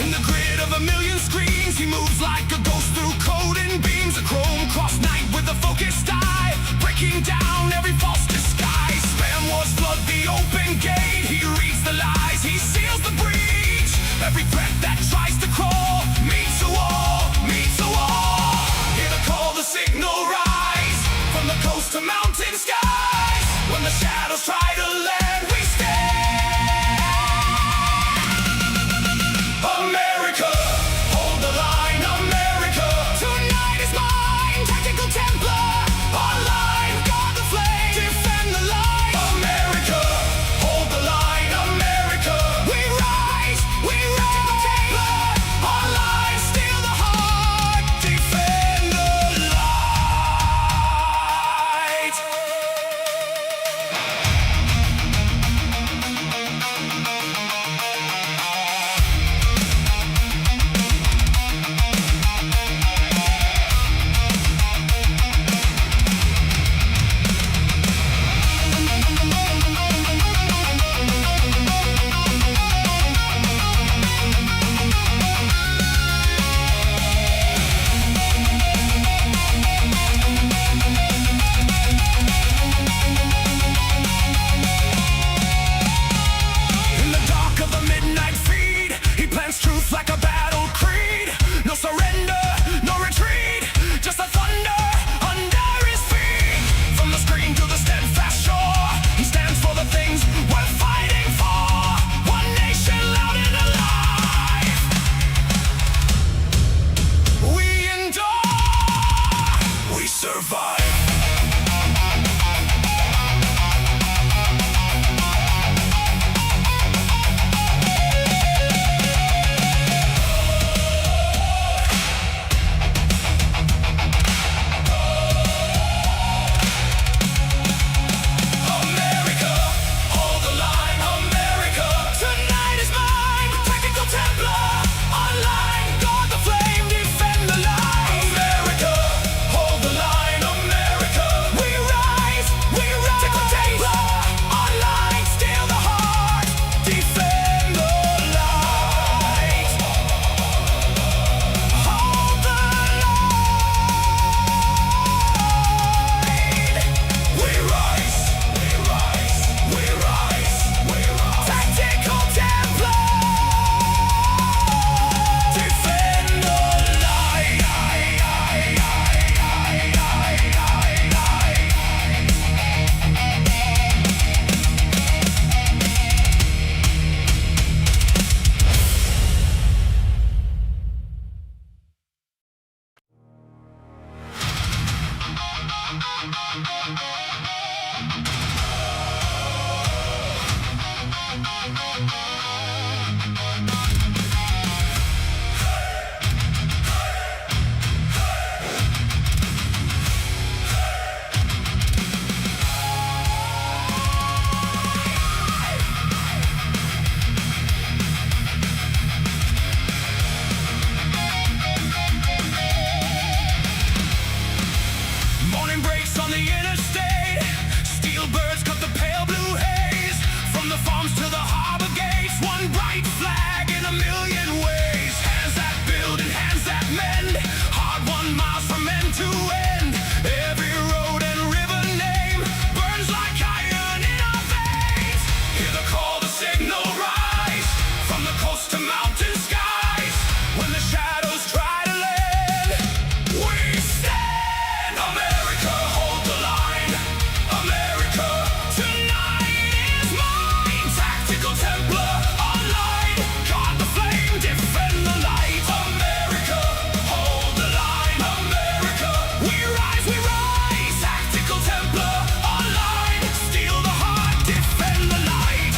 In the grid of a million screens, he moves like a ghost through code and beams. A chrome-crossed night with a focused eye, breaking down every false disguise. Spam wars flood the open gate. He reads the lies, he seals the breach. Every threat that tries to crawl meets a wall, meets a wall. Hear the call, the signal rise from the coast to mountain skies. When the shadows try to land, we stand. America, hold the line. America, tonight is mine. Tactical Templar, online, guard the flame, defend the light. America, hold the line. America, we rise, we rise. Templar, online, steal the heart, defend the light. In the dark of the midnight feed, he plants truth like a battle creed. No surrender, no retreat, just the thunder under his feet. From the screen to the steadfast shore, he stands for the things we're fighting for. One nation loud and alive. We endure, we survive. America, hold the line. America, tonight is mine. Tactical Templar, online, guard the flame, defend the light. America, hold the line. America, we rise, we rise. Tactical Templar, online, steal the heart, defend the light. Hold the line. We rise, we rise, we rise, we rise. Tactical Templar, defend the light. Morning breaks on the interstate. Steel birds cut the pale blue haze. From the farms to the harbor gates, one bright flag in a million ways. Hands that build and hands that mend. Hard-won miles from end to end. Every road and river name burns like iron in our veins. Hear the call, the signal rise from the coast to mountain skies. When the shadows try to land, we stand. America, hold the line. America, tonight is mine. Tactical Templar, online, guard the flame, defend the light. America, hold the line. America, we rise, we rise. Tactical Templar, online, steal the heart, defend the light.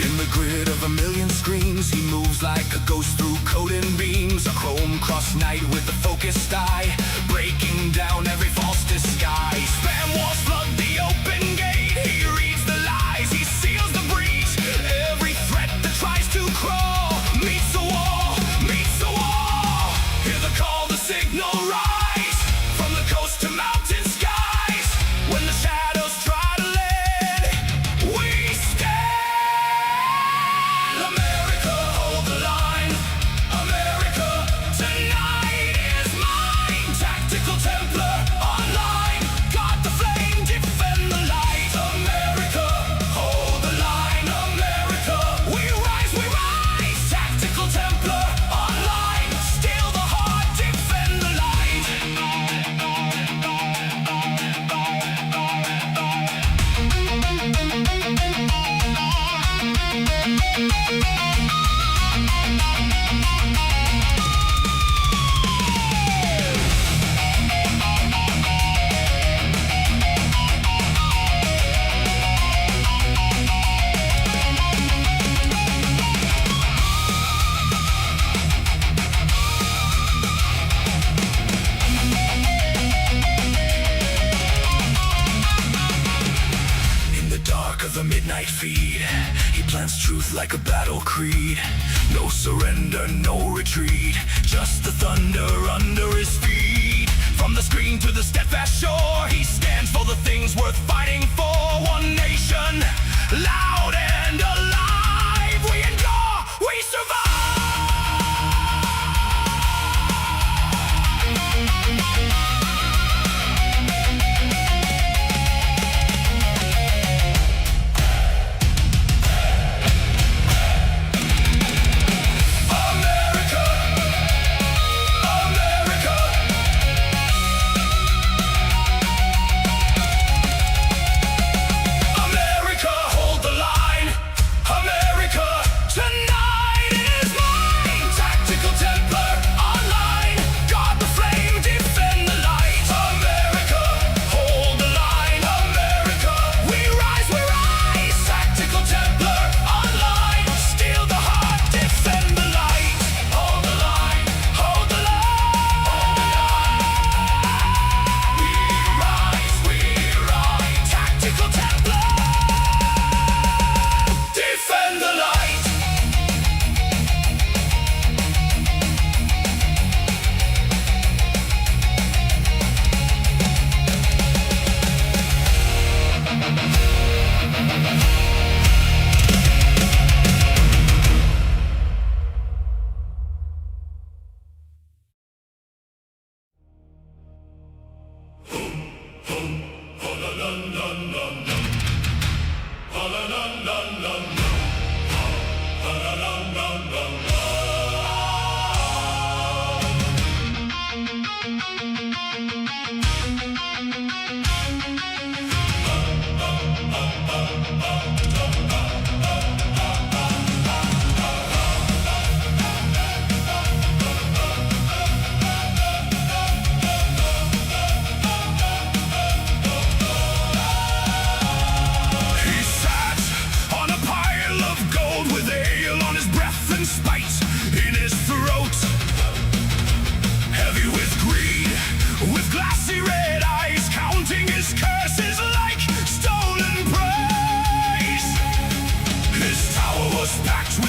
In the grid of a million screens, he moves like a ghost through code and beams. A chrome-crossed night with a focused eye, breaking down every false disguise. Spam wars flood the open gate. He reads the lies, he seals the breach. Every threat that tries to crawl meets a wall, meets a wall. Hear the call, the signal rise from the coast to mountain skies. When the night feed. He plants truth like a battle creed. No surrender, no retreat, just the thunder under his feet. From the screen to the steadfast shore, he stands for the things worth fighting for. One nation, loud and alive. We endure, we survive.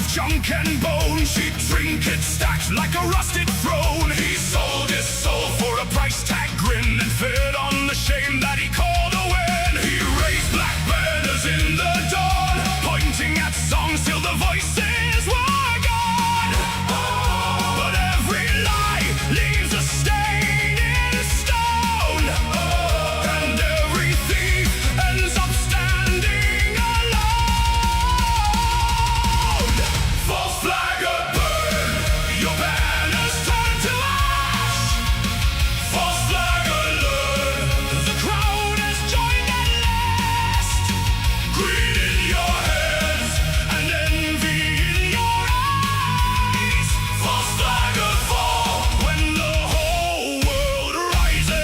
Junk and bones, cheap trinkets stacked like a rusted throne. He sold his soul for a price tag grin and fed on the shame that he called a win. He raised black banners in the dawn, pointing at songs till the voices were gone. But every lie leaves a stain in stone, and every thief ends up standing alone. False flag burn, your banners turn to ash. False flag alert, the crowd has joined at last. Greed in your heads and envy in your eyes. False flag fall when the whole world rises.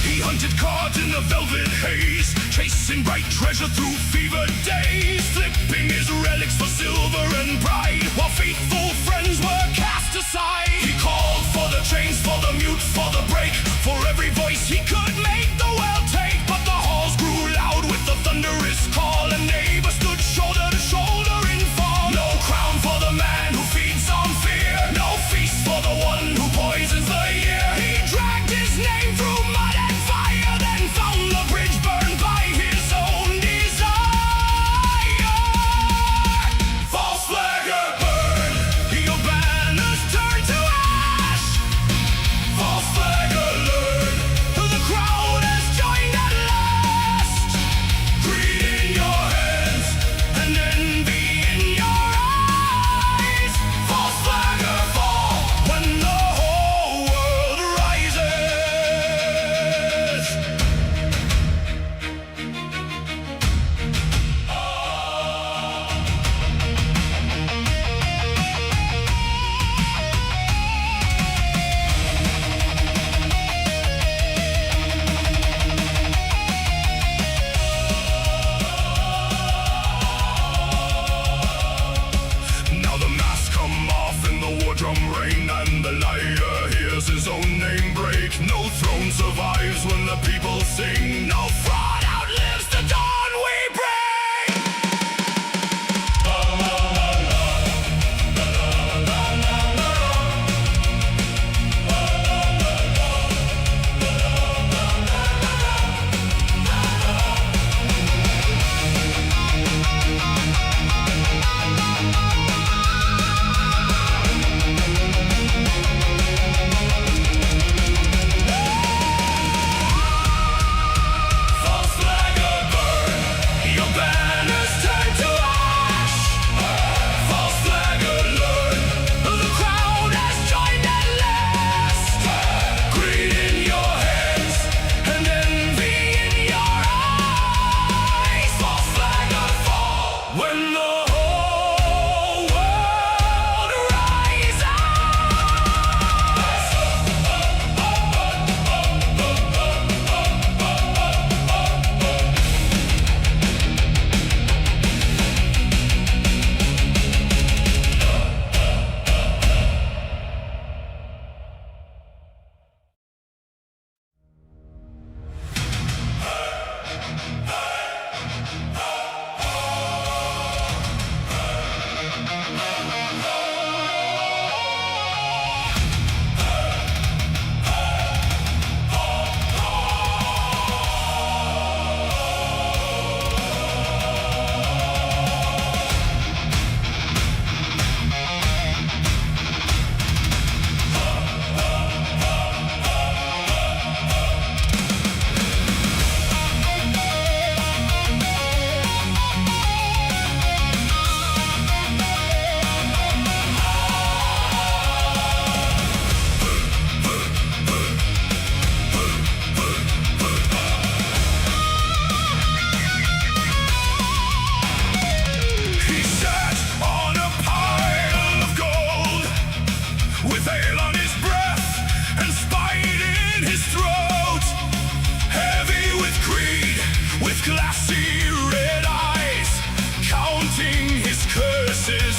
He hunted cards in the velvet haze, chasing bright treasure through fevered days, flipping his relics for silver and pride, while faithful friends were cast aside. He called for the chains, for the mute, for the break, for every voice he could make the world take. But the halls grew loud with the thunderous call, and neighbors stood shoulder to shoulder in fall. No crown for the man who feeds on fear, no feast for the one who poisons the year. He dragged his name through mud and fire, then found the bridge burned by his own desire. False flag burn, your banners turn to ash. False flag alert, the crowd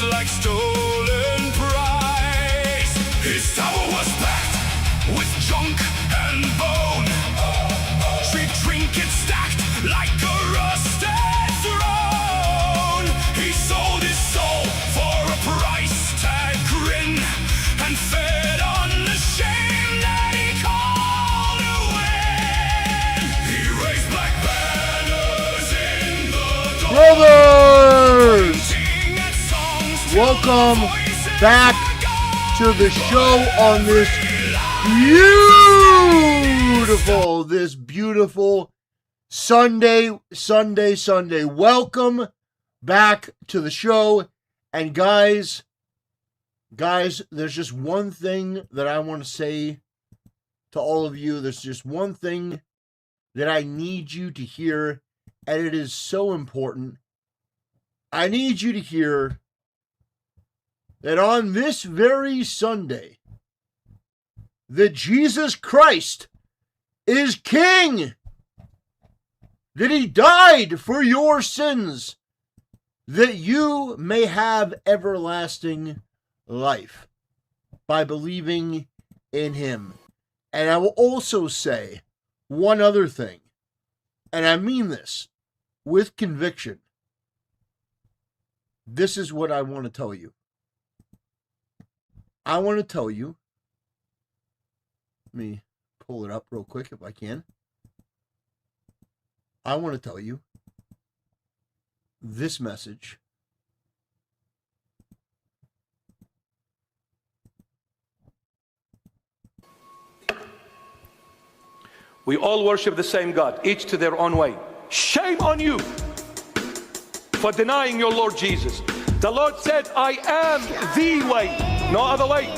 was like stolen prize. His tower was packed with junk and bone. Street trinkets stacked like a rusted throne. He sold his soul for a price tag grin and fed on the shame that he called a win. He raised black banners in the Brothers! Welcome back to the show on this beautiful Sunday. Welcome back to the show. And guys, there's just one thing that I want to say to all of you. There's just one thing that I need you to hear, and it is so important. I need you to hear that on this very Sunday, that Jesus Christ is King, that he died for your sins, that you may have everlasting life by believing in him. And I will also say one other thing, and I mean this with conviction. This is what I want to tell you. I want to tell you, let me pull it up real quick if I can. I want to tell you this message. We all worship the same God, each to their own way. Shame on you for denying your Lord Jesus. The Lord said, I am the way, no other way.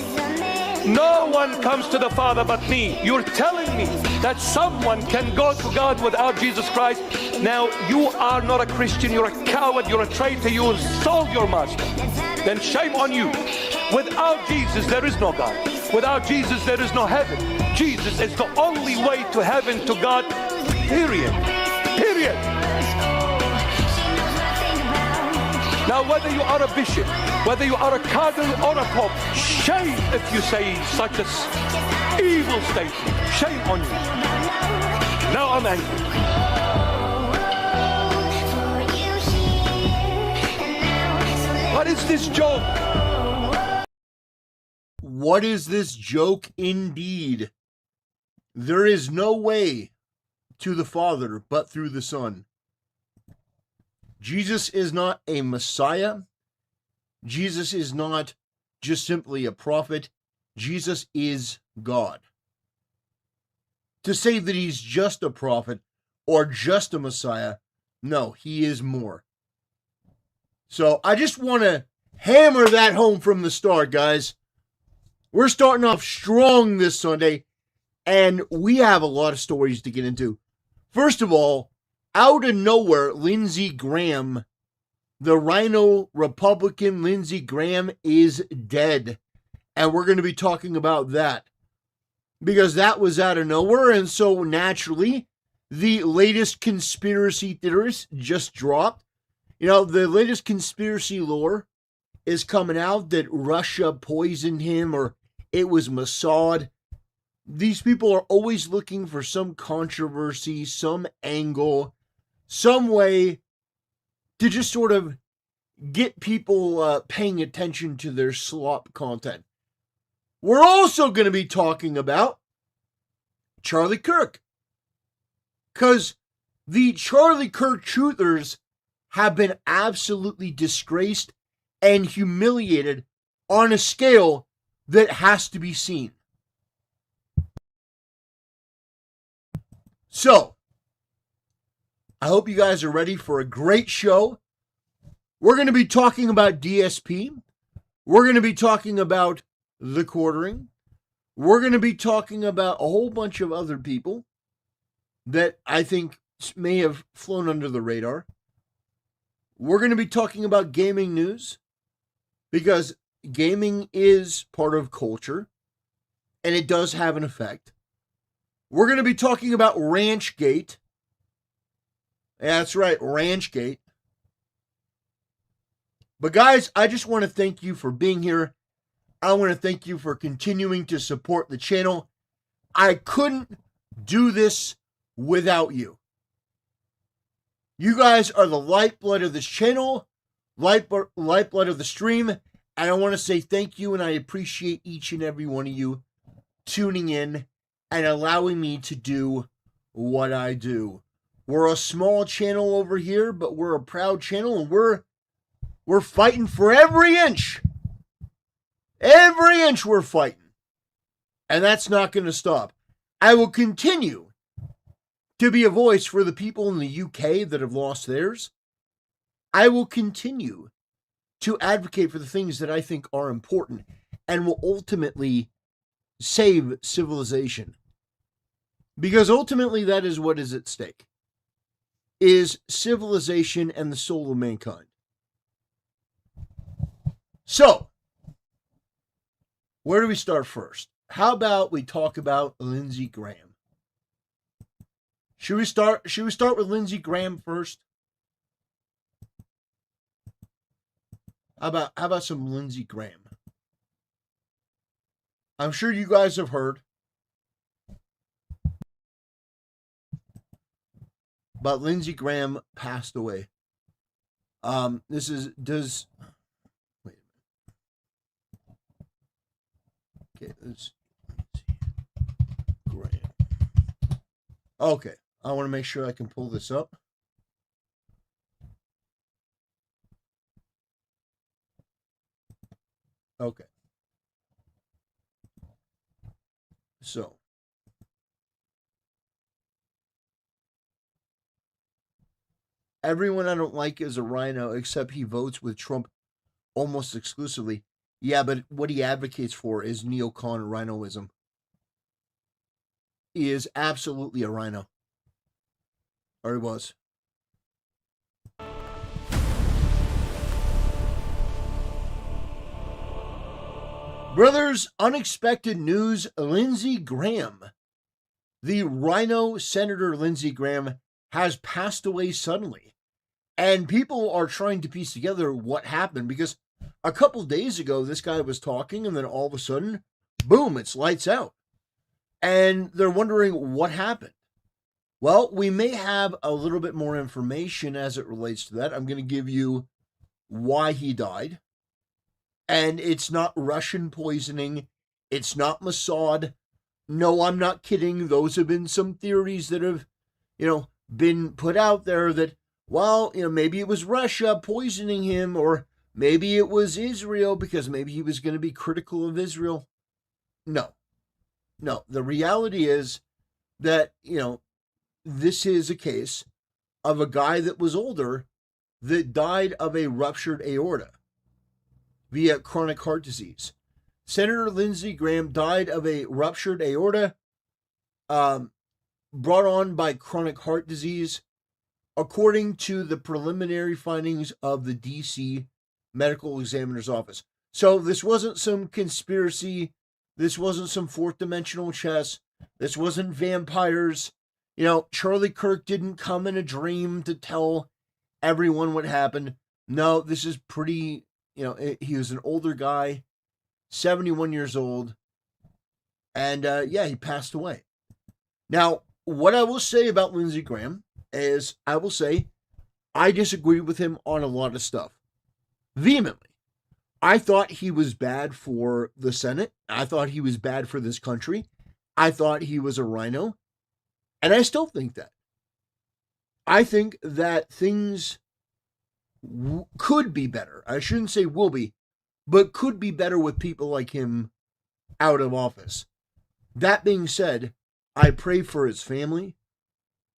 No one comes to the Father but me. You're telling me that someone can go to God without Jesus Christ. Now, you are not a Christian. You're a coward. You're a traitor. You sold your master. Then shame on you. Without Jesus, there is no God. Without Jesus, there is no heaven. Jesus is the only way to heaven, to God, period. Period. Now, whether you are a bishop, whether you are a cardinal or a pope, shame if you say such an evil statement. Shame on you. Now I'm angry. What is this joke? What is this joke indeed? There is no way to the Father but through the Son. Jesus is not a Messiah. Jesus is not just simply a prophet. Jesus is God. To say that he's just a prophet or just a Messiah, no, he is more. So I just want to hammer that home from the start, guys. We're starting off strong this Sunday, and we have a lot of stories to get into. First of all, out of nowhere, Lindsey Graham, the RINO Republican Lindsey Graham, is dead. And we're going to be talking about that. Because that was out of nowhere, and so naturally, the latest conspiracy theorists just dropped. You know, the latest conspiracy lore is coming out that Russia poisoned him or it was Mossad. These people are always looking for some controversy, some angle, some way to just sort of get people paying attention to their slop content. We're also going to be talking about Charlie Kirk. Because the Charlie Kirk truthers have been absolutely disgraced and humiliated on a scale that has to be seen. So, I hope you guys are ready for a great show. We're going to be talking about DSP. We're going to be talking about the quartering. We're going to be talking about a whole bunch of other people that I think may have flown under the radar. We're going to be talking about gaming news because gaming is part of culture and it does have an effect. We're going to be talking about Ranchgate. That's right, Ranchgate. But guys, I just want to thank you for being here. I want to thank you for continuing to support the channel. I couldn't do this without you. You guys are the lifeblood of this channel, lifeblood of the stream, and I want to say thank you, and I appreciate each and every one of you tuning in and allowing me to do what I do. We're a small channel over here, but we're a proud channel, and we're fighting for every inch. Every inch we're fighting. And that's not going to stop. I will continue to be a voice for the people in the UK that have lost theirs. I will continue to advocate for the things that I think are important and will ultimately save civilization. Because ultimately that is what is at stake. Is civilization and the soul of mankind. So, where do we start first? How about we talk about Lindsey Graham? Should we start with Lindsey Graham first? How about some Lindsey Graham? I'm sure you guys have heard but Lindsey Graham passed away. Wait a minute. Okay, Lindsey Graham. Okay, I want to make sure I can pull this up. Okay. So, everyone I don't like is a RINO, except he votes with Trump almost exclusively. Yeah, but what he advocates for is neocon RINOism. He is absolutely a RINO. Or he was. Brothers, unexpected news, Lindsey Graham. The RINO Senator Lindsey Graham has passed away suddenly. And people are trying to piece together what happened, because a couple days ago, this guy was talking, and then all of a sudden, boom, it's lights out. And they're wondering what happened. Well, we may have a little bit more information as it relates to that. I'm going to give you why he died. And it's not Russian poisoning. It's not Mossad. No, I'm not kidding. Those have been some theories that have, been put out there that, well, maybe it was Russia poisoning him, or maybe it was Israel because maybe he was going to be critical of Israel. No. The reality is that, this is a case of a guy that was older that died of a ruptured aorta via chronic heart disease. Senator Lindsey Graham died of a ruptured aorta brought on by chronic heart disease, according to the preliminary findings of the DC Medical Examiner's Office. So this wasn't some conspiracy. This wasn't some fourth dimensional chess. This wasn't vampires. Charlie Kirk didn't come in a dream to tell everyone what happened. No, this is pretty, he was an older guy, 71 years old. And he passed away. Now, what I will say about Lindsey Graham is I will say I disagree with him on a lot of stuff. Vehemently. I thought he was bad for the Senate. I thought he was bad for this country. I thought he was a RINO. And I still think that. I think that things could be better. I shouldn't say will be, but could be better with people like him out of office. That being said, I pray for his family.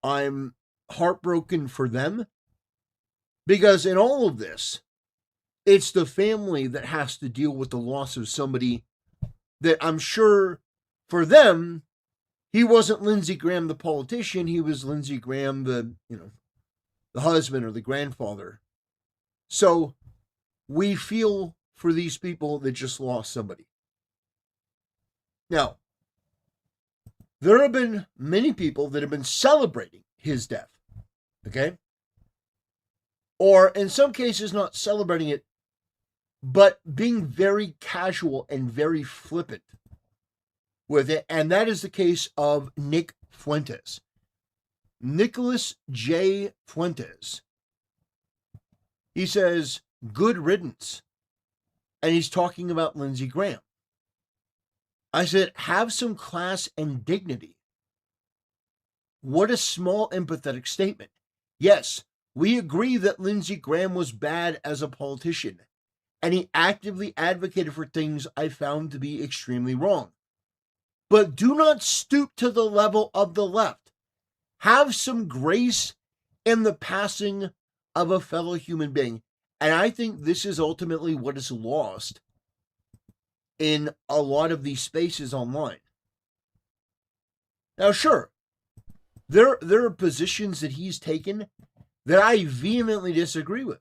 I'm heartbroken for them. Because in all of this, it's the family that has to deal with the loss of somebody that I'm sure for them, he wasn't Lindsey Graham the politician, he was Lindsey Graham the husband or the grandfather. So we feel for these people that just lost somebody. Now, there have been many people that have been celebrating his death, okay? Or in some cases not celebrating it, but being very casual and very flippant with it. And that is the case of Nick Fuentes. Nicholas J. Fuentes. He says, good riddance. And he's talking about Lindsey Graham. I said, have some class and dignity. What a small, empathetic statement. Yes, we agree that Lindsey Graham was bad as a politician, and he actively advocated for things I found to be extremely wrong. But do not stoop to the level of the left. Have some grace in the passing of a fellow human being. And I think this is ultimately what is lost in a lot of these spaces online. Now, sure, there are positions that he's taken that I vehemently disagree with.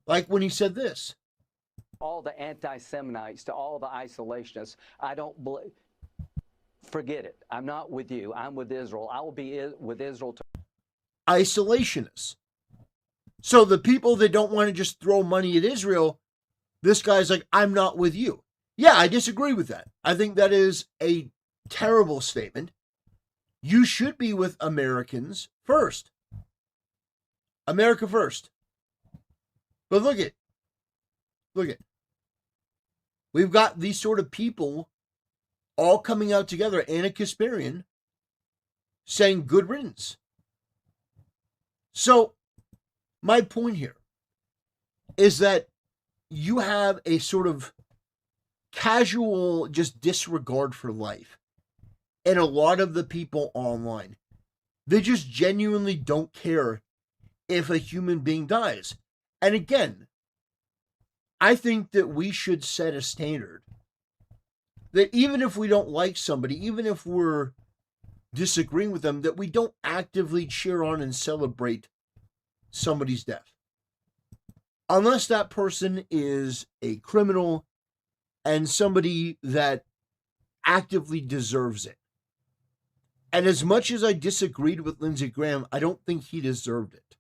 Like when he said this. All the anti-Semites to all the isolationists, I don't believe. Forget it. I'm not with you. I'm with Israel. I will be with Israel. Isolationists. So the people that don't want to just throw money at Israel, this guy's like, I'm not with you. Yeah, I disagree with that. I think that is a terrible statement. You should be with Americans first. America first. But look at. We've got these sort of people all coming out together, Anna Kasparian, saying good riddance. So, my point here is that you have a sort of casual just disregard for life. And a lot of the people online, they just genuinely don't care if a human being dies. And again, I think that we should set a standard that even if we don't like somebody, even if we're disagreeing with them, that we don't actively cheer on and celebrate somebody's death. Unless that person is a criminal and somebody that actively deserves it. And as much as I disagreed with Lindsey Graham, I don't think he deserved it.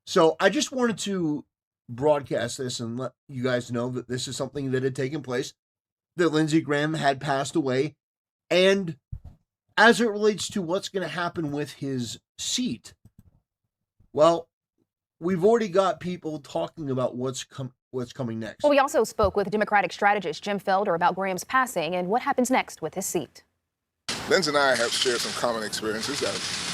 So I just wanted to broadcast this and let you guys know that this is something that had taken place, that Lindsey Graham had passed away. And as it relates to what's going to happen with his seat, well, we've already got people talking about what's coming next. Well, we also spoke with Democratic strategist Jim Felder about Graham's passing and what happens next with his seat. Lindsey and I have shared some common experiences.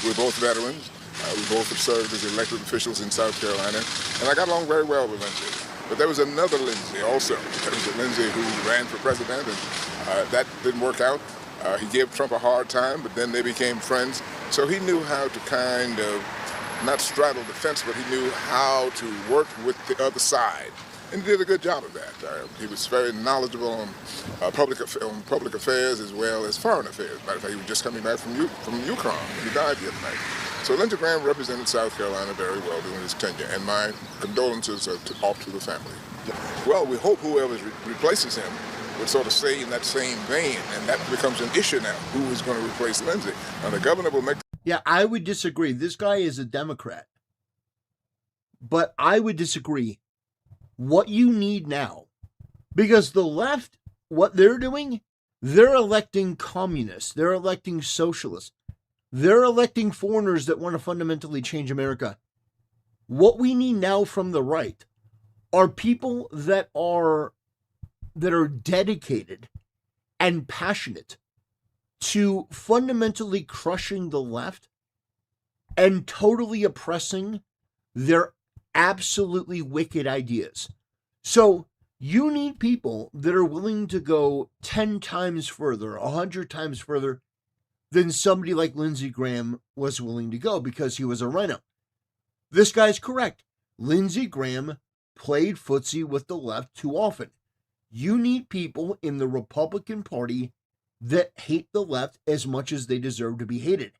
We're both veterans. We both have served as elected officials in South Carolina, and I got along very well with Lindsey. But there was another Lindsey also. There was a Lindsey who ran for president, and that didn't work out. He gave Trump a hard time, but then they became friends. So he knew how to kind of not straddle the fence, but he knew how to work with the other side. And he did a good job of that. He was very knowledgeable on public affairs as well as foreign affairs. Matter of fact, he was just coming back from Yukon when he died the other night. So Lindsey Graham represented South Carolina very well during his tenure, and my condolences are off to the family. Well, we hope whoever replaces him would sort of stay in that same vein, and that becomes an issue now. Who is going to replace Lindsey? Now, the governor will make... Yeah, I would disagree. This guy is a Democrat. But I would disagree. What you need now, because the left, what they're doing, they're electing communists. They're electing socialists. They're electing foreigners that want to fundamentally change America. What we need now from the right are people that are dedicated and passionate to fundamentally crushing the left and totally oppressing their absolutely wicked ideas. So you need people that are willing to go 10 times further, 100 times further than somebody like Lindsey Graham was willing to go because he was a RINO. This guy's correct. Lindsey Graham played footsie with the left too often. You need people in the Republican Party that hate the left as much as they deserve to be hated,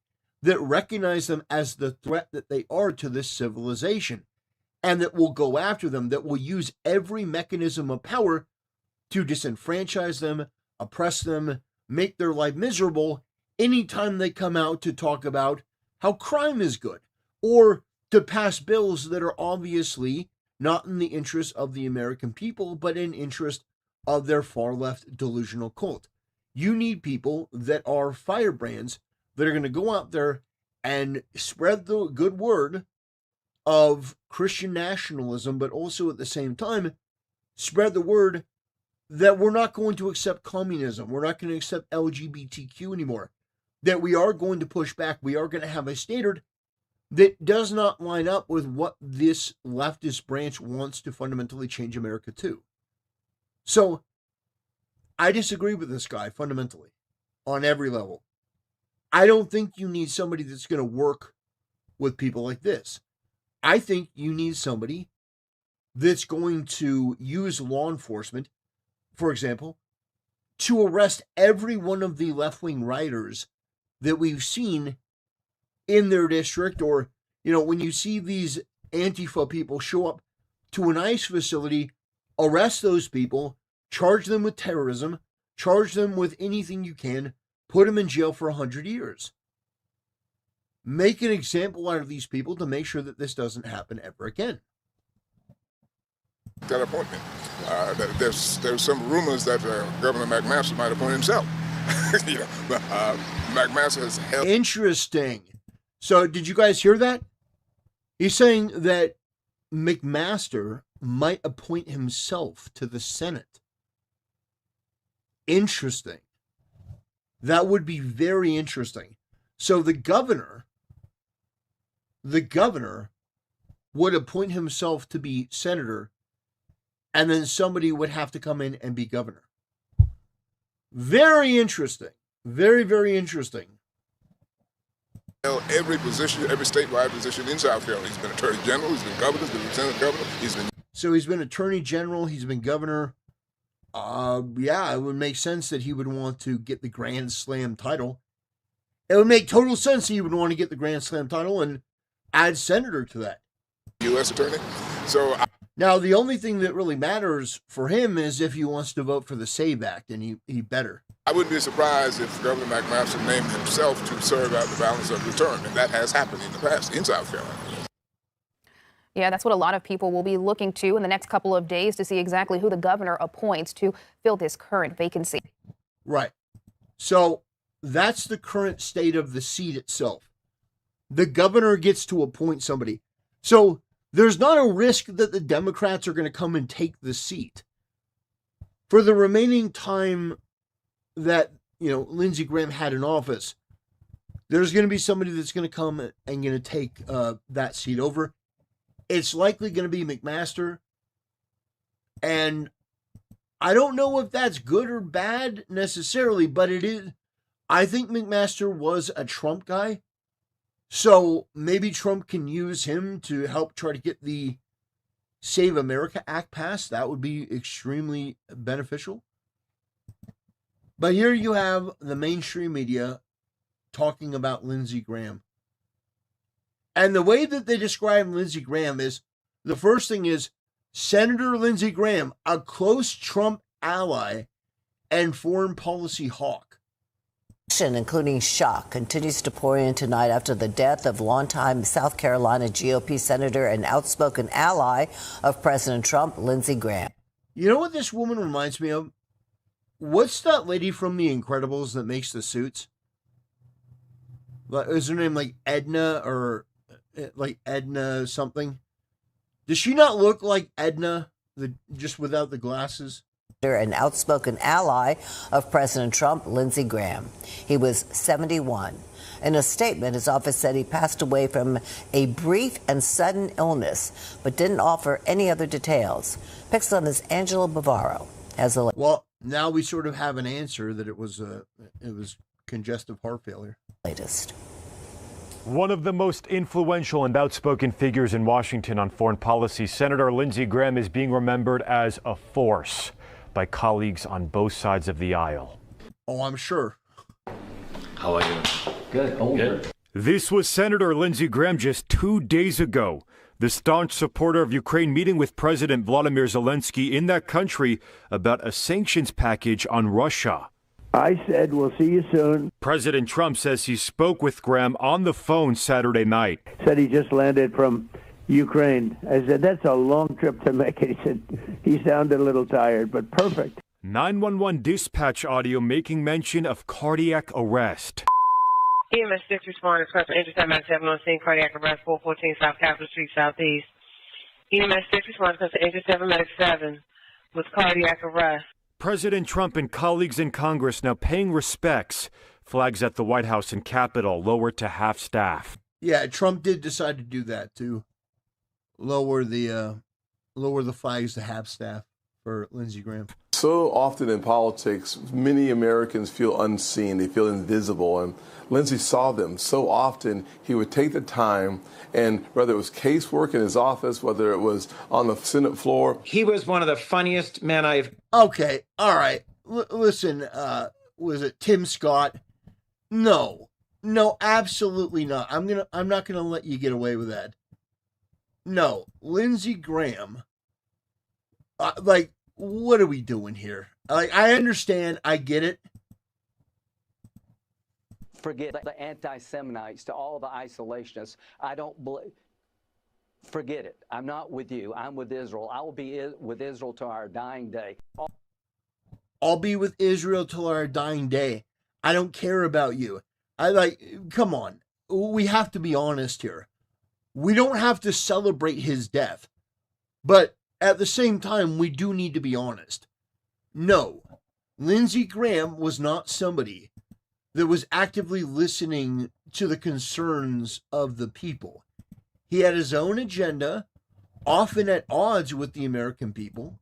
that recognize them as the threat that they are to this civilization, and that will go after them, that will use every mechanism of power to disenfranchise them, oppress them, make their life miserable anytime they come out to talk about how crime is good, or to pass bills that are obviously not in the interest of the American people, but in interest of their far-left delusional cult. You need people that are firebrands that are going to go out there and spread the good word of Christian nationalism, but also at the same time, spread the word that we're not going to accept communism. We're not going to accept LGBTQ anymore. That we are going to push back. We are going to have a standard that does not line up with what this leftist branch wants to fundamentally change America to. So, I disagree with this guy fundamentally on every level. I don't think you need somebody that's going to work with people like this. I think you need somebody that's going to use law enforcement, for example, to arrest every one of the left-wing rioters that we've seen in their district, or, when you see these Antifa people show up to an ICE facility, arrest those people, charge them with terrorism, charge them with anything you can, put them in jail for 100 years. Make an example out of these people to make sure that this doesn't happen ever again. That appointment. There's some rumors that Governor McMaster might appoint himself. McMaster has held. Interesting. So, did you guys hear that? He's saying that McMaster might appoint himself to the Senate. Interesting. That would be very interesting. So the governor would appoint himself to be senator, and then somebody would have to come in and be governor. Very interesting. Very, very interesting. Every position, every statewide position in South Carolina. He's been attorney general, he's been governor, he's been lieutenant governor, So he's been attorney general, he's been governor. Yeah, it would make sense that he would want to get the Grand Slam title. It would make total sense that he would want to get the Grand Slam title and add senator to that. U.S. attorney. Now, the only thing that really matters for him is if he wants to vote for the SAVE Act, and he better. I wouldn't be surprised if Governor McMaster named himself to serve out the balance of the term, and that has happened in the past in South Carolina. Yeah, that's what a lot of people will be looking to in the next couple of days to see exactly who the governor appoints to fill this current vacancy. Right. So that's the current state of the seat itself. The governor gets to appoint somebody. So there's not a risk that the Democrats are going to come and take the seat. For the remaining time that, Lindsey Graham had in office, there's going to be somebody that's going to come and going to take that seat over. It's likely going to be McMaster. And I don't know if that's good or bad necessarily, but it is. I think McMaster was a Trump guy. So maybe Trump can use him to help try to get the Save America Act passed. That would be extremely beneficial. But here you have the mainstream media talking about Lindsey Graham. And the way that they describe Lindsey Graham is, the first thing is, Senator Lindsey Graham, a close Trump ally and foreign policy hawk. Including shock continues to pour in tonight after the death of longtime South Carolina GOP senator and outspoken ally of President Trump, Lindsey Graham. You know what this woman reminds me of? What's that lady from The Incredibles that makes the suits? Is her name like Edna or like Edna something? Does she not look like Edna, just without the glasses? An outspoken ally of President Trump, Lindsey Graham. He was 71. In a statement, his office said he passed away from a brief and sudden illness, but didn't offer any other details. Pixel on this, Angela Bavaro has a... Well, now we sort of have an answer that it was congestive heart failure. Latest. One of the most influential and outspoken figures in Washington on foreign policy, Senator Lindsey Graham, is being remembered as a force by colleagues on both sides of the aisle. Oh, I'm sure. How are you? Good. Older. This was Senator Lindsey Graham just 2 days ago. The staunch supporter of Ukraine meeting with President Vladimir Zelensky in that country about a sanctions package on Russia. I said, we'll see you soon. President Trump says he spoke with Graham on the phone Saturday night. Said he just landed from Ukraine. I said, that's a long trip to make. He said, he sounded a little tired, but perfect. 911 dispatch audio making mention of cardiac arrest. EMS 6 responders, customer intercept at 7 on scene, cardiac arrest, 414 South Capitol Street, Southeast. EMS 6 responders, customer intercept medic 7 with cardiac arrest. President Trump and colleagues in Congress now paying respects. Flags at the White House and Capitol lowered to half staff. Yeah, Trump did decide to do that, to lower the flags to half staff for Lindsey Graham. So often in politics, many Americans feel unseen, they feel invisible, and Lindsey saw them. So often he would take the time, and whether it was casework in his office, whether it was on the Senate floor. He was one of the funniest men I've... Okay, all right. Listen, was it Tim Scott? No, absolutely not. I'm not gonna let you get away with that. No, Lindsey Graham. What are we doing here? I understand. I get it. Forget the anti-Seminites to all the isolationists. I don't believe. Forget it. I'm not with you. I'm with Israel. I will be with Israel to our dying day. I'll be with Israel till our dying day. I don't care about you. Come on. We have to be honest here. We don't have to celebrate his death. But at the same time, we do need to be honest. No, Lindsey Graham was not somebody that was actively listening to the concerns of the people. He had his own agenda, often at odds with the American people.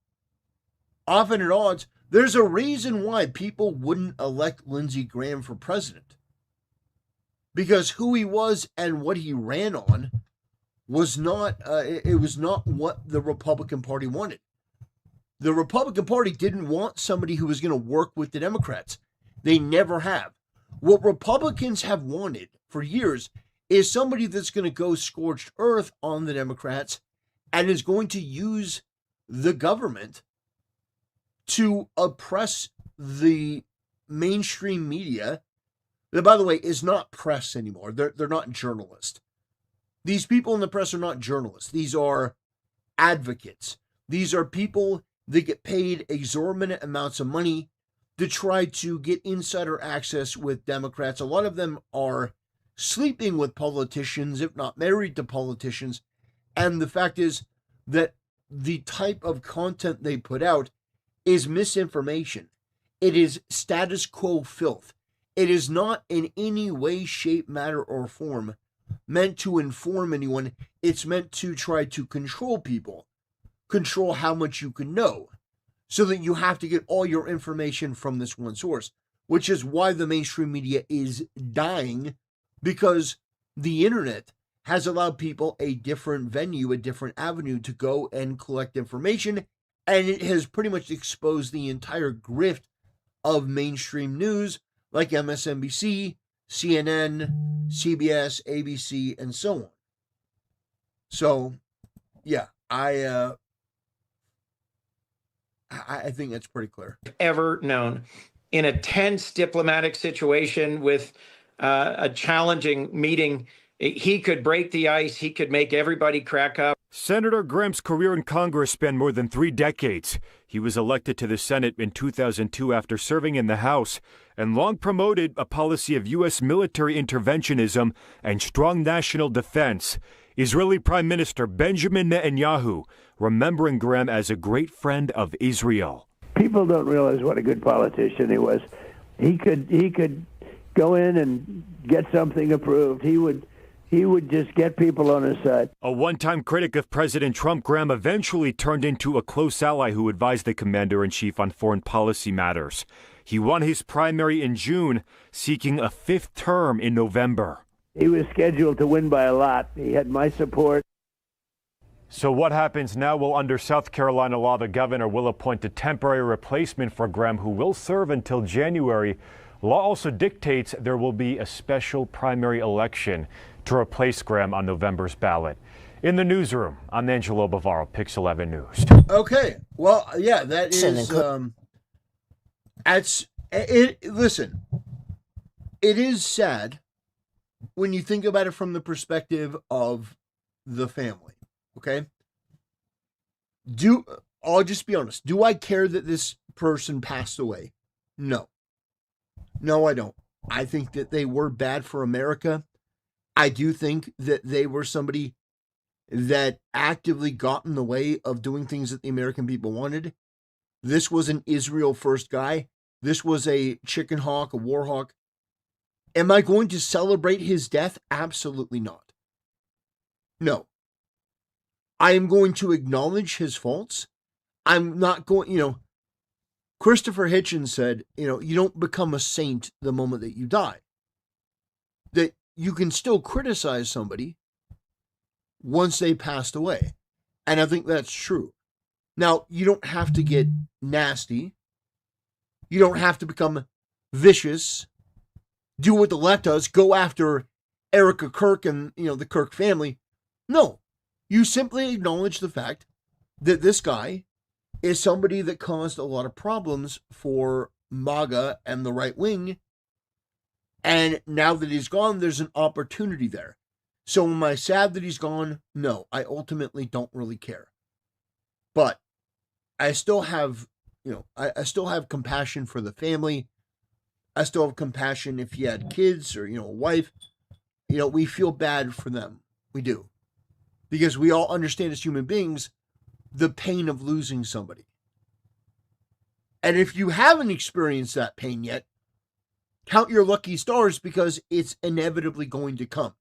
Often at odds. There's a reason why people wouldn't elect Lindsey Graham for president. Because who he was and what he ran on was not, it was not what the Republican Party wanted. The Republican Party didn't want somebody who was going to work with the Democrats. They never have. What Republicans have wanted for years is somebody that's going to go scorched earth on the Democrats and is going to use the government to oppress the mainstream media that, by the way, is not press anymore. They're not journalists. These people in the press are not journalists. These are advocates. These are people that get paid exorbitant amounts of money to try to get insider access with Democrats. A lot of them are sleeping with politicians, if not married to politicians. And the fact is that the type of content they put out is misinformation. It is status quo filth. It is not in any way, shape, matter, or form meant to inform anyone. It's meant to try to control people, control how much you can know, so that you have to get all your information from this one source, which is why the mainstream media is dying, because the internet has allowed people a different venue, a different avenue to go and collect information, and it has pretty much exposed the entire grift of mainstream news like MSNBC, CNN, CBS, ABC, and so on. So, yeah, I think that's pretty clear. Ever known. In a tense diplomatic situation with a challenging meeting, he could break the ice. He could make everybody crack up. Senator Graham's career in Congress spanned more than 3 decades. He was elected to the Senate in 2002 after serving in the House and long promoted a policy of U.S. military interventionism and strong national defense. Israeli Prime Minister Benjamin Netanyahu remembering Graham as a great friend of Israel. People don't realize what a good politician he was. He could go in and get something approved. He would just get people on his side. A one-time critic of President Trump, Graham eventually turned into a close ally who advised the commander-in-chief on foreign policy matters. He won his primary in June, seeking a 5th term in November. He was scheduled to win by a lot. He had my support. So what happens now? Well, under South Carolina law, the governor will appoint a temporary replacement for Graham who will serve until January. Law also dictates there will be a special primary election to replace Graham on November's ballot. In the newsroom, I'm Angelo Bavaro, Pix 11 News. Okay, well, yeah, that is. Listen, it is sad when you think about it from the perspective of the family. Okay? I'll just be honest. Do I care that this person passed away? No. No, I don't. I think that they were bad for America. I do think that they were somebody that actively got in the way of doing things that the American people wanted. This was an Israel first guy. This was a chicken hawk, a war hawk. Am I going to celebrate his death? Absolutely not. No. I am going to acknowledge his faults. I'm not going, Christopher Hitchens said, you don't become a saint the moment that you die. That you can still criticize somebody once they passed away. And I think that's true. Now, you don't have to get nasty. You don't have to become vicious. Do what the left does. Go after Erica Kirk and, the Kirk family. No. You simply acknowledge the fact that this guy is somebody that caused a lot of problems for MAGA and the right wing. And now that he's gone, there's an opportunity there. So am I sad that he's gone? No, I ultimately don't really care. But I still have, I still have compassion for the family. I still have compassion if he had kids or, a wife. We feel bad for them. We do. Because we all understand as human beings the pain of losing somebody. And if you haven't experienced that pain yet, count your lucky stars because it's inevitably going to come.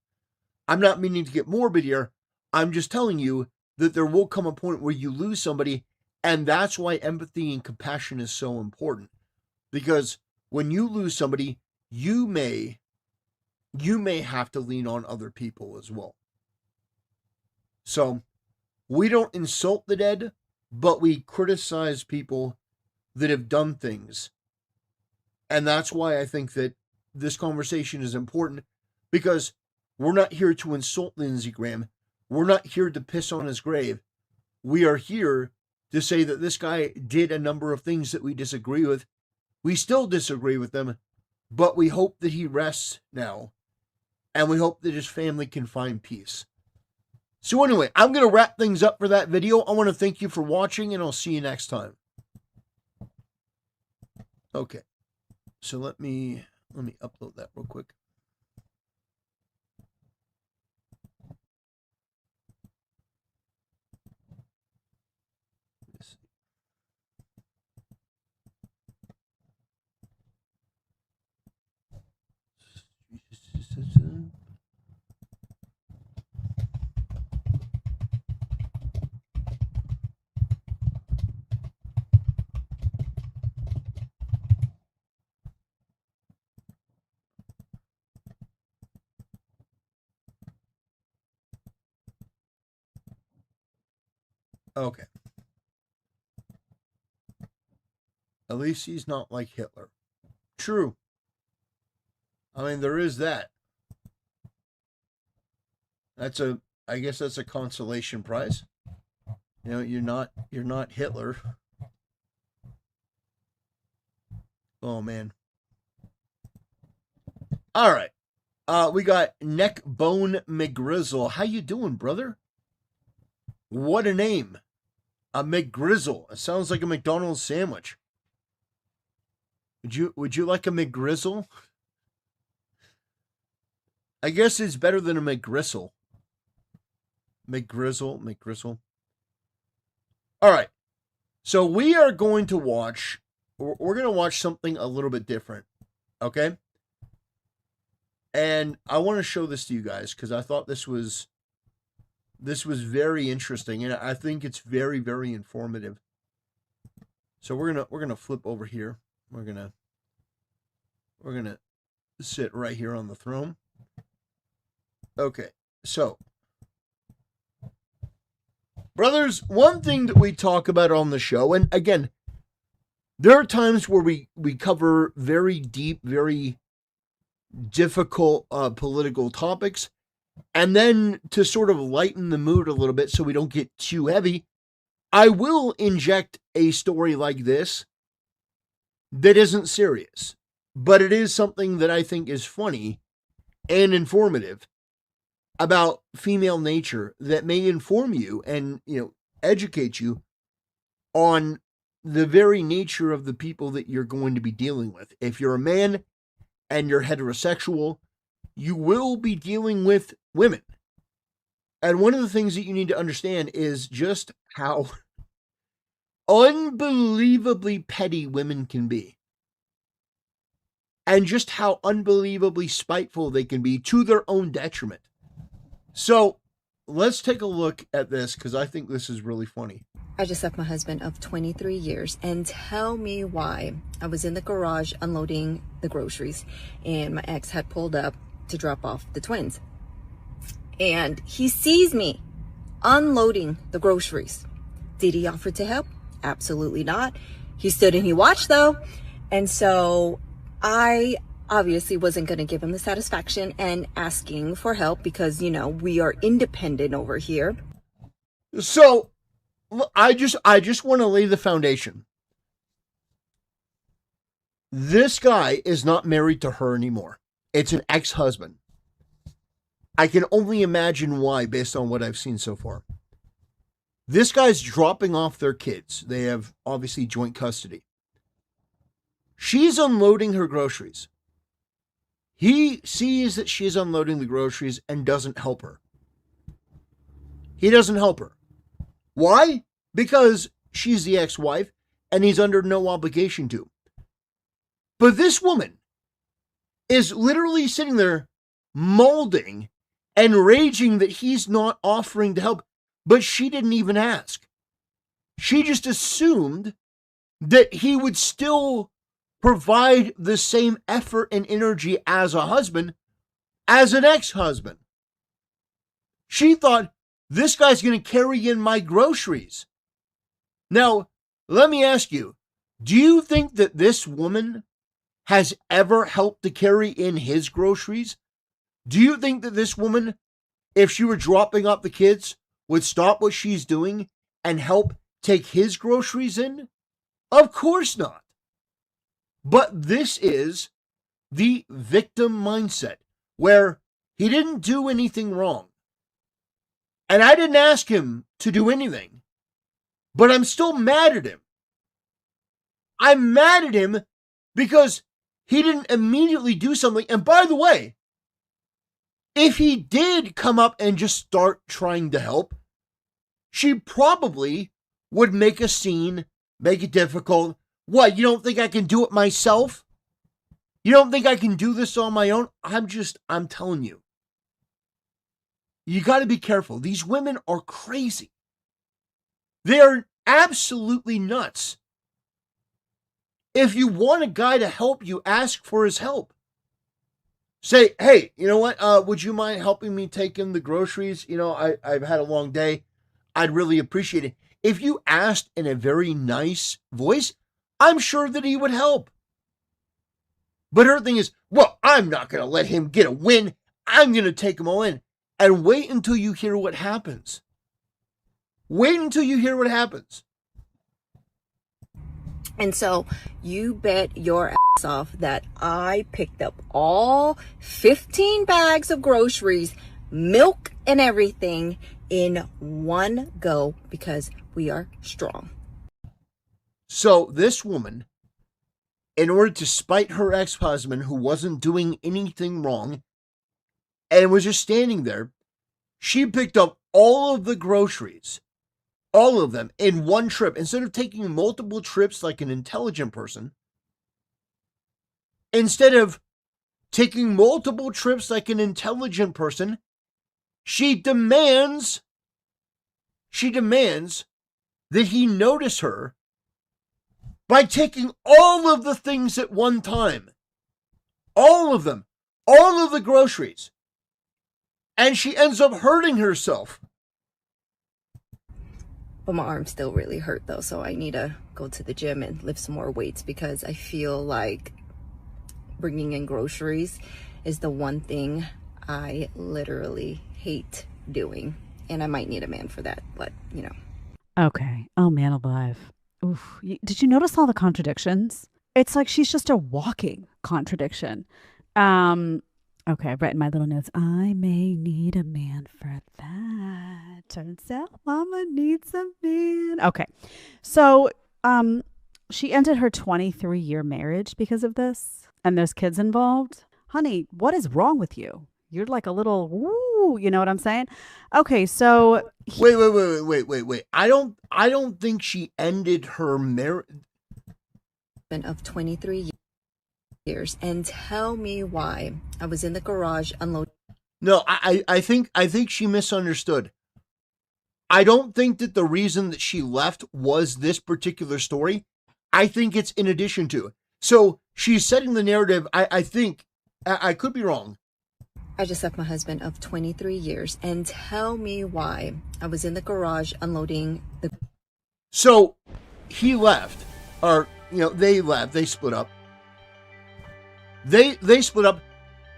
I'm not meaning to get morbid here. I'm just telling you that there will come a point where you lose somebody, and that's why empathy and compassion is so important. Because when you lose somebody, you may have to lean on other people as well. So, we don't insult the dead, but we criticize people that have done things. And that's why I think that this conversation is important, because we're not here to insult Lindsey Graham. We're not here to piss on his grave. We are here to say that this guy did a number of things that we disagree with. We still disagree with them, but we hope that he rests now, and we hope that his family can find peace. So anyway, I'm going to wrap things up for that video. I want to thank you for watching, and I'll see you next time. Okay, so let me upload that real quick. Okay. At least he's not like Hitler. True. I mean, there is that. I guess that's a consolation prize. You're not Hitler. Oh man. All right. We got Neckbone McGrizzle. How you doing, brother? What a name. A McGrizzle. It sounds like a McDonald's sandwich. Would you like a McGrizzle? I guess it's better than a McGristle. McGrizzle. All right. So we are going to watch, we're going to watch something a little bit different. Okay? And I want to show this to you guys because I thought this was very interesting, and I think it's very, very informative. So we're gonna flip over here. We're gonna sit right here on the throne. Okay, so brothers, one thing that we talk about on the show, and again, there are times where we cover very deep, very difficult political topics. And then to sort of lighten the mood a little bit so we don't get too heavy, I will inject a story like this that isn't serious, but it is something that I think is funny and informative. about female nature that may inform you and, educate you on the very nature of the people that you're going to be dealing with. If you're a man and you're heterosexual, you will be dealing with women. And one of the things that you need to understand is just how unbelievably petty women can be. And just how unbelievably spiteful they can be to their own detriment. So let's take a look at this because I think this is really funny. I just left my husband of 23 years, and tell me why. I was in the garage unloading the groceries, and my ex had pulled up to drop off the twins. And he sees me unloading the groceries. Did he offer to help? Absolutely not. He stood and he watched though. And so I obviously wasn't going to give him the satisfaction and asking for help because, we are independent over here. So I just want to lay the foundation. This guy is not married to her anymore. It's an ex-husband. I can only imagine why based on what I've seen so far. This guy's dropping off their kids. They have obviously joint custody. She's unloading her groceries. He sees that she's unloading the groceries and doesn't help her. He doesn't help her. Why? Because she's the ex-wife and he's under no obligation to. But this woman is literally sitting there molding and raging that he's not offering to help, but she didn't even ask. She just assumed that he would still provide the same effort and energy as a husband, as an ex-husband. She thought, this guy's going to carry in my groceries. Now, let me ask you, do you think that this woman has ever helped to carry in his groceries? Do you think that this woman, if she were dropping off the kids, would stop what she's doing and help take his groceries in? Of course not. But this is the victim mindset, where he didn't do anything wrong. And I didn't ask him to do anything, but I'm still mad at him. I'm mad at him because he didn't immediately do something. And by the way, if he did come up and just start trying to help, she probably would make a scene, make it difficult. What, you don't think I can do it myself? You don't think I can do this on my own? I'm telling you. You got to be careful. These women are crazy. They are absolutely nuts. If you want a guy to help you, ask for his help. Say, hey, you know what? Would you mind helping me take in the groceries? I've had a long day. I'd really appreciate it. If you asked in a very nice voice, I'm sure that he would help. But her thing is, well, I'm not going to let him get a win. I'm going to take him all in. And wait until you hear what happens. Wait until you hear what happens. And so you bet your ass off that I picked up all 15 bags of groceries, milk and everything in one go because we are strong. So this woman, in order to spite her ex-husband who wasn't doing anything wrong and was just standing there, she picked up all of the groceries, all of them in one trip. Instead of taking multiple trips like an intelligent person, instead of taking multiple trips like an intelligent person, she demands that he notice her by taking all of the things at one time. All of them. All of the groceries. And she ends up hurting herself. But my arm's still really hurt though, so I need to go to the gym and lift some more weights because I feel like bringing in groceries is the one thing I literally hate doing. And I might need a man for that, but Okay. Oh, man alive. Oof. Did you notice all the contradictions? It's like she's just a walking contradiction. Okay, I've written my little notes. I may need a man for that. Turns out mama needs a man. Okay. So, she ended her 23-year marriage because of this, and there's kids involved. Honey, what is wrong with you? You're like a little woo, you know what I'm saying? Okay, so Wait. I don't think she ended her marriage of 23 years, and tell me why. I was in the garage unloading. No, I think she misunderstood. I don't think that the reason that she left was this particular story. I think it's in addition to. So she's setting the narrative. I think, I could be wrong. I just left my husband of 23 years, and tell me why. I was in the garage unloading the. So he left, or they left. They split up. They split up,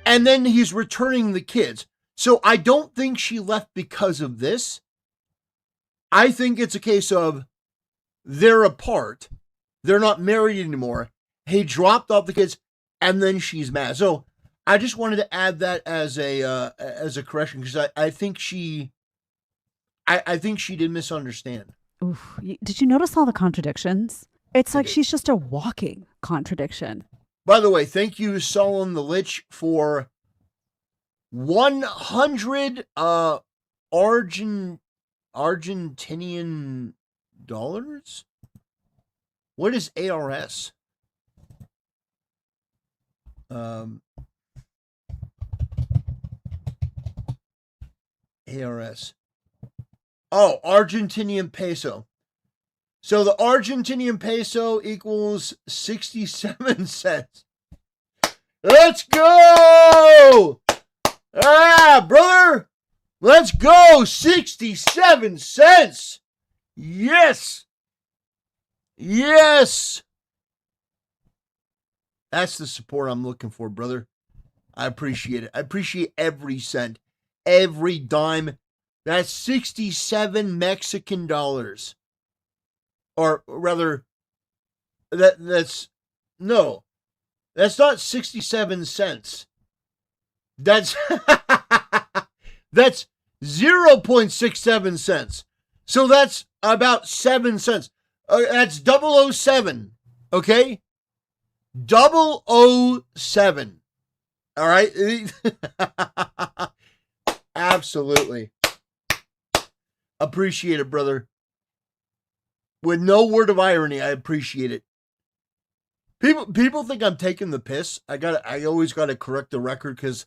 and then he's returning the kids. So I don't think she left because of this. I think it's a case of they're apart. They're not married anymore. He dropped off the kids, and then she's mad. So I just wanted to add that as a correction, because I think she did misunderstand. Oof. Did you notice all the contradictions? It's like she's just a walking contradiction. By the way, thank you, Solon the Lich, for 100 Argentinian dollars? What is ARS? ARS. Oh, Argentinian peso. So the Argentinian peso equals 67 cents. Let's go! Ah, brother! Let's go! 67 cents! Yes! Yes! That's the support I'm looking for, brother. I appreciate it. I appreciate every cent, every dime. That's 67 Mexican dollars. Or rather, that's not 67 cents. That's that's 0.67 cents. So that's about 7 cents. That's 007. Okay? 007. All right? Absolutely. Appreciate it, brother. With no word of irony, I appreciate it. People think I'm taking the piss. I always gotta correct the record because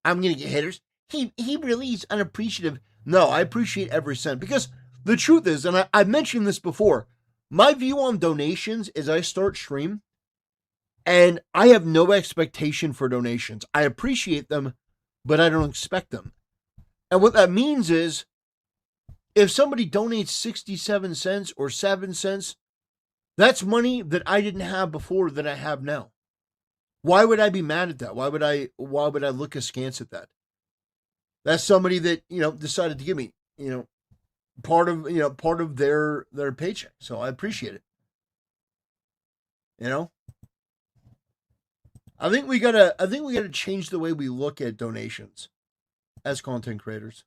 I'm gonna get haters. He really is unappreciative. No, I appreciate every cent, because the truth is, and I've mentioned this before, my view on donations is I start stream and I have no expectation for donations. I appreciate them, but I don't expect them. And what that means is, if somebody donates 67 cents or 7 cents, that's money that I didn't have before that I have now. Why would I be mad at that? Why would I look askance at that? That's somebody that, decided to give me, part of their paycheck. So I appreciate it. I think we gotta change the way we look at donations as content creators.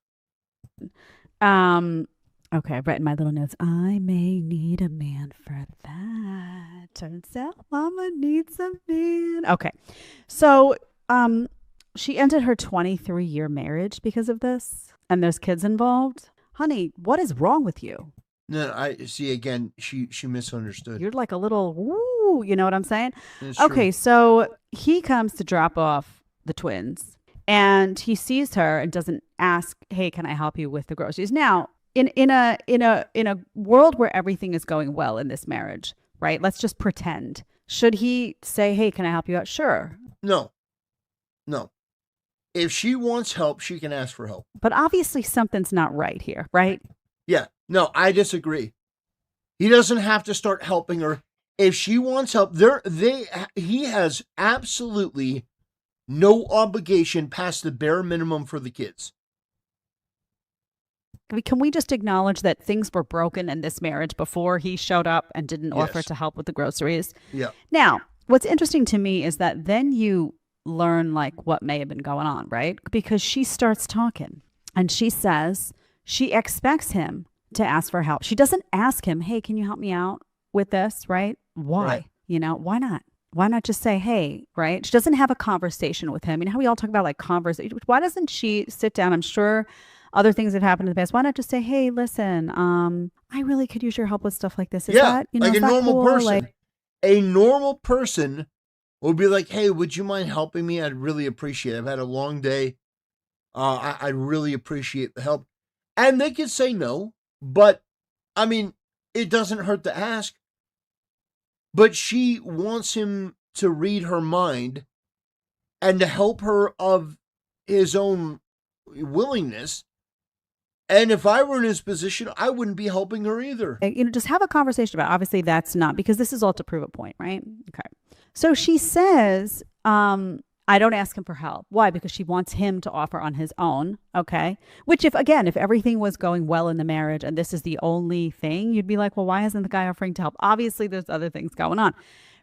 Okay, I've written my little notes. I may need a man for that. Turns out mama needs a man. Okay. So, she ended her 23-year marriage because of this, and there's kids involved. Honey, what is wrong with you? No, I see. Again, she misunderstood. You're like a little woo, you know what I'm saying? It's Okay, true. so he comes to drop off the twins, and he sees her and doesn't ask, "Hey, can I help you with the groceries?" Now, in a world where everything is going well in this marriage, right? Let's just pretend. Should he say, "Hey, can I help you out?" Sure. No. If she wants help, she can ask for help. But obviously something's not right here, right? Yeah. No, I disagree. He doesn't have to start helping her. If she wants help, he has absolutely no obligation past the bare minimum for the kids. Can we just acknowledge that things were broken in this marriage before he showed up and didn't offer Yes. to help with the groceries? Yeah. Now, what's interesting to me is that then you learn like what may have been going on, right? Because she starts talking and she says she expects him to ask for help. She doesn't ask him, hey, can you help me out with this, right? Why? Right. You know, why not? Why not just say, hey, right? She doesn't have a conversation with him. You know how we all talk about like conversation? Why doesn't she sit down? I'm sure other things have happened in the past. Why not just say, hey, listen, I really could use your help with stuff like this. Is that, you know, like a is that normal cool? person. Like, A normal person would be like, hey, would you mind helping me? I'd really appreciate it. I've had a long day. I really appreciate the help. And they could say no, but I mean, it doesn't hurt to ask. But she wants him to read her mind and to help her of his own willingness. And if I were in his position, I wouldn't be helping her either. you know, just have a conversation about it. Obviously that's not, because this is all to prove a point, right? Okay. So she says, I don't ask him for help. Why? Because she wants him to offer on his own. Okay. Which if everything was going well in the marriage and this is the only thing, you'd be like, well, why isn't the guy offering to help? Obviously there's other things going on.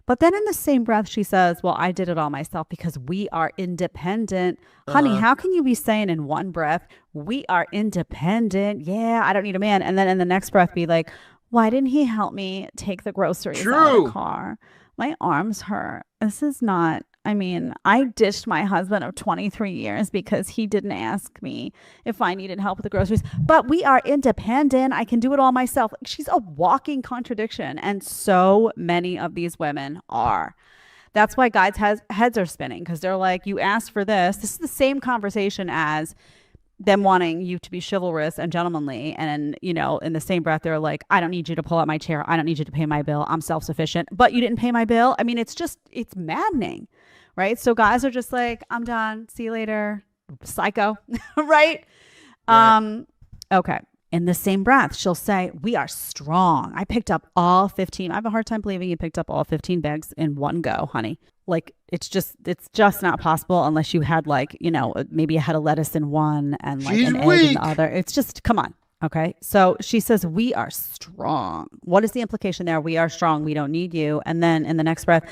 But then in the same breath, she says, well, I did it all myself because we are independent. Honey, how can you be saying in one breath, we are independent? Yeah, I don't need a man. And then in the next breath be like, why didn't he help me take the groceries out of the car? My arms hurt. This is not, I mean, I ditched my husband of 23 years because he didn't ask me if I needed help with the groceries. But we are independent. I can do it all myself. She's a walking contradiction. And so many of these women are. That's why guys' heads are spinning, because they're like, you asked for this. This is the same conversation as them wanting you to be chivalrous and gentlemanly. And, you know, in the same breath, they're like, I don't need you to pull out my chair. I don't need you to pay my bill. I'm self-sufficient. But you didn't pay my bill. I mean, it's maddening. Right. So guys are just like, I'm done. See you later. Psycho. Right. Okay. In the same breath, she'll say, we are strong. I picked up all 15. I have a hard time believing you picked up all 15 bags in one go, honey. Like, it's just not possible unless you had like, you know, maybe you had a lettuce in one and like an egg in the other. It's just, come on. Okay. So she says, we are strong. What is the implication there? We are strong. We don't need you. And then in the next breath,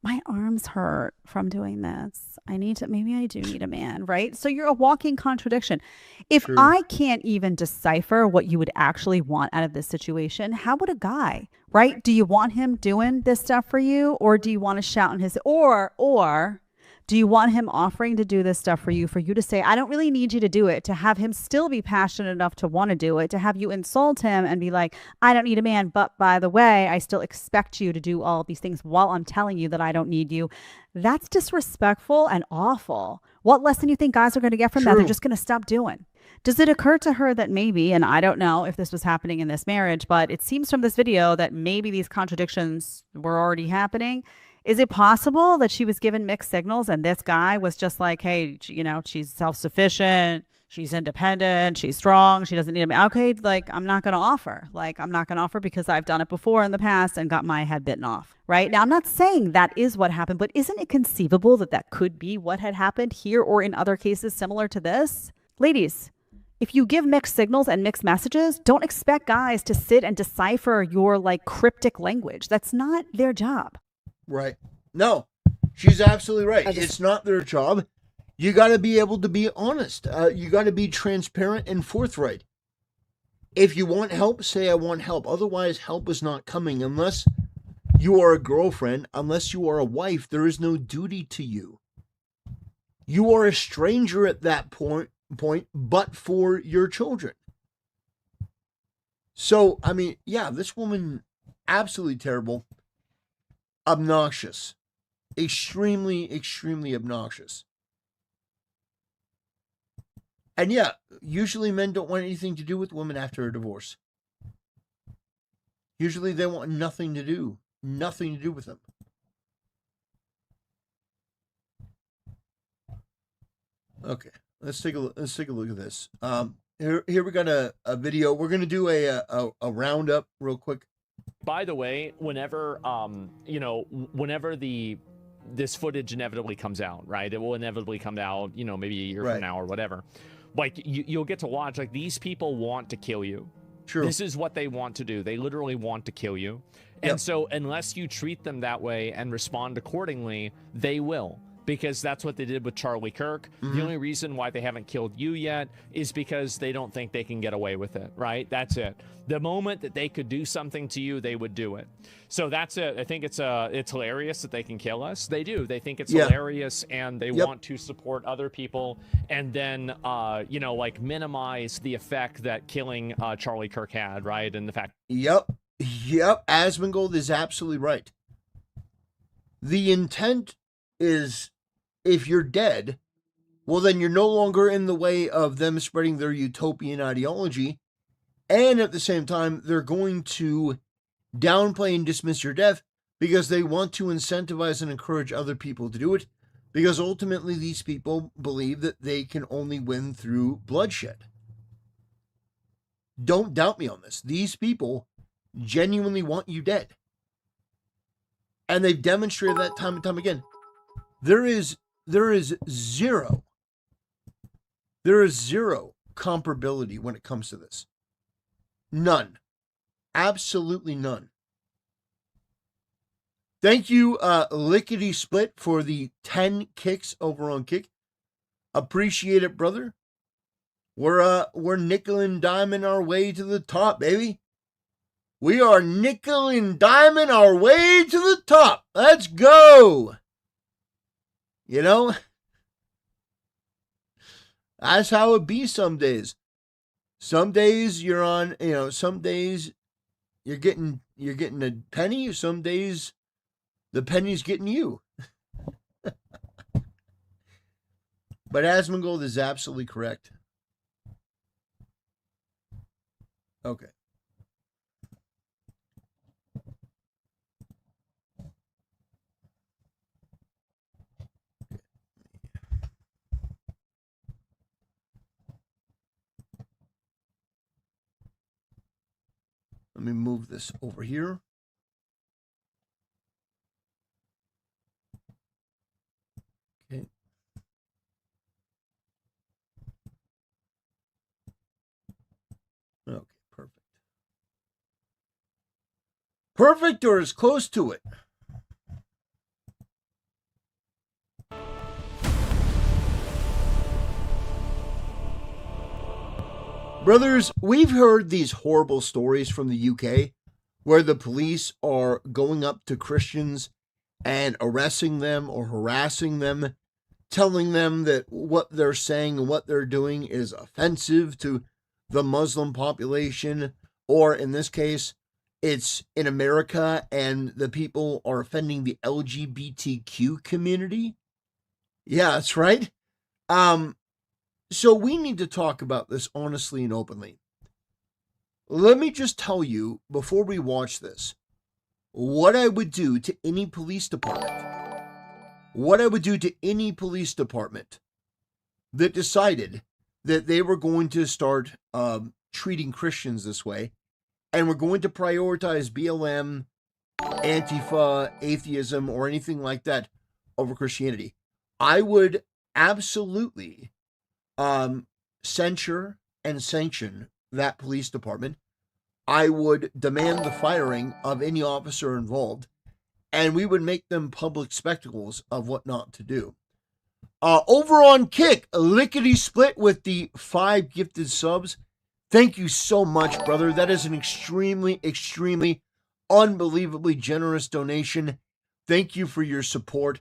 my arms hurt from doing this. Maybe I do need a man, right? So you're a walking contradiction. If I can't even decipher what you would actually want out of this situation, how would a guy, right? Do you want him doing this stuff for you? Or do you want to shout in his, or do you want him offering to do this stuff for you to say, I don't really need you to do it, to have him still be passionate enough to want to do it, to have you insult him and be like, I don't need a man, but by the way, I still expect you to do all of these things while I'm telling you that I don't need you. That's disrespectful and awful. What lesson do you think guys are going to get from that? They're just going to stop doing. Does it occur to her that maybe, and I don't know if this was happening in this marriage, but it seems from this video that maybe these contradictions were already happening. Is it possible that she was given mixed signals and this guy was just like, hey, you know, she's self-sufficient, she's independent, she's strong, she doesn't need a man. Okay, like, I'm not going to offer. Like, I'm not going to offer because I've done it before in the past and got my head bitten off. Right? Now, I'm not saying that is what happened, but isn't it conceivable that that could be what had happened here or in other cases similar to this? Ladies, if you give mixed signals and mixed messages, don't expect guys to sit and decipher your like cryptic language. That's not their job. Right. No, she's absolutely right. It's not their job. You got to be able to be honest. You got to be transparent and forthright. If you want help, say I want help. Otherwise, help is not coming unless you are a girlfriend, unless you are a wife. There is no duty to you. You are a stranger at that point, but for your children. So, I mean, yeah, this woman, absolutely terrible. Obnoxious. Extremely, extremely obnoxious. And yeah, usually men don't want anything to do with women after a divorce. Usually they want nothing to do with them. Okay, let's take a look at this. Here we got a video. We're gonna do a roundup real quick. By the way, whenever this footage inevitably comes out, right? It will inevitably come out, maybe a year from now or whatever. Like you'll get to watch, like, these people want to kill you. True. This is what they want to do. They literally want to kill you. And so unless you treat them that way and respond accordingly, they will. because that's what they did with Charlie Kirk. The only reason why they haven't killed you yet is because they don't think they can get away with it, right? That's it. The moment that they could do something to you, they would do it. So that's it. I think it's hilarious that they can kill us. They do. They think it's hilarious, and they want to support other people, and then like minimize the effect that killing Charlie Kirk had, right? And the fact. Yep. Asmongold is absolutely right. The intent is, if you're dead, well, then you're no longer in the way of them spreading their utopian ideology. And at the same time, they're going to downplay and dismiss your death because they want to incentivize and encourage other people to do it, because ultimately these people believe that they can only win through bloodshed. Don't doubt me on this. These people genuinely want you dead. And they've demonstrated that time and time again. There is zero comparability when it comes to this. None. Absolutely none. Thank you, Lickety Split, for the 10 kicks over on Kick. Appreciate it, brother. We're nickel and diming our way to the top, baby. We are nickel and diming our way to the top. Let's go. You know, that's how it be some days. Some days you're on, some days you're getting a penny. Some days the penny's getting you. But Asmongold is absolutely correct. Okay. Let me move this over here. Okay. Okay, perfect. Perfect, or as close to it. Brothers, we've heard these horrible stories from the UK where the police are going up to Christians and arresting them or harassing them, telling them that what they're saying and what they're doing is offensive to the Muslim population, or in this case, it's in America and the people are offending the LGBTQ community. Yeah, that's right. So we need to talk about this honestly and openly. Let me just tell you, before we watch this, what I would do to any police department. What I would do to any police department that decided that they were going to start treating Christians this way, and were going to prioritize BLM, Antifa, atheism, or anything like that over Christianity. I would absolutely censure and sanction that police department. I would demand the firing of any officer involved, and we would make them public spectacles of what not to do. Over on Kick, Lickety Split with the 5 gifted subs. Thank you so much, brother. That is an extremely, extremely, unbelievably generous donation. Thank you for your support.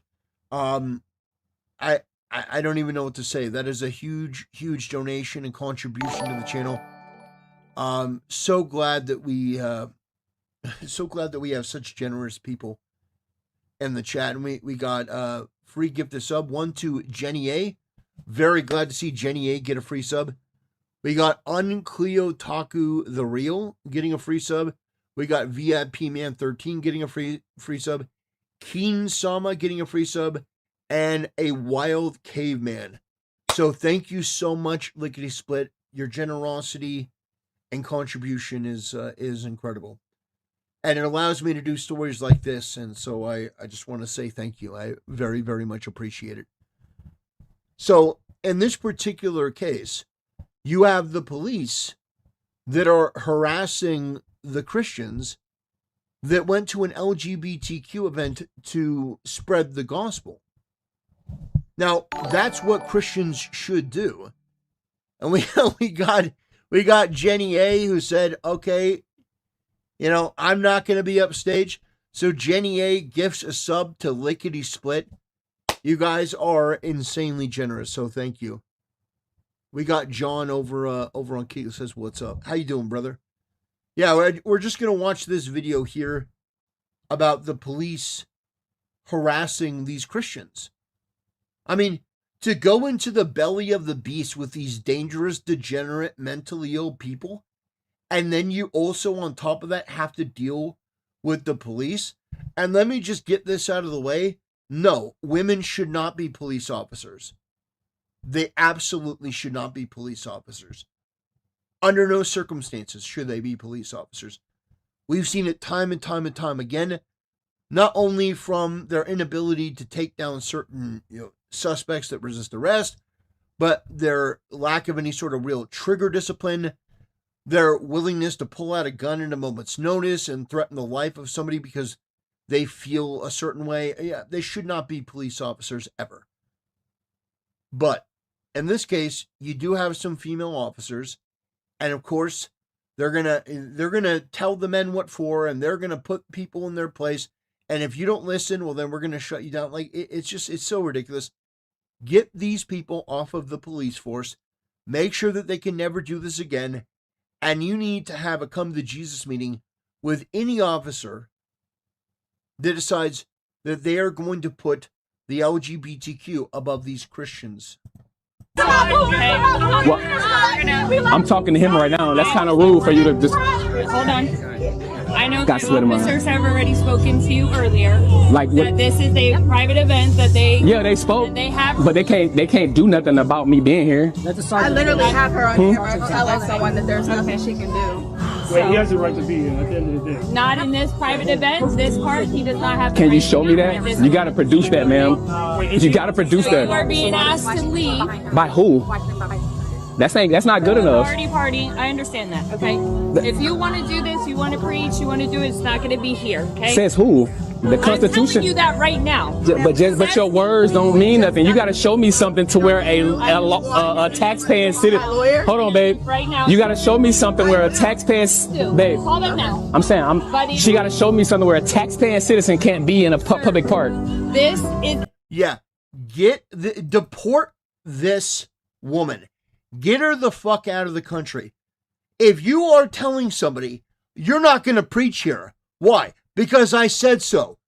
I don't even know what to say. That is a huge, huge donation and contribution to the channel. So glad that we have such generous people in the chat. And we got free gift of sub, one to Jenny A. Very glad to see Jenny A get a free sub. We got Uncleo Taku the Real getting a free sub. We got VIP Man 13 getting a free sub. Keen Sama getting a free sub. And a Wild Caveman. So thank you so much, Lickety Split. Your generosity and contribution is incredible. And it allows me to do stories like this. And so I just want to say thank you. I very, very much appreciate it. So in this particular case, you have the police that are harassing the Christians that went to an LGBTQ event to spread the gospel. Now, that's what Christians should do. And we got Jenny A who said, okay, you know, I'm not going to be upstage. So Jenny A gifts a sub to Lickety Split. You guys are insanely generous, so thank you. We got John over on Key who says, what's up? How you doing, brother? Yeah, we're just going to watch this video here about the police harassing these Christians. I mean, to go into the belly of the beast with these dangerous, degenerate, mentally ill people, and then you also, on top of that, have to deal with the police. And let me just get this out of the way. No, women should not be police officers. They absolutely should not be police officers. Under no circumstances should they be police officers. We've seen it time and time and time again, not only from their inability to take down certain, suspects that resist arrest, but their lack of any sort of real trigger discipline, their willingness to pull out a gun at a moment's notice and threaten the life of somebody because they feel a certain way. Yeah, they should not be police officers ever. But in this case, you do have some female officers, and of course, they're gonna tell the men what for, and they're gonna put people in their place. And if you don't listen, well, then we're gonna shut you down. Like it's so ridiculous. Get these people off of the police force. Make sure that they can never do this again. And you need to have a come to Jesus meeting with any officer that decides that they are going to put the LGBTQ above these Christians. Well, I'm talking to him right now. That's kind of rude for you to just... Hold on. I know that officers have already spoken to you earlier. Like what? That this is a private event that they... Yeah, they spoke. They have... But they can't do nothing about me being here. I literally have her on camera telling someone that there's nothing she can do. Well, he has the right to be here at the end of the day. Not in this private event. This part, he does not have the Can you right show to me be that? here. You got to produce that, ma'am. You got to produce You are that. being asked to leave. By who? That's not good enough. Party. I understand that, okay? If you want to do this, you want to preach, you want to do it, it's not going to be here, okay? Says who? The I'm Constitution. telling you that right now. But your words don't mean nothing. You got to show me something to where a taxpaying citizen. Hold on, babe. Right now. You got to show me something where a taxpaying babe. Hold on now. I'm saying she got to show me something where a taxpaying citizen can't be in a public park. This is Deport this woman. Get her the fuck out of the country. If you are telling somebody you're not going to preach here, why? Because I said so.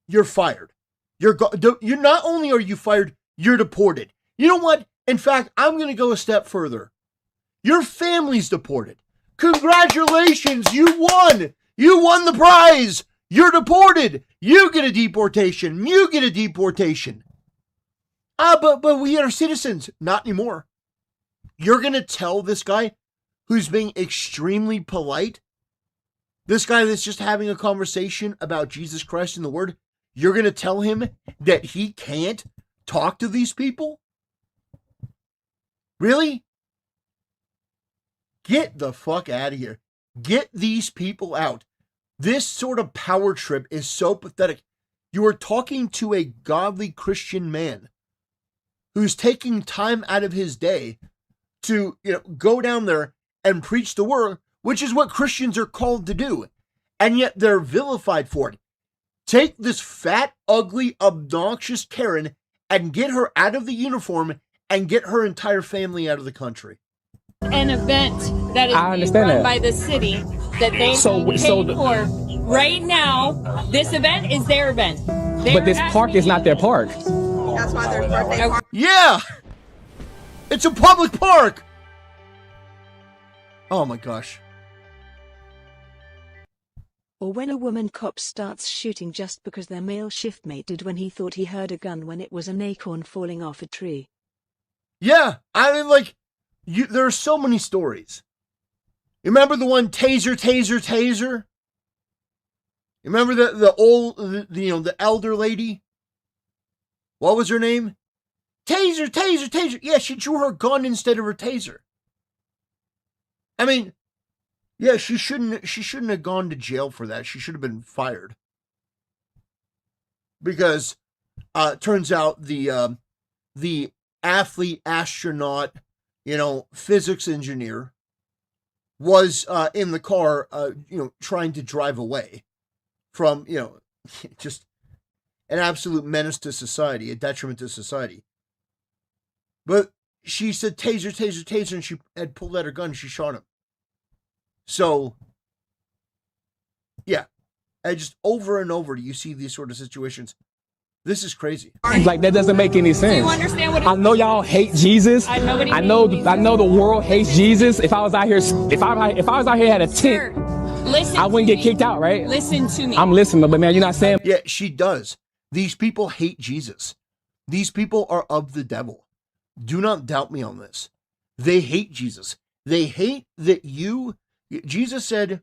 You're fired. You're not only are you fired, you're deported. You know what? In fact, I'm going to go a step further. Your family's deported. Congratulations, you won. You won the prize. You're deported. You get a deportation. You get a deportation. But we are citizens. Not anymore. You're going to tell this guy who's being extremely polite, this guy that's just having a conversation about Jesus Christ and the Word, you're going to tell him that he can't talk to these people? Really? Get the fuck out of here. Get these people out. This sort of power trip is so pathetic. You are talking to a godly Christian man who's taking time out of his day to go down there and preach the word, which is what Christians are called to do. And yet they're vilified for it. Take this fat, ugly, obnoxious Karen and get her out of the uniform and get her entire family out of the country. an event that is being run by the city that they paid for. Right now, this event is their event. But this park is not their park. That's why there's birthday party. Yeah! It's a public park! Oh my gosh. Or when a woman cop starts shooting just because their male shiftmate did when he thought he heard a gun when it was an acorn falling off a tree. Yeah, I mean, like, there are so many stories. You remember the one taser, taser, taser? You remember the elder lady? What was her name? Taser, taser, taser. Yeah, she drew her gun instead of her taser. I mean, yeah, she shouldn't have gone to jail for that. She should have been fired. Because turns out the the athlete, astronaut, physics engineer was in the car, trying to drive away from, just an absolute menace to society, a detriment to society. But she said, taser, taser, taser, and she had pulled out her gun and she shot him. So, yeah, and just over and over you see these sort of situations. This is crazy. Like, that doesn't make any sense. Do you understand what I know y'all hate Jesus. I know what he I know means. the world hates Jesus. If I was out here, if I was out here had a tent, Listen I wouldn't to get me. kicked out, right? Listen to me. I'm listening, but man, you're not saying. Yeah, she does. These people hate Jesus. These people are of the devil. Do not doubt me on this. They hate Jesus. They hate that Jesus said,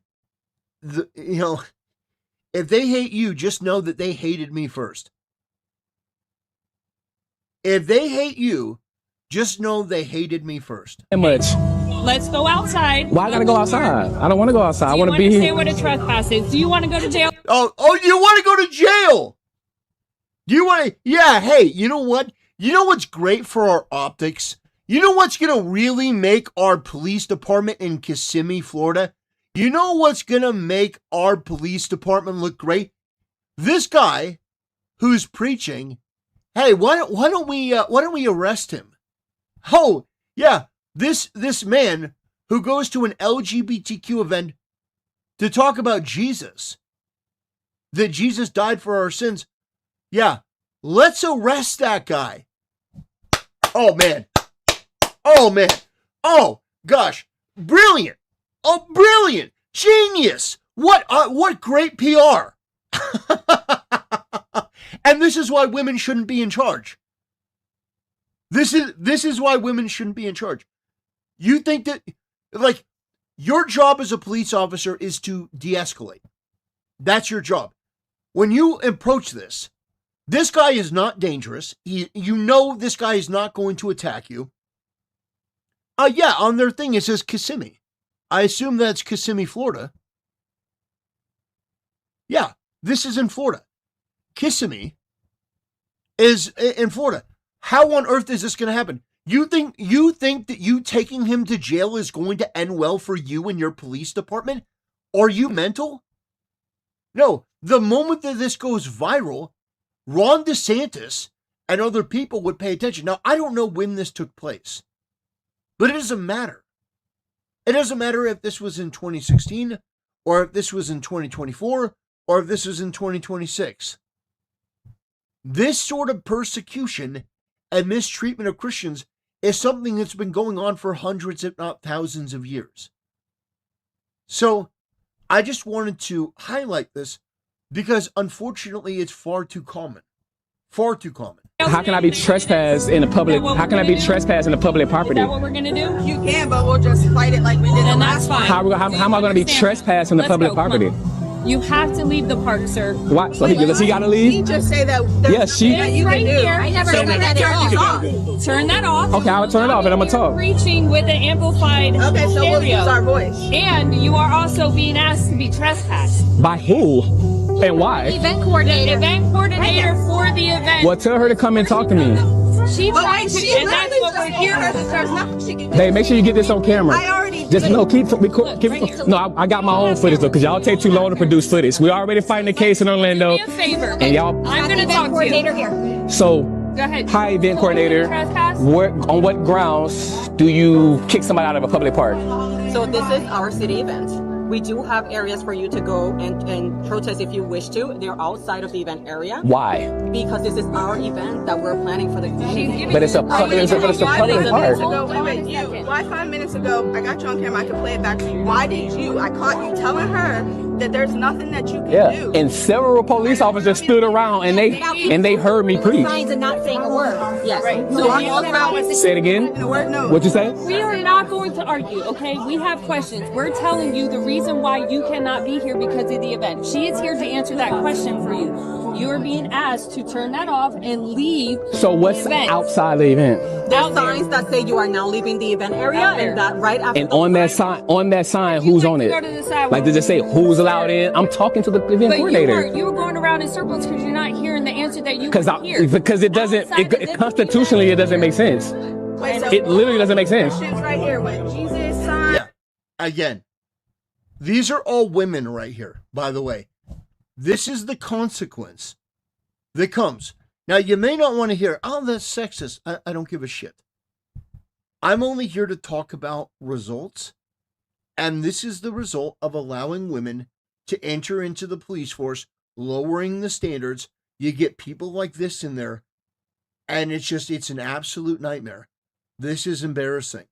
if they hate you, just know that they hated me first. If they hate you, just know they hated me first. Much. Let's go outside. Why I gotta go outside? I don't want to go outside. I Do want you to be here. understand what a trespass is? Do you want to go to jail? Oh, you want to go to jail? Do you want to? Yeah, hey, you know what? You know what's great for our optics? You know what's going to really make our police department in Kissimmee, Florida? You know what's going to make our police department look great? This guy who's preaching, hey, why don't we arrest him? Oh, yeah, this man who goes to an LGBTQ event to talk about Jesus, that Jesus died for our sins. Yeah, let's arrest that guy. Oh, man. Oh, man. Oh, gosh. Brilliant. Oh, brilliant. Genius. What great PR. And this is why women shouldn't be in charge. This is why women shouldn't be in charge. You think that, like, your job as a police officer is to de-escalate. That's your job. When you approach this guy is not dangerous. This guy is not going to attack you. Yeah, on their thing it says Kissimmee. I assume that's Kissimmee, Florida. Yeah, this is in Florida. Kissimmee is in Florida. How on earth is this going to happen? You think that you taking him to jail is going to end well for you and your police department? Are you mental? No, the moment that this goes viral, Ron DeSantis and other people would pay attention. Now, I don't know when this took place, but it doesn't matter. It doesn't matter if this was in 2016 or if this was in 2024 or if this was in 2026. This sort of persecution and mistreatment of Christians is something that's been going on for hundreds, if not thousands of years. So I just wanted to highlight this because unfortunately it's far too common. Far too common. How can I be trespassed in the public? How can I be trespassed in the public property? Is that what we're gonna do? You can, but we'll just fight it like we did the last time. How am I going to be trespassed in the public property? You have to leave the park, sir. What? So he got to leave? He just say that. Yeah, she. It's right here. I never Turn said that off. Turn that off. Okay, I'll turn it off and I'm going to talk. Preaching with an amplified Okay, so we'll stereo. use our voice. And you are also being asked to be trespassed. By who? And why? Event coordinator. The event coordinator for the event. Well, tell her to come and talk to me. She But tried wait, to, she and that's literally what we're just here. told us there's nothing she can do. Hey, make sure you get this on camera. I already Just did. no, I got my own footage though, because y'all take too long to produce footage. We already fighting the case in Orlando. Do me a favor. And y'all. I'm going to talk to you. here. So, Go ahead. hi, event coordinator. Trespass? On what grounds do you kick somebody out of a public park? So this is our city event. We do have areas for you to go and protest if you wish to. They're outside of the event area. Why? Because this is our event that we're planning for the community. But it's a public park. Why 5 minutes ago, I got you on camera, I could play it back to you. Why did you, I caught you telling her that there's nothing that you can do. And several police officers stood around and they heard me preach. Signs and not saying a word. Yes. Right. So we all around. Say it again. What'd you say? We are not going to argue, okay? We have questions. We're telling you the reason why you cannot be here because of the event. She is here to answer that question for you. You are being asked to turn that off and leave. So what's the event. outside the event? There's signs that say you are now leaving the event area, and that right after. And on that sign, who's on it? Like, does it say who's allowed in? I'm talking to the event coordinator. You were going around in circles because you're not hearing the answer that you want to hear. Because it doesn't, constitutionally, it doesn't make sense. It literally doesn't make sense. Right here, when Jesus signed. Yeah. Again, these are all women right here, by the way. This is the consequence that comes. Now, you may not want to hear, oh, that's sexist. I don't give a shit. I'm only here to talk about results. And this is the result of allowing women to enter into the police force, lowering the standards. You get people like this in there. And it's an absolute nightmare. This is embarrassing.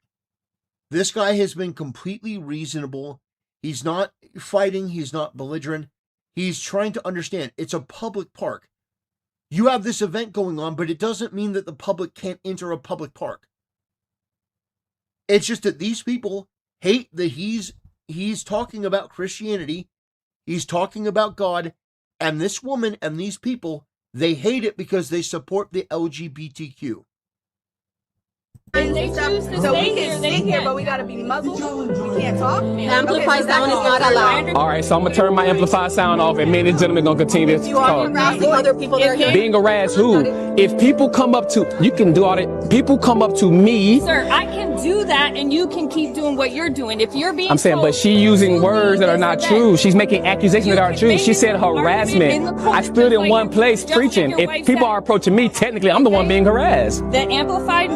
This guy has been completely reasonable. He's not fighting. He's not belligerent. He's trying to understand. It's a public park. You have this event going on, but it doesn't mean that the public can't enter a public park. It's just that these people hate that he's talking about Christianity. He's talking about God. And this woman and these people, they hate it because they support the LGBTQ. And they choose to So we stay can here. sit here, but we gotta be muzzled. We can't talk. Amplified sound is not allowed. All right, so I'm gonna turn my amplified sound off, and me and this gentleman gonna continue to You are talk. harassing other people that are here. Being harassed, who? If people come up to, you can do all that. People come up to me. Sir, I can do that, and you can keep doing what you're doing. If you're being I'm saying, but she using words that are not true. She's making accusations that aren't true. She said harassment. I stood in one place preaching. If people are approaching me, technically, I'm the one being harassed. the amplified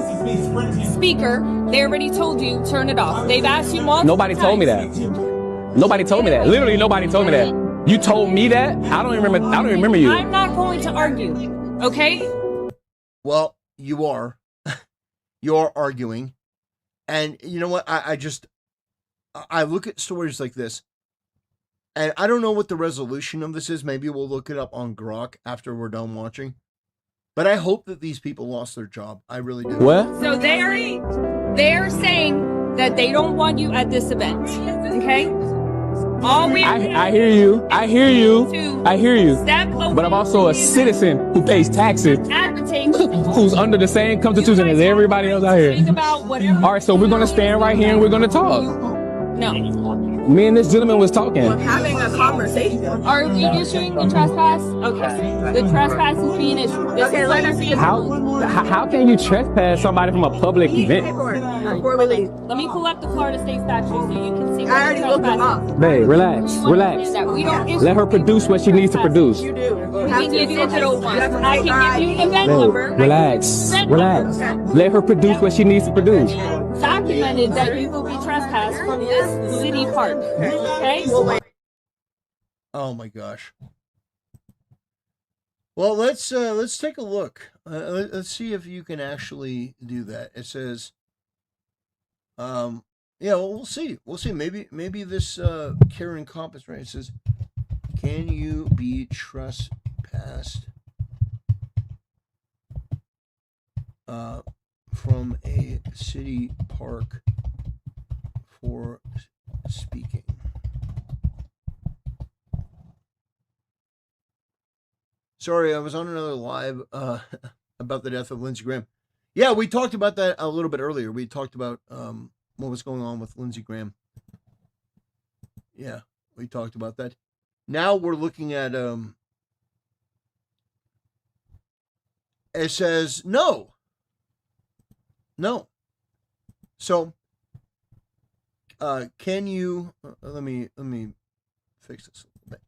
speaker, they already told you, turn it off. They've asked you multiple Nobody told me that. Nobody told me that. Literally, nobody told me that. You told me that? I don't remember you. I'm not going to argue, okay? Well, you are. You are arguing. And you know what? I look at stories like this, and I don't know what the resolution of this is. Maybe we'll look it up on Grok after we're done watching. But I hope that these people lost their job. I really do. What? So they're saying that they don't want you at this event, okay? All we I hear you. I hear you. I hear you. But I'm also a citizen who pays taxes, who's under the same constitution as everybody else out here. All right, so we're gonna stand right here and we're gonna talk. No. Me and this gentleman was talking. Having a conversation. Are we issuing the trespass? Okay. The trespass is being issued. Okay, let us see. How can you trespass somebody from a public event? Before we leave. Let me pull up the Florida State statute so you can see. I already looked them up. Babe, relax. Let her produce what she needs to produce. We need digital ones. I can give you the event number. Relax. Let her produce what she needs to produce. Documented that you will be trespassed from this city park. Okay? Oh my gosh. Well, let's take a look. Let's see if you can actually do that. It says, yeah, well, we'll see. Maybe this Karen Comp is right. It says, can you be trespassed from a city park for speaking? Sorry, I was on another live about the death of Lindsey Graham. Yeah, we talked about that a little bit earlier. We talked about what was going on with Lindsey Graham. Yeah, we talked about that. Now we're looking at it says no. So can you let me fix this a little bit.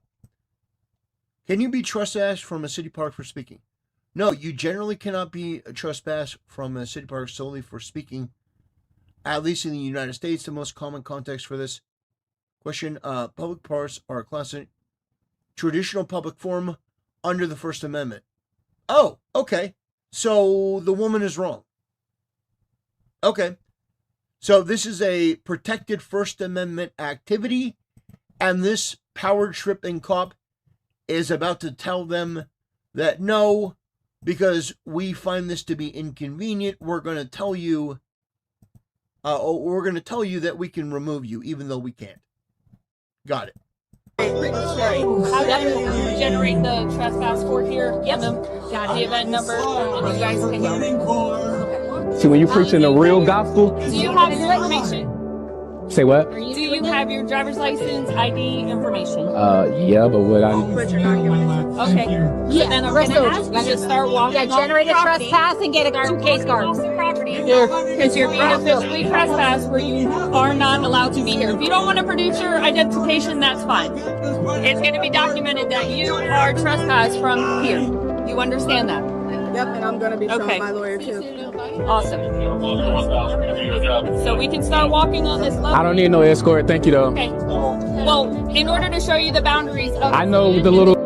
Can you be trespassed from a city park for speaking? No, you generally cannot be trespassed from a city park solely for speaking. At least in the United States, the most common context for this question, public parks are a classic traditional public forum under the First Amendment. Oh, okay. So the woman is wrong. Okay. So this is a protected First Amendment activity, and this power tripping cop is about to tell them that no, because we find this to be inconvenient, we're going to tell you that we can remove you, even though we can't. Got it. How do you generate the trespass for here? Yep. Got the event number, and you guys can. See, when you're preaching the real gospel. Do you have your information? Say what? Do you have your driver's license, ID information? Yeah, but what I. Okay. Yeah. Then I'm gonna ask you to start walking. Yeah, generate a trespass and get a 2 case guard. Here, because you're being officially trespassed where you are not allowed to be here. If you don't want to produce your identification, that's fine. It's going to be documented that you are trespassed from here. You understand that? Yep, and I'm going to be showing my lawyer too. Awesome. So we can start walking on this level. I don't need no escort. Thank you, though. Okay. Well, in order to show you the boundaries of I know the little.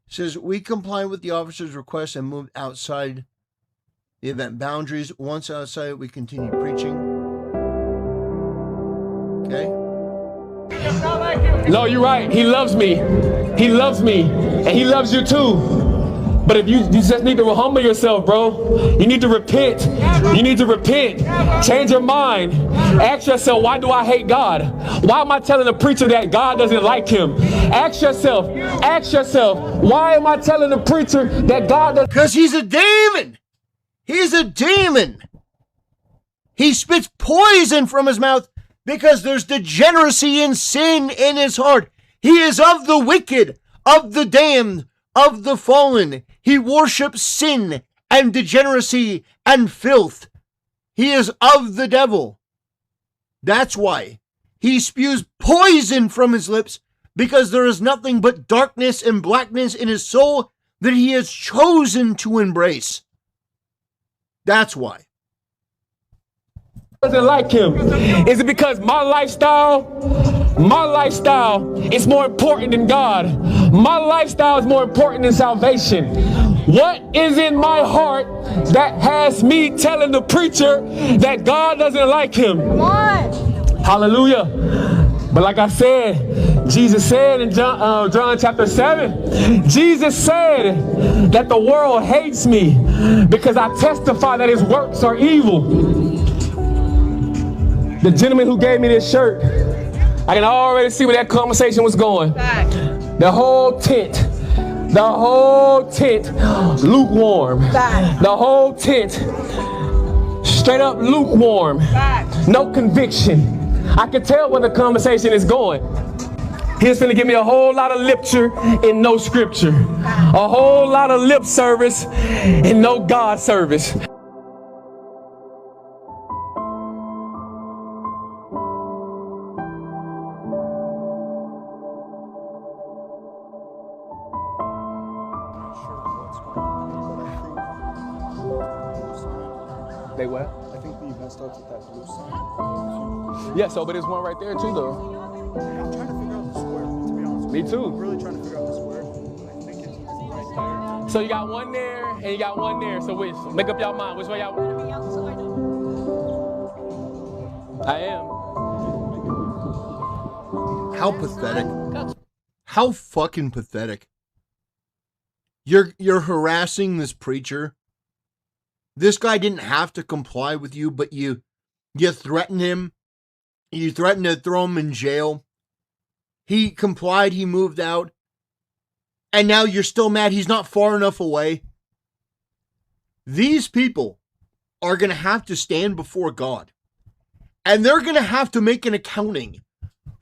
Says we comply with the officer's request and moved outside the event boundaries. Once outside, we continue preaching. Okay. No, you're right. He loves me. He loves me. And he loves you too. But if you just need to humble yourself, bro. You need to repent. You need to repent. Change your mind. Ask yourself, why do I hate God? Why am I telling the preacher that God doesn't like him? Ask yourself, why am I telling the preacher that God doesn't? Because he's a demon. He's a demon. He spits poison from his mouth because there's degeneracy and sin in his heart. He is of the wicked, of the damned, of the fallen. He worships sin and degeneracy and filth. He is of the devil. That's why he spews poison from his lips, because there is nothing but darkness and blackness in his soul that he has chosen to embrace. That's why. Doesn't like him. Is it because my lifestyle is more important than God? My lifestyle is more important than salvation. What is in my heart that has me telling the preacher that God doesn't like him? Come on. Hallelujah. But like I said, Jesus said in John chapter 7, Jesus said that the world hates me because I testify that his works are evil. The gentleman who gave me this shirt, I can already see where that conversation was going. The whole tent, lukewarm. The whole tent, straight up lukewarm. No conviction. I can tell where the conversation is going. He's going to give me a whole lot of literature and no scripture. A whole lot of lip service and no God service. They what? I think the event starts with that blue sign. Yeah, so but there's one right there too, though. I'm trying to figure out the square, to be honest. Me too. I'm really trying to figure out the square. I think it's right there. So you got one there and you got one there. So which? Make up your mind. Which way y'all want to be? I am. How pathetic. How fucking pathetic. You're harassing this preacher. This guy didn't have to comply with you, but you threatened him. You threatened to throw him in jail. He complied, he moved out. And now you're still mad he's not far enough away. These people are going to have to stand before God. And they're going to have to make an accounting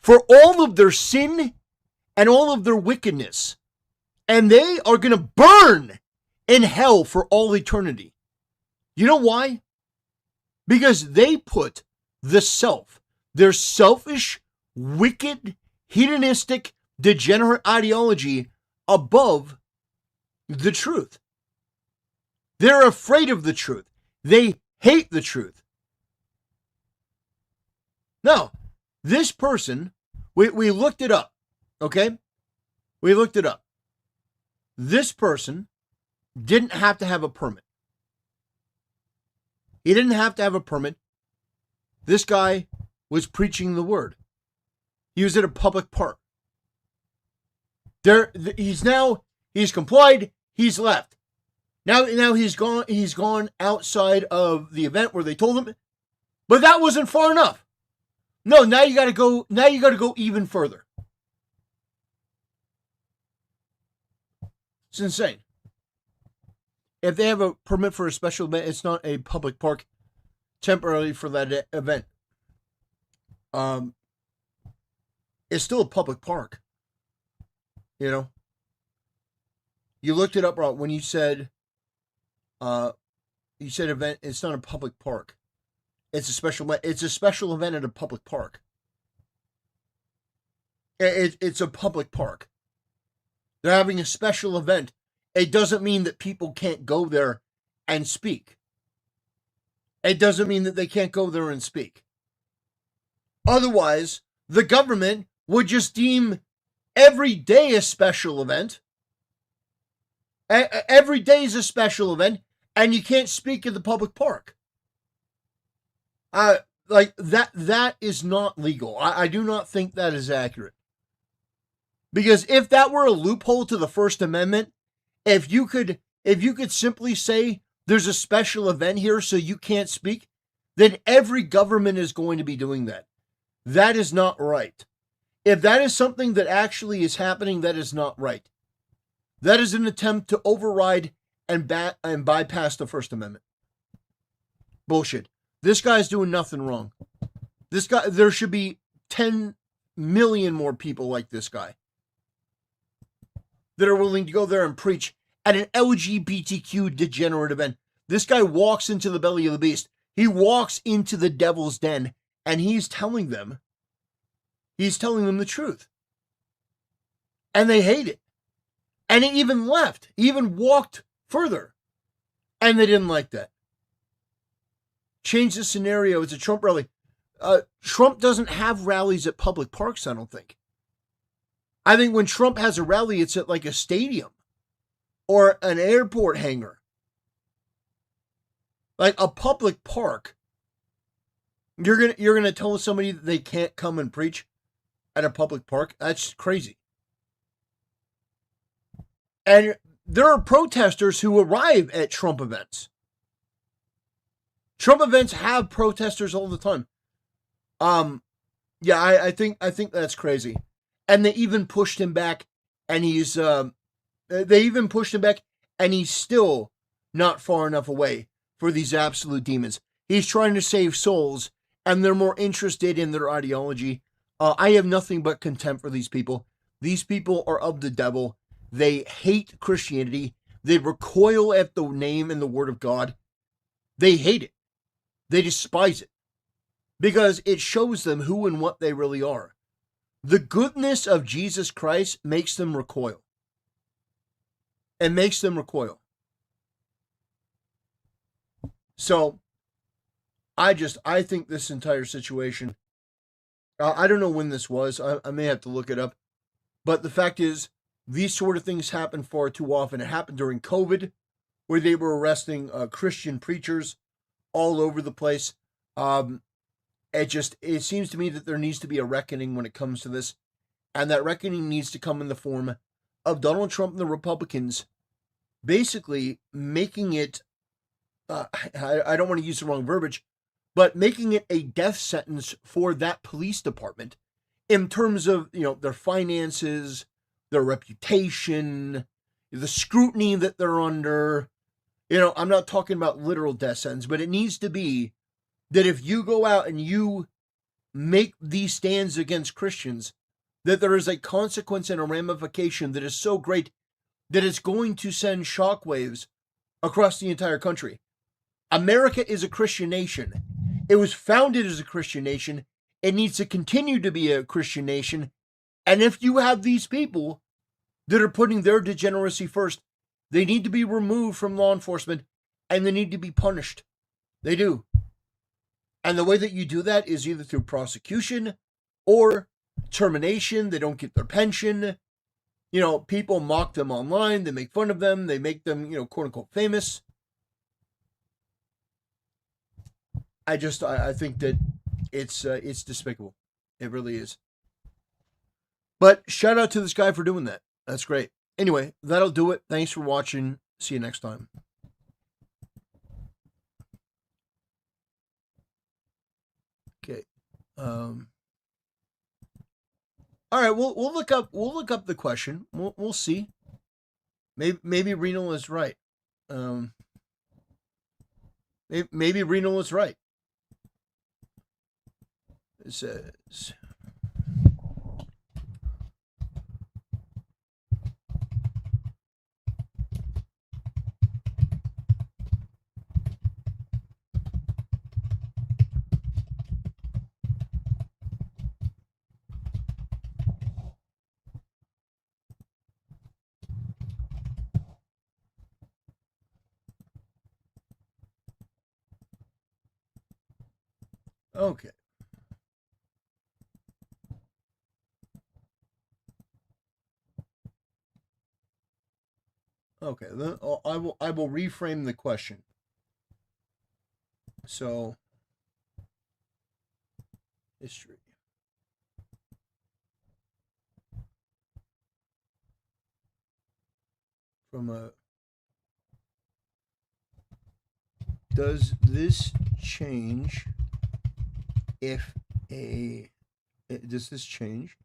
for all of their sin and all of their wickedness. And they are going to burn in hell for all eternity. You know why? Because they put the self, their selfish, wicked, hedonistic, degenerate ideology above the truth. They're afraid of the truth. They hate the truth. Now, this person, we looked it up, okay? We looked it up. This person didn't have to have a permit. He didn't have to have a permit. This guy was preaching the word. He was at a public park. He's complied, he's left. Now he's gone outside of the event where they told him, but that wasn't far enough. No, now you got to go. Now you got to go even further. It's insane. If they have a permit for a special event, it's not a public park temporarily for that event. It's still a public park. You know. You looked it up, Rob, when you said event. It's not a public park. It's a special event. It's a special event at a public park. It's a public park. They're having a special event. It doesn't mean that people can't go there and speak. It doesn't mean that they can't go there and speak. Otherwise, the government would just deem every day a special event. Every day is a special event, and you can't speak in the public park. Like that is not legal. I do not think that is accurate. Because if that were a loophole to the First Amendment, if you could simply say there's a special event here so you can't speak, then every government is going to be doing that. That is not right. If that is something that actually is happening, that is not right. That is an attempt to override and bypass the First Amendment. Bullshit. This guy's doing nothing wrong. There should be 10 million more people like this guy that are willing to go there and preach at an LGBTQ degenerate event. This guy walks into the belly of the beast. He walks into the devil's den, and he's telling them the truth. And they hate it. And he even left. He even walked further. And they didn't like that. Change the scenario. It's a Trump rally. Trump doesn't have rallies at public parks, I don't think. I think when Trump has a rally, it's at like a stadium or an airport hangar. Like a public park. You're gonna tell somebody that they can't come and preach at a public park? That's crazy. And there are protesters who arrive at Trump events. Trump events have protesters all the time. Yeah, I think that's crazy. And they even pushed him back, and he's still not far enough away for these absolute demons. He's trying to save souls, and they're more interested in their ideology. I have nothing but contempt for these people. These people are of the devil. They hate Christianity. They recoil at the name and the word of God. They hate it. They despise it. Because it shows them who and what they really are. The goodness of Jesus Christ makes them recoil. It makes them recoil. So, I think this entire situation, I don't know when this was. I may have to look it up. But the fact is, these sort of things happen far too often. It happened during COVID, where they were arresting Christian preachers all over the place. It seems to me that there needs to be a reckoning when it comes to this. And that reckoning needs to come in the form of Donald Trump and the Republicans basically making it, I don't want to use the wrong verbiage, but making it a death sentence for that police department in terms of, their finances, their reputation, the scrutiny that they're under. I'm not talking about literal death sentence, but it needs to be that if you go out and you make these stands against Christians, that there is a consequence and a ramification that is so great that it's going to send shockwaves across the entire country. America is a Christian nation. It was founded as a Christian nation. It needs to continue to be a Christian nation. And if you have these people that are putting their degeneracy first, they need to be removed from law enforcement and they need to be punished. They do. And the way that you do that is either through prosecution or termination. They don't get their pension. People mock them online. They make fun of them. They make them, quote unquote famous. I think that it's despicable. It really is. But shout out to this guy for doing that. That's great. Anyway, that'll do it. Thanks for watching. See you next time. Okay. All right, we'll look up the question. We'll see. Maybe RINO is right. Maybe RINO is right. It says, okay. Okay, then I will reframe the question. So, history. Does this change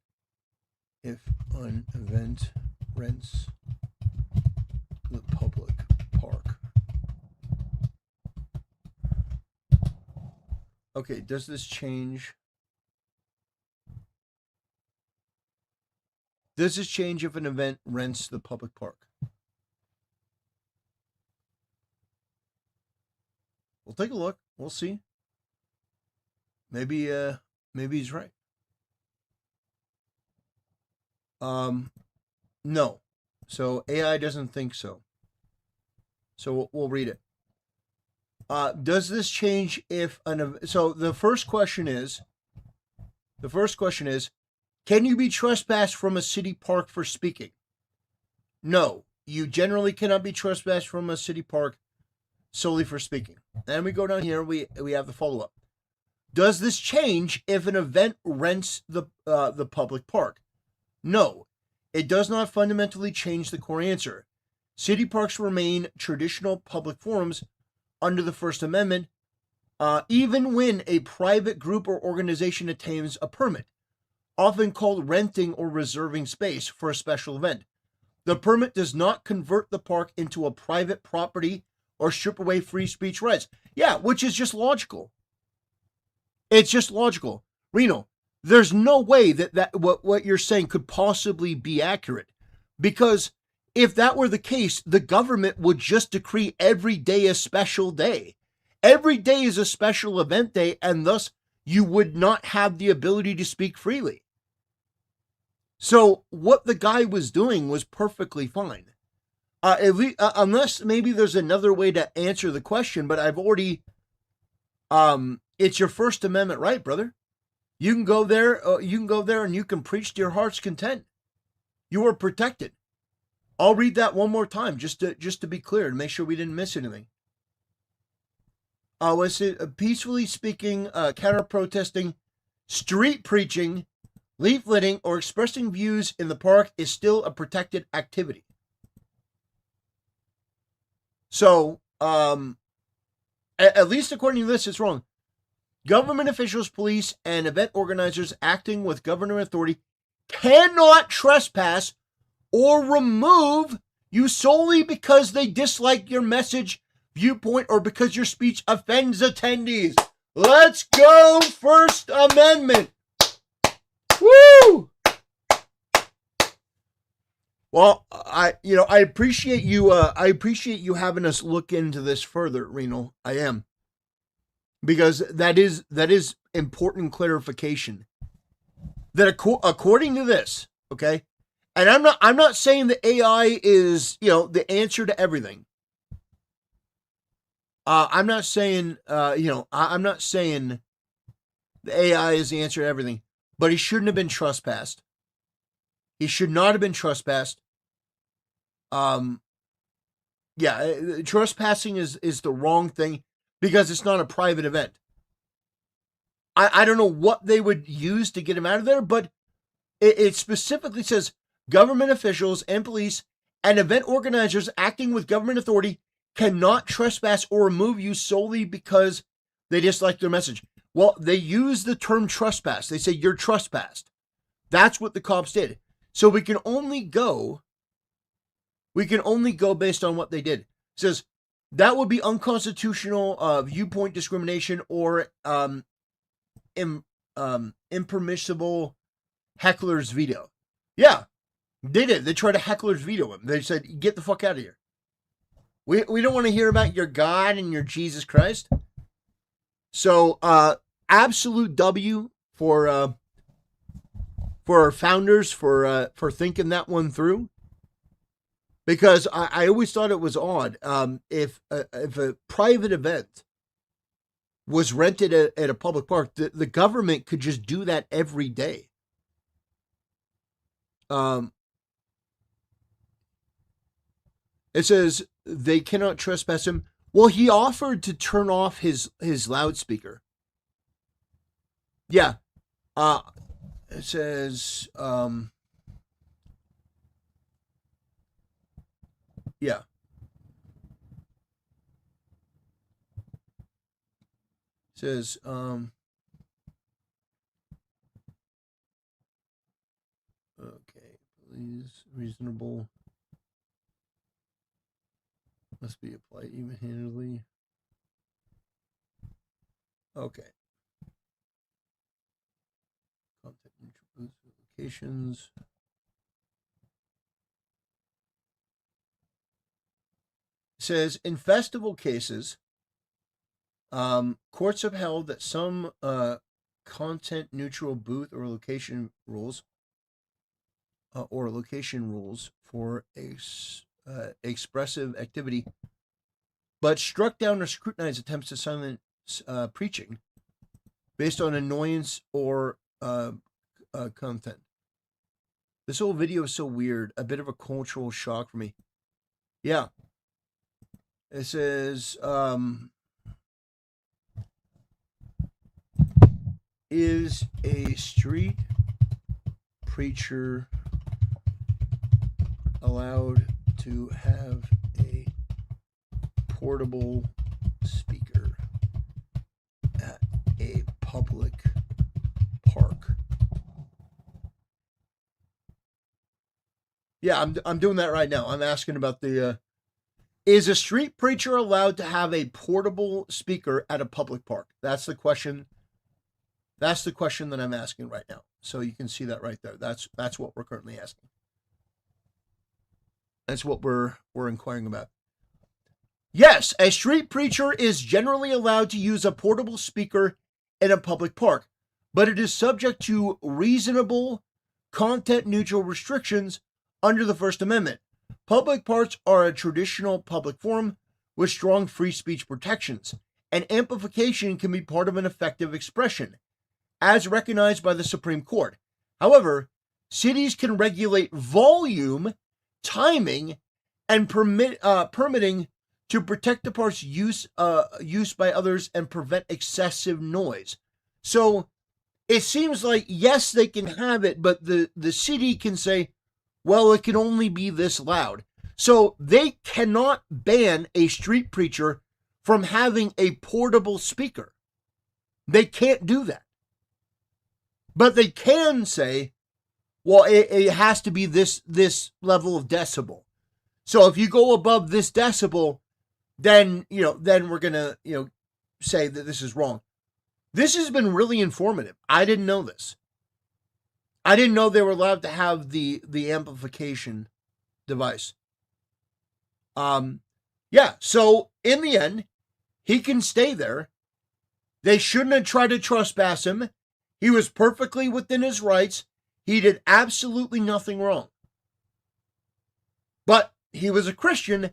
if an event rents the public park? Okay, does this change? Does this change if an event rents the public park? We'll take a look. We'll see. Maybe he's right. No. So AI doesn't think so. So we'll read it. Does this change if so the first question is, can you be trespassed from a city park for speaking? No, you generally cannot be trespassed from a city park solely for speaking. And we go down here, we have the follow-up. Does this change if an event rents the public park? No, it does not fundamentally change the core answer. City parks remain traditional public forums under the First Amendment, even when a private group or organization attains a permit, often called renting or reserving space for a special event. The permit does not convert the park into a private property or strip away free speech rights. Yeah, which is just logical. It's just logical. RINO, there's no way that what you're saying could possibly be accurate, because if that were the case, the government would just decree every day a special day. Every day is a special event day, and thus you would not have the ability to speak freely. So what the guy was doing was perfectly fine. Unless maybe there's another way to answer the question, but I've already, it's your First Amendment right, brother. You can go there, and you can preach to your heart's content. You are protected. I'll read that one more time, just to be clear, to make sure we didn't miss anything. Was it peacefully speaking, counter-protesting, street preaching, leafleting, or expressing views in the park is still a protected activity? So, at least according to this, it's wrong. Government officials, police, and event organizers acting with government authority cannot trespass or remove you solely because they dislike your message, viewpoint, or because your speech offends attendees. Let's go, First Amendment. Woo! Well, I appreciate you. I appreciate you having us look into this further, RINO. I am, because that is important clarification. That according to this, okay, and I'm not saying that AI is the answer to everything. I'm not saying I'm not saying the AI is the answer to everything, but he shouldn't have been trespassed. He should not have been trespassed. Trespassing is the wrong thing because it's not a private event. I don't know what they would use to get him out of there, but it specifically says government officials and police and event organizers acting with government authority cannot trespass or remove you solely because they dislike their message. Well, they use the term trespass. They say you're trespassed. That's what the cops did. So we can only go based on what they did. It says that would be unconstitutional viewpoint discrimination or impermissible heckler's veto. Yeah, they did. They tried to heckler's veto him. They said, get the fuck out of here. We don't want to hear about your God and your Jesus Christ. So absolute W for our founders for thinking that one through. Because I always thought it was odd if a private event was rented at a public park, the government could just do that every day. It says they cannot trespass him. Well, he offered to turn off his loudspeaker. Yeah. It says yeah. It says okay, please reasonable must be applied even-handedly. Okay. Content neutral locations. It says in festival cases, courts have held that some content neutral booth or location rules for expressive activity, but struck down or scrutinized attempts to silence preaching based on annoyance or content. This whole video is so weird, a bit of a cultural shock for me. Yeah. It says, is a street preacher allowed to have a portable speaker at a public park? Yeah, I'm doing that right now. I'm asking about the is a street preacher allowed to have a portable speaker at a public park? That's the question. That's the question that I'm asking right now. So you can see that right there. That's what we're currently asking. That's what we're inquiring about. Yes, a street preacher is generally allowed to use a portable speaker in a public park, but it is subject to reasonable content-neutral restrictions under the First Amendment. Public parks are a traditional public forum with strong free speech protections, and amplification can be part of an effective expression, as recognized by the Supreme Court. However, cities can regulate volume, timing, and permitting to protect the park's use by others and prevent excessive noise. So it seems like, yes, they can have it, but the city can say, well, it can only be this loud. So they cannot ban a street preacher from having a portable speaker. They can't do that. But they can say, well, it has to be this level of decibel. So if you go above this decibel, then we're gonna say that this is wrong. This has been really informative. I didn't know this. I didn't know they were allowed to have the amplification device. Yeah, so in the end, he can stay there. They shouldn't have tried to trespass him. He was perfectly within his rights. He did absolutely nothing wrong. But he was a Christian,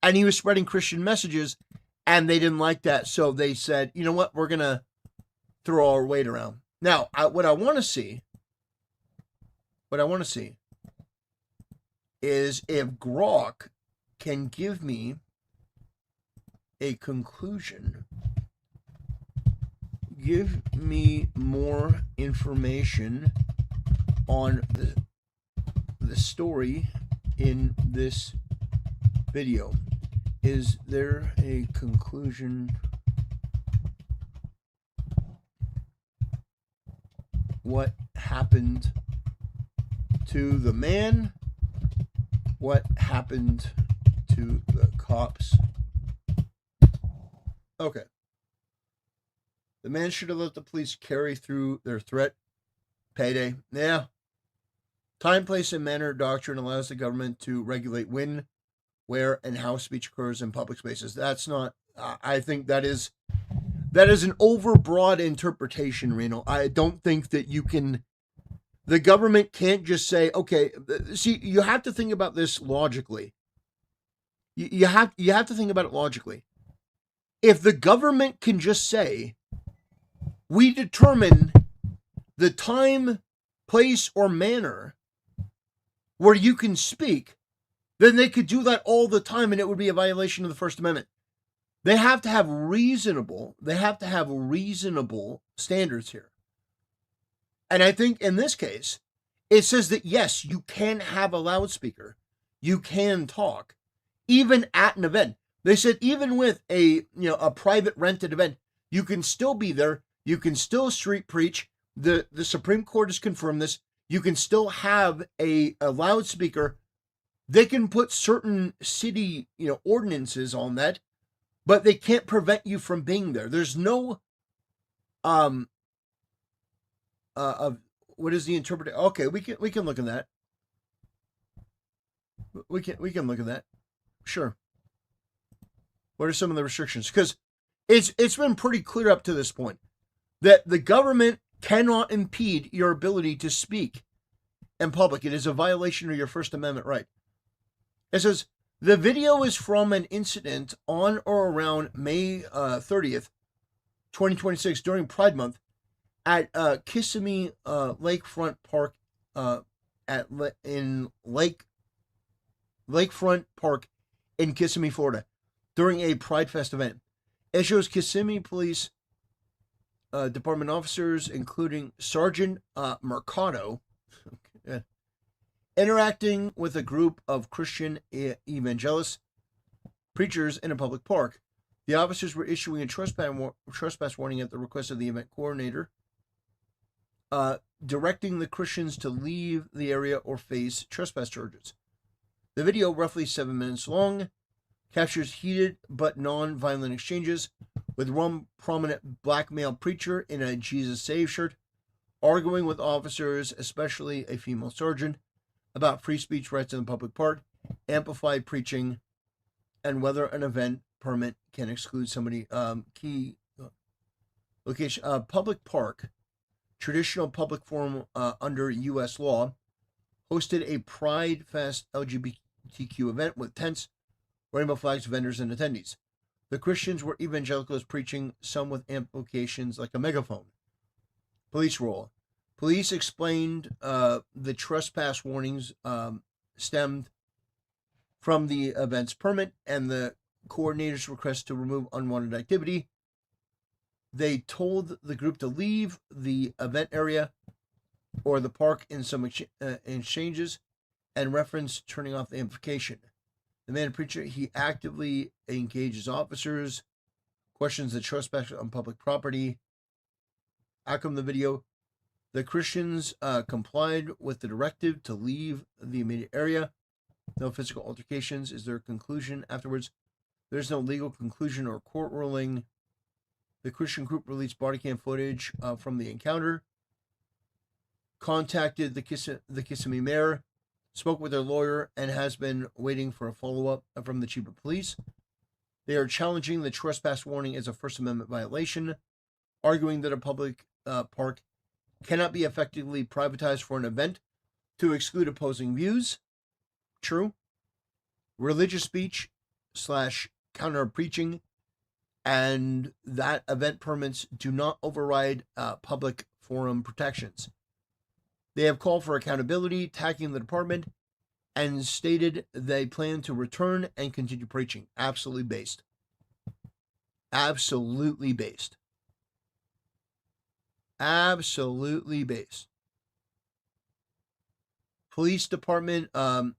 and he was spreading Christian messages, and they didn't like that. So they said, you know what, we're going to throw our weight around. Now, what I want to see is if Grok can give me a conclusion, give me more information on the story in this video. Is there a conclusion? What happened to the man. What happened to the cops? Okay. The man should have let the police carry through their threat. Payday. Yeah. Time, place, and manner doctrine allows the government to regulate when, where, and how speech occurs in public spaces. That's not, I think that is an overbroad interpretation, Reno. I don't think that you can, the government can't just say, okay, see, you have to think about this logically. You have to think about it logically. If the government can just say, we determine the time, place, or manner where you can speak, then they could do that all the time and it would be a violation of the First Amendment. They have to have reasonable standards here. And I think in this case, it says that yes, you can have a loudspeaker. You can talk, even at an event. They said even with a private rented event, you can still be there. You can still street preach. The Supreme Court has confirmed this. You can still have a loudspeaker. They can put certain city, ordinances on that, but they can't prevent you from being there. There's no, what is the interpretation? Okay, we can look at that. We can look at that. Sure. What are some of the restrictions? Because it's been pretty clear up to this point that the government cannot impede your ability to speak in public. It is a violation of your First Amendment right. It says, the video is from an incident on or around May 30th, 2026, during Pride Month at Kissimmee Lakefront Park in Lakefront Park in Kissimmee, Florida, during a Pride Fest event. It shows Kissimmee Police Department officers, including Sergeant Mercado, interacting with a group of Christian evangelist preachers in a public park. The officers were issuing a trespass warning at the request of the event coordinator, directing the Christians to leave the area or face trespass charges. The video, roughly 7 minutes long, captures heated but non-violent exchanges with one prominent black male preacher in a Jesus Save shirt arguing with officers, especially a female sergeant, about free speech rights in the public park, amplified preaching, and whether an event permit can exclude somebody. Key location, public park, traditional public forum under U.S. law, hosted a Pride Fest LGBTQ event with tents, rainbow flags, vendors, and attendees. The Christians were evangelicals preaching, some with amplifications like a megaphone. Police role. Police explained the trespass warnings stemmed from the event's permit and the coordinator's request to remove unwanted activity. They told the group to leave the event area or the park in some exchanges and referenced turning off the amplification. The man preacher, he actively engages officers, questions the trespass on public property. Outcome of the video, the Christians complied with the directive to leave the immediate area. No physical altercations is their conclusion afterwards. There's no legal conclusion or court ruling. The Christian group released body cam footage from the encounter, contacted the Kissimmee mayor, spoke with their lawyer, and has been waiting for a follow-up from the chief of police. They are challenging the trespass warning as a First Amendment violation, arguing that a public park cannot be effectively privatized for an event to exclude opposing views. True. Religious speech / counter preaching and that event permits do not override public forum protections. They have called for accountability, attacking the department, and stated they plan to return and continue preaching. Absolutely based. Absolutely based. Absolutely based. Police department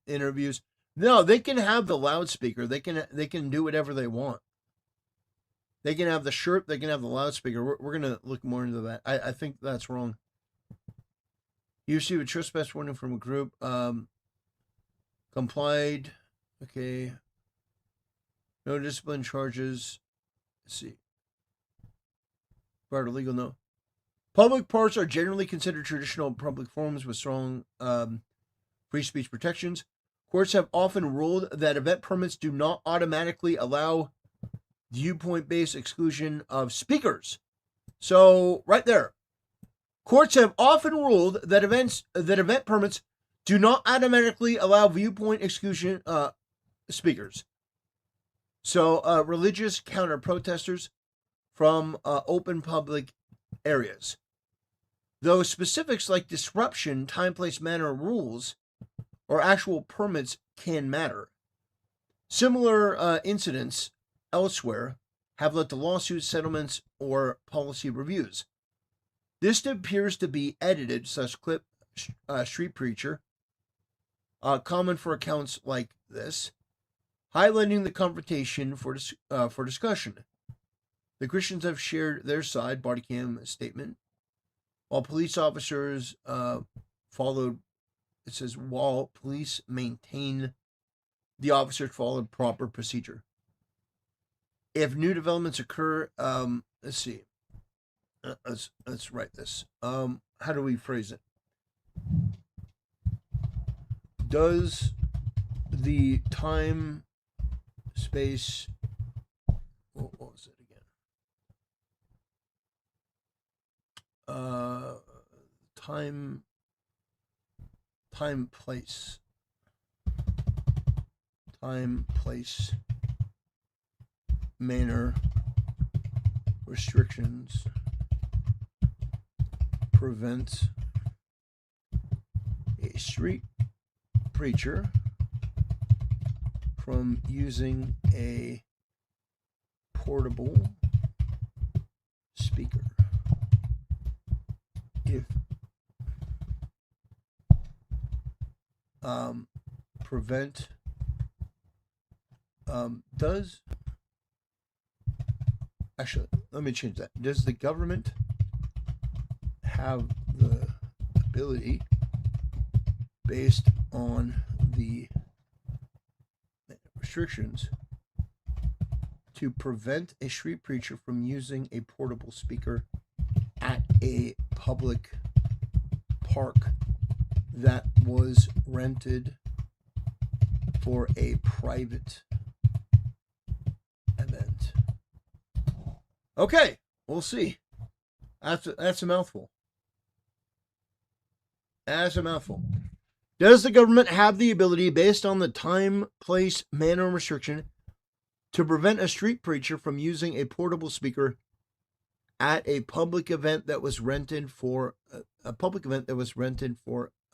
interviews. No, they can have the loudspeaker. They can do whatever they want. They can have the shirt. They can have the loudspeaker. We're going to look more into that. I think that's wrong. You received a trespass warning from a group. Complied. Okay. No discipline charges. Let's see. Prior to legal, no. Public parks are generally considered traditional public forums with strong free speech protections. Courts have often ruled that event permits do not automatically allow viewpoint-based exclusion of speakers. So, right there. Courts have often ruled that event permits do not automatically allow viewpoint exclusion speakers. So, religious counter-protesters from open public areas. Though specifics like disruption, time, place, manner, rules, or actual permits can matter. Similar incidents elsewhere have led to lawsuits, settlements, or policy reviews. This appears to be edited, such clip, street preacher, common for accounts like this, highlighting the confrontation for discussion. The Christians have shared their side, body cam statement, while police officers followed. It says, while police maintain the officers followed proper procedure. If new developments occur, let's see. Let's write this. How do we phrase it? Does the time, space, what was it again? Time, place, manner, restrictions, prevent a street preacher from using a portable speaker if prevent does actually let me change that. Does the government have the ability based on the restrictions to prevent a street preacher from using a portable speaker at a public park that was rented for a private event? Okay, we'll see. That's a mouthful. That's a mouthful. Does the government have the ability, based on the time, place, manner, and restriction, to prevent a street preacher from using a portable speaker at a public event that was rented for a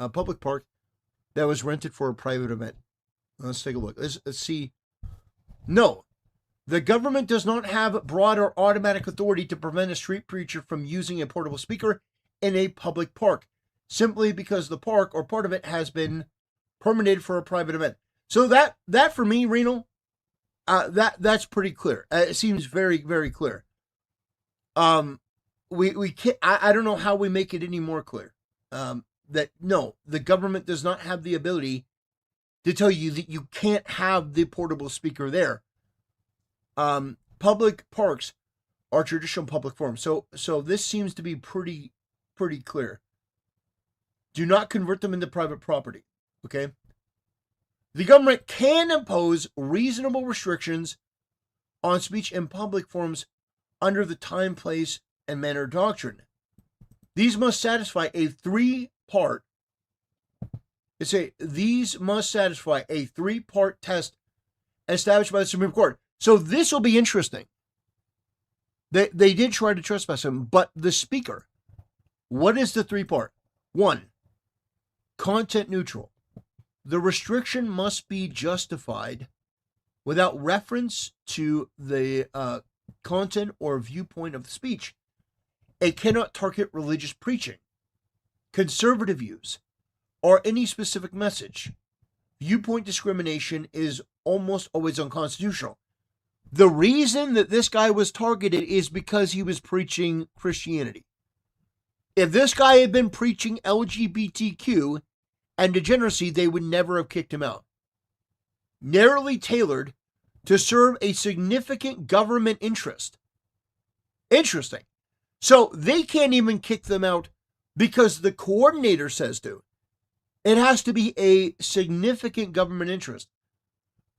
public park that was rented for a private event? Let's take a look. Let's see. No. The government does not have broad or automatic authority to prevent a street preacher from using a portable speaker in a public park, simply because the park or part of it has been permitted for a private event. So that for me, RINO, that's pretty clear. It seems very, very clear. We can't. I don't know how we make it any more clear. That no, the government does not have the ability to tell you that you can't have the portable speaker there. Public parks are traditional public forums. So this seems to be pretty clear. Do not convert them into private property. Okay. The government can impose reasonable restrictions on speech in public forums under the time, place, and manner doctrine. These must satisfy a three-part test established by the Supreme Court. So this will be interesting. They did try to trespass him, but the speaker, what is the three-part? 1, content neutral. The restriction must be justified without reference to the content or viewpoint of the speech. It cannot target religious preaching, conservative views, or any specific message. Viewpoint discrimination is almost always unconstitutional. The reason that this guy was targeted is because he was preaching Christianity. If this guy had been preaching LGBTQ and degeneracy, they would never have kicked him out. Narrowly tailored to serve a significant government interest. Interesting. So they can't even kick them out because the coordinator says to. It has to be a significant government interest.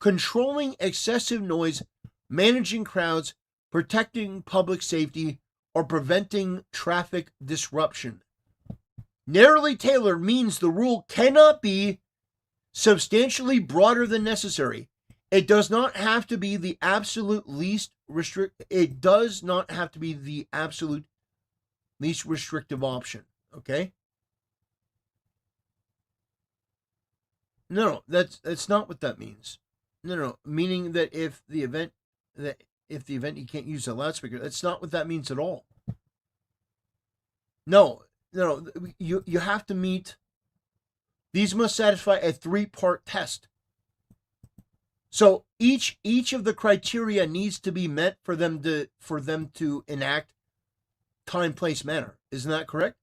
Controlling excessive noise, managing crowds, protecting public safety, or preventing traffic disruption. Narrowly tailored means the rule cannot be substantially broader than necessary. It does not have to be the absolute least it does not have to be the absolute least restrictive option. Okay? No, that's not what that means. No. Meaning that if the event you can't use a loudspeaker, that's not what that means at all. No, you have to meet. These must satisfy a 3-part test. So each of the criteria needs to be met for them to enact time, place, manner. Isn't that correct?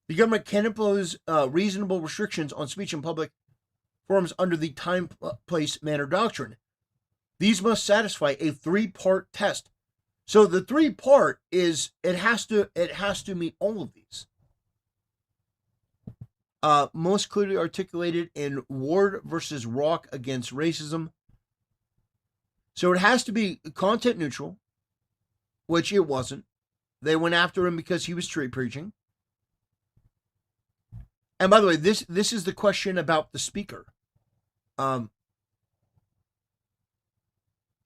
The government can impose reasonable restrictions on speech in public forums under the time, place, manner doctrine. These must satisfy a 3-part test. So the 3-part is it has to meet all of these. Most clearly articulated in Ward versus Rock against racism. So it has to be content neutral, which it wasn't. They went after him because he was street preaching. And by the way, this is the question about the speaker.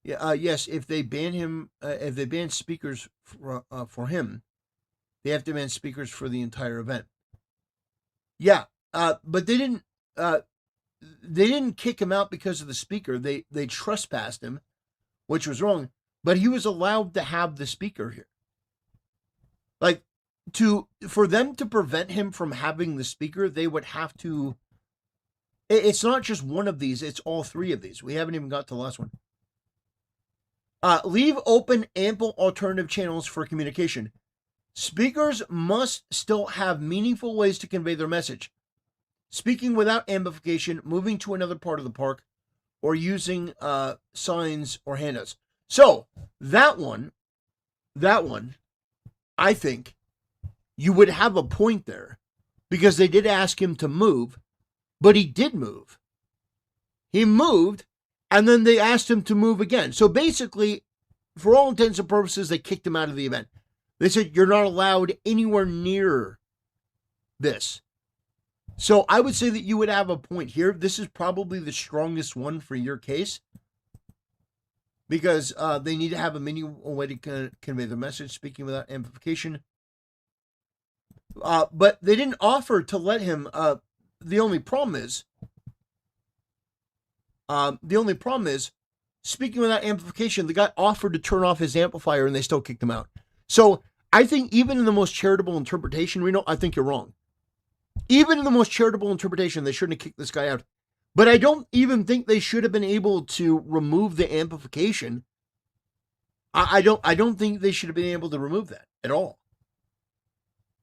Yes, if they ban him, if they ban speakers for him, they have to ban speakers for the entire event. Yeah, but they didn't kick him out because of the speaker. They trespassed him, which was wrong. But he was allowed to have the speaker here. Like, for them to prevent him from having the speaker, they would have to. It's not just one of these; it's all 3 of these. We haven't even got to the last one. Leave open ample alternative channels for communication. Speakers must still have meaningful ways to convey their message. Speaking without amplification, moving to another part of the park, or using signs or handouts. So that one, I think you would have a point there, because they did ask him to move, but he did move. He moved, and then they asked him to move again. So basically, for all intents and purposes, they kicked him out of the event. They said, you're not allowed anywhere near this. So I would say that you would have a point here. This is probably the strongest one for your case, because they need to have a meaningful way to convey their message, speaking without amplification. But they didn't offer to let him. The only problem is, speaking without amplification, the guy offered to turn off his amplifier and they still kicked him out. So I think even in the most charitable interpretation, RINO, I think you're wrong. Even in the most charitable interpretation, they shouldn't have kicked this guy out. But I don't even think they should have been able to remove the amplification. I don't think they should have been able to remove that at all.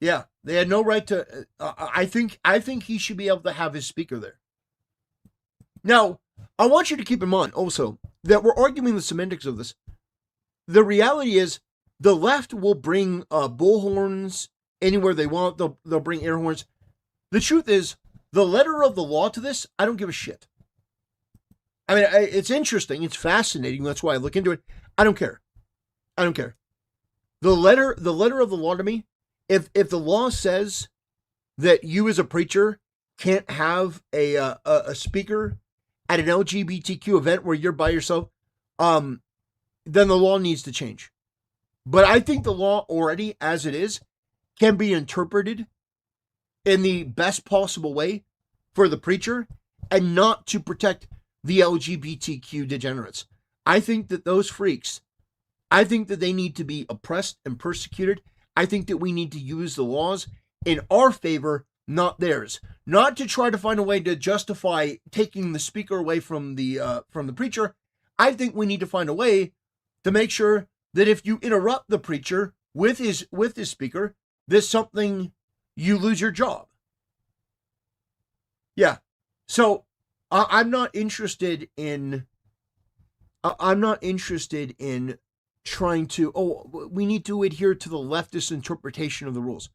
Yeah, they had no right to. I think he should be able to have his speaker there. Now, I want you to keep in mind also that we're arguing the semantics of this. The reality is, the left will bring bullhorns anywhere they want. They'll bring air horns. The truth is, the letter of the law to this, I don't give a shit. I mean, it's interesting. It's fascinating. That's why I look into it. I don't care. I don't care. The letter of the law to me, if the law says that you as a preacher can't have a speaker at an LGBTQ event where you're by yourself, then the law needs to change. But I think the law already, as it is, can be interpreted in the best possible way for the preacher and not to protect the LGBTQ degenerates. I think that those freaks, I think that they need to be oppressed and persecuted. I think that we need to use the laws in our favor, not theirs. Not to try to find a way to justify taking the speaker away from the preacher. I think we need to find a way to make sure that if you interrupt the preacher with his speaker, there's something, you lose your job. Yeah. So I'm not interested in trying to, we need to adhere to the leftist interpretation of the rules.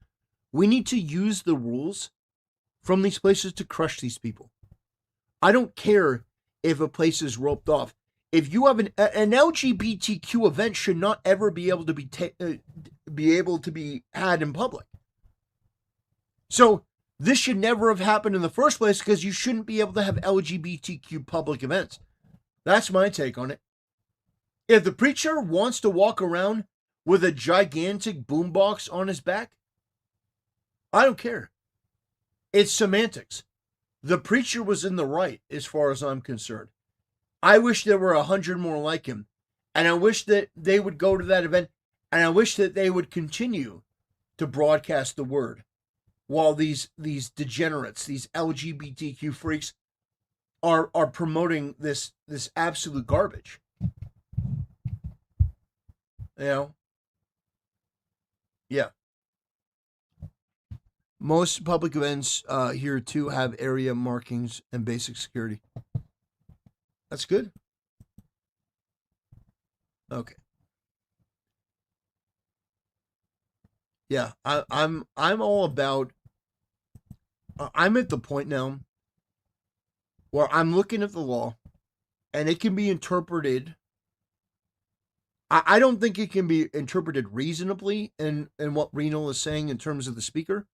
We need to use the rules from these places to crush these people. I don't care if a place is roped off. If you have an LGBTQ event, should not ever be able to be had in public. So this should never have happened in the first place, because you shouldn't be able to have LGBTQ public events. That's my take on it. If the preacher wants to walk around with a gigantic boombox on his back, I don't care. It's semantics. The preacher was in the right as far as I'm concerned. I wish there were 100 more like him. And I wish that they would go to that event. And I wish that they would continue to broadcast the word while these degenerates, these LGBTQ freaks are promoting this absolute garbage. You know? Yeah. Most public events here too have area markings and basic security. That's good. Okay. Yeah, I'm all about. I'm at the point now where I'm looking at the law, and it can be interpreted. I don't think it can be interpreted reasonably in what RINO is saying in terms of the speaker.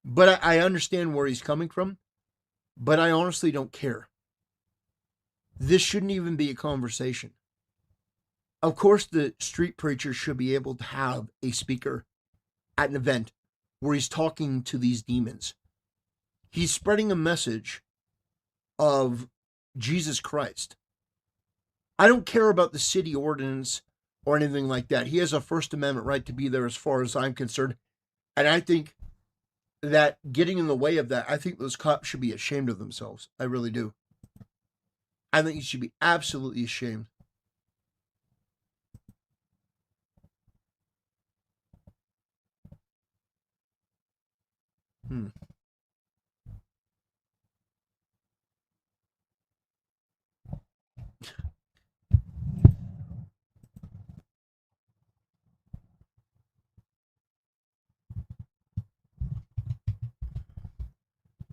But I understand where he's coming from. But I honestly don't care. This shouldn't even be a conversation. Of course, the street preacher should be able to have a speaker at an event where he's talking to these demons. He's spreading a message of Jesus Christ. I don't care about the city ordinance or anything like that. He has a First Amendment right to be there as far as I'm concerned. And I think that getting in the way of that, I think those cops should be ashamed of themselves. I really do. I think you should be absolutely ashamed.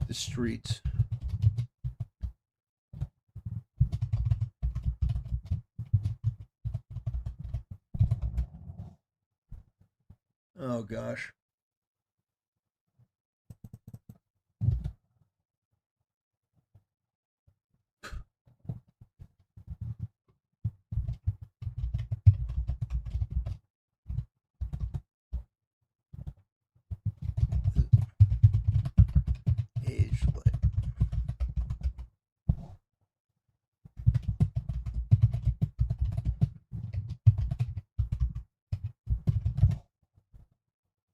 The streets. Oh gosh.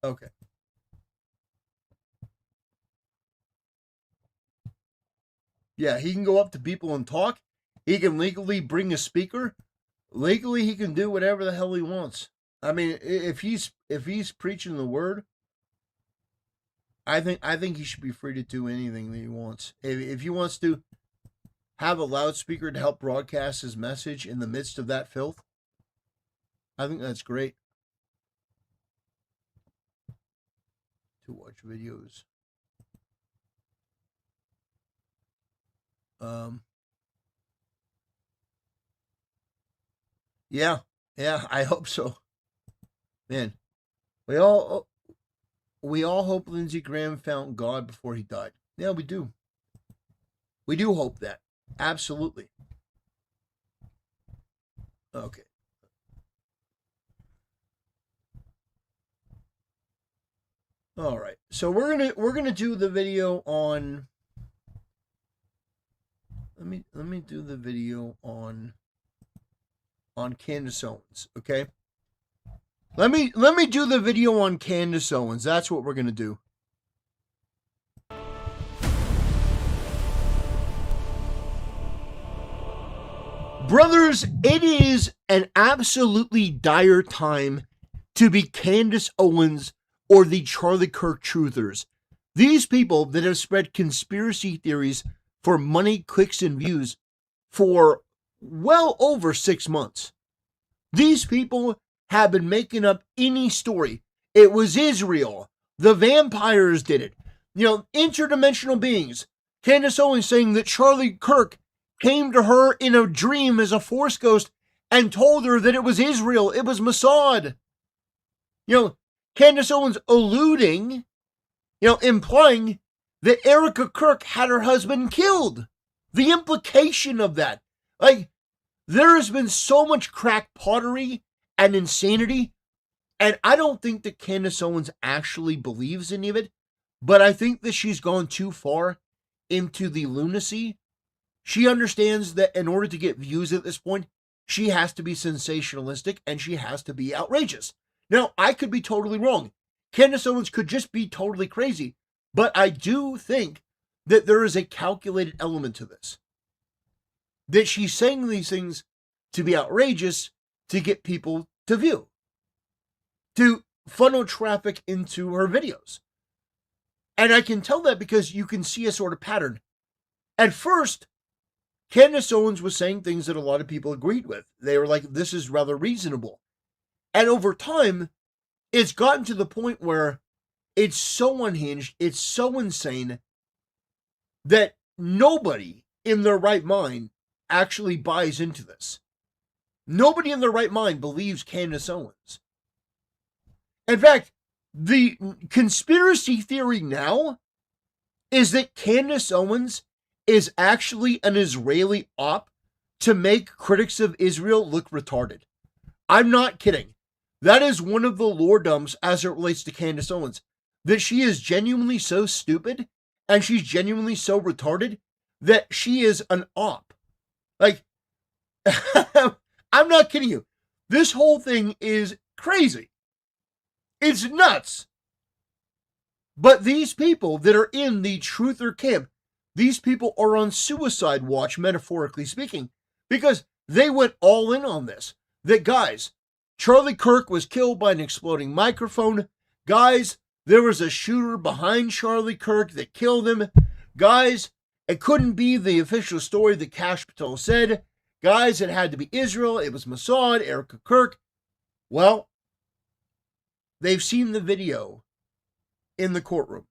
Okay. Yeah, he can go up to people and talk. He can legally bring a speaker. Legally, he can do whatever the hell he wants. I mean, if he's preaching the word, I think he should be free to do anything that he wants. If he wants to have a loudspeaker to help broadcast his message in the midst of that filth, I think that's great. To watch videos. Yeah, I hope so. Man, we all hope Lindsey Graham found God before he died. Yeah, we do. We do hope that. Absolutely. Okay. All right. So we're gonna do the video on. Let me do the video on Candace Owens. Okay. Let me do the video on Candace Owens. That's what we're gonna do. Brothers, it is an absolutely dire time to be Candace Owens or the Charlie Kirk truthers. These people that have spread conspiracy theories for money, clicks, and views for well over 6 months. These people have been making up any story. It was Israel. The vampires did it. Interdimensional beings. Candace Owens saying that Charlie Kirk came to her in a dream as a Force ghost and told her that it was Israel. It was Mossad. Candace Owens alluding, implying that Erica Kirk had her husband killed. The implication of that. There has been so much crack pottery and insanity, and I don't think that Candace Owens actually believes any of it, but I think that she's gone too far into the lunacy. She understands that in order to get views at this point, she has to be sensationalistic and she has to be outrageous. Now, I could be totally wrong. Candace Owens could just be totally crazy, but I do think that there is a calculated element to this. That she's saying these things to be outrageous to get people to view, to funnel traffic into her videos. And I can tell that because you can see a sort of pattern. At first, Candace Owens was saying things that a lot of people agreed with. They were like, this is rather reasonable. And over time, it's gotten to the point where it's so unhinged, it's so insane, that nobody in their right mind actually buys into this. Nobody in their right mind believes Candace Owens. In fact, the conspiracy theory now is that Candace Owens is actually an Israeli op to make critics of Israel look retarded. I'm not kidding. That is one of the lore dumps as it relates to Candace Owens. That she is genuinely so stupid and she's genuinely so retarded that she is an op. I'm not kidding you. This whole thing is crazy. It's nuts. But these people that are in the truther camp, these people are on suicide watch, metaphorically speaking, because they went all in on this. That, guys, Charlie Kirk was killed by an exploding microphone. Guys, there was a shooter behind Charlie Kirk that killed him. Guys, it couldn't be the official story that Kash Patel said. Guys, it had to be Israel. It was Mossad, Erica Kirk. Well, they've seen the video in the courtroom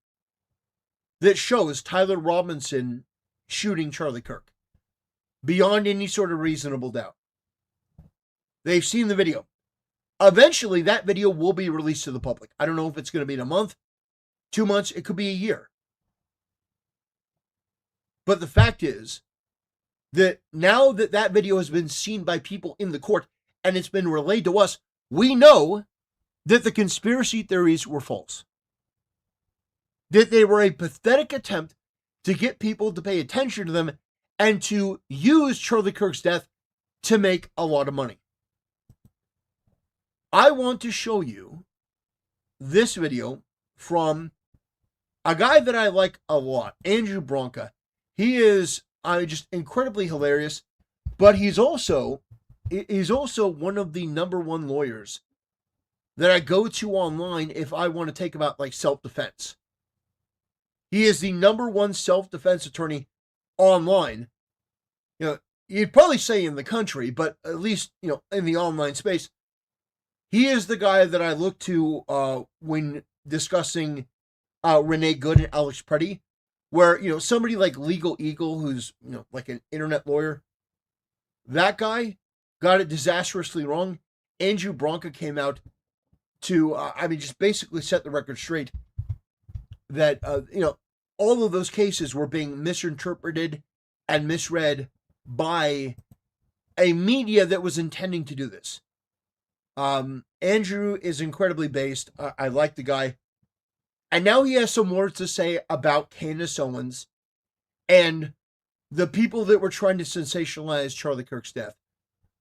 that shows Tyler Robinson shooting Charlie Kirk beyond any sort of reasonable doubt. They've seen the video. Eventually, that video will be released to the public. I don't know if it's going to be in a month, 2 months, it could be a year. But the fact is that now that that video has been seen by people in the court and it's been relayed to us, we know that the conspiracy theories were false. That they were a pathetic attempt to get people to pay attention to them and to use Charlie Kirk's death to make a lot of money. I want to show you this video from a guy that I like a lot, Andrew Bronca. He is just incredibly hilarious, but he's also one of the #1 lawyers that I go to online if I want to take about self-defense. He is the #1 self-defense attorney online. You'd probably say in the country, but at least, in the online space. He is the guy that I look to when discussing Renee Good and Alex Preddy, where, somebody like Legal Eagle, who's, like an internet lawyer, that guy got it disastrously wrong. Andrew Bronca came out to, just basically set the record straight that, all of those cases were being misinterpreted and misread by a media that was intending to do this. Andrew is incredibly based. I like the guy. And now he has some words to say about Candace Owens and the people that were trying to sensationalize Charlie Kirk's death.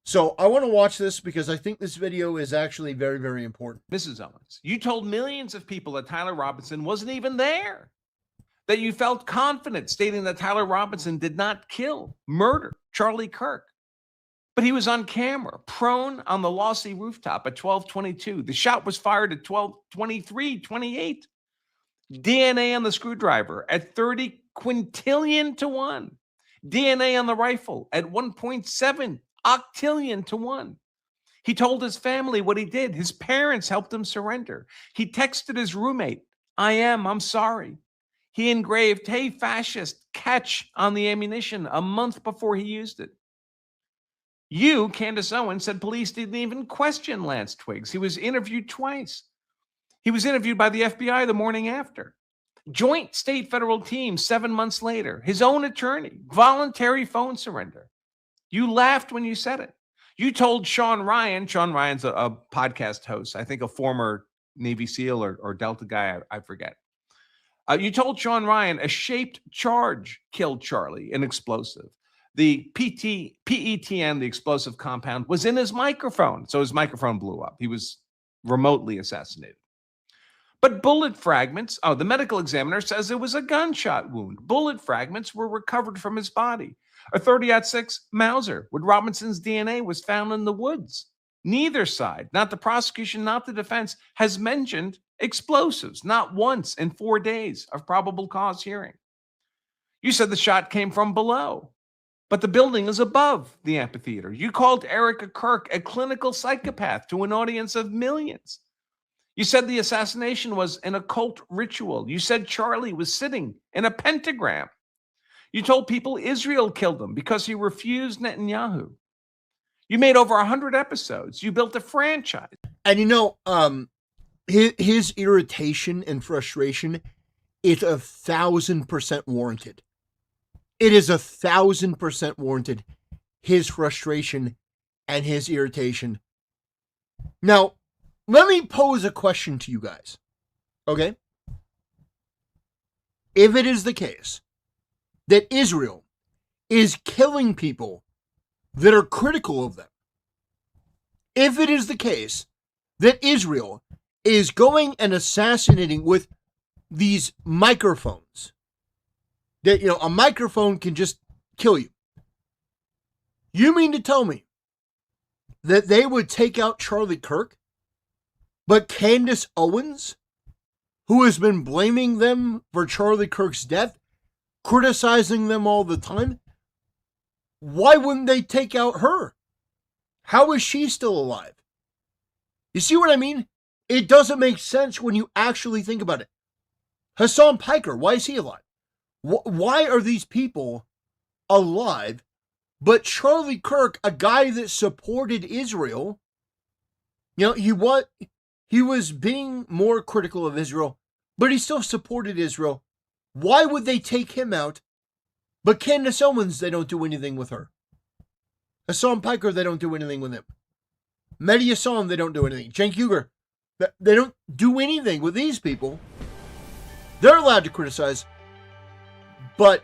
So I want to watch this because I think this video is actually very, very important. Mrs. Owens, you told millions of people that Tyler Robinson wasn't even there. That you felt confident stating that Tyler Robinson did not murder Charlie Kirk. But he was on camera, prone on the Lossy rooftop at 12:22. The shot was fired at 12:23:28. DNA on the screwdriver at 30 quintillion to 1. DNA on the rifle at 1.7 octillion to 1. He told his family what he did. His parents helped him surrender. He texted his roommate, I'm sorry. He engraved, hey, fascist, catch on the ammunition a month before he used it. You, Candace Owens, said police didn't even question Lance Twiggs. He was interviewed twice. He was interviewed by the FBI the morning after. Joint state-federal team 7 months later. His own attorney. Voluntary phone surrender. You laughed when you said it. You told Sean Ryan's a podcast host, I think a former Navy SEAL or Delta guy, I forget. You told Sean Ryan a shaped charge killed Charlie, an explosive. The PETN, the explosive compound, was in his microphone, so his microphone blew up. He was remotely assassinated. But bullet fragments, the medical examiner says it was a gunshot wound. Bullet fragments were recovered from his body. A 30-06 Mauser with Robinson's DNA was found in the woods. Neither side, not the prosecution, not the defense, has mentioned explosives, not once in 4 days of probable cause hearing. You said the shot came from below, but the building is above the amphitheater. You called Erica Kirk a clinical psychopath to an audience of millions. You said the assassination was an occult ritual. You said Charlie was sitting in a pentagram. You told people Israel killed him because he refused Netanyahu. You made over 100 episodes. You built a franchise. And his irritation and frustration is 1,000% warranted. It is 1,000% warranted, his frustration and his irritation. Now, let me pose a question to you guys, okay? If it is the case that Israel is killing people that are critical of them, if it is the case that Israel is going and assassinating with these microphones, that, a microphone can just kill you. You mean to tell me that they would take out Charlie Kirk, but Candace Owens, who has been blaming them for Charlie Kirk's death, criticizing them all the time, why wouldn't they take out her? How is she still alive? You see what I mean? It doesn't make sense when you actually think about it. Hasan Piker, why is he alive? Why are these people alive? But Charlie Kirk, a guy that supported Israel, he was being more critical of Israel, but he still supported Israel. Why would they take him out? But Candace Owens, they don't do anything with her. Hasan Piker, they don't do anything with him. Mehdi Hasan, they don't do anything. Cenk Uygur, they don't do anything with these people. They're allowed to criticize, but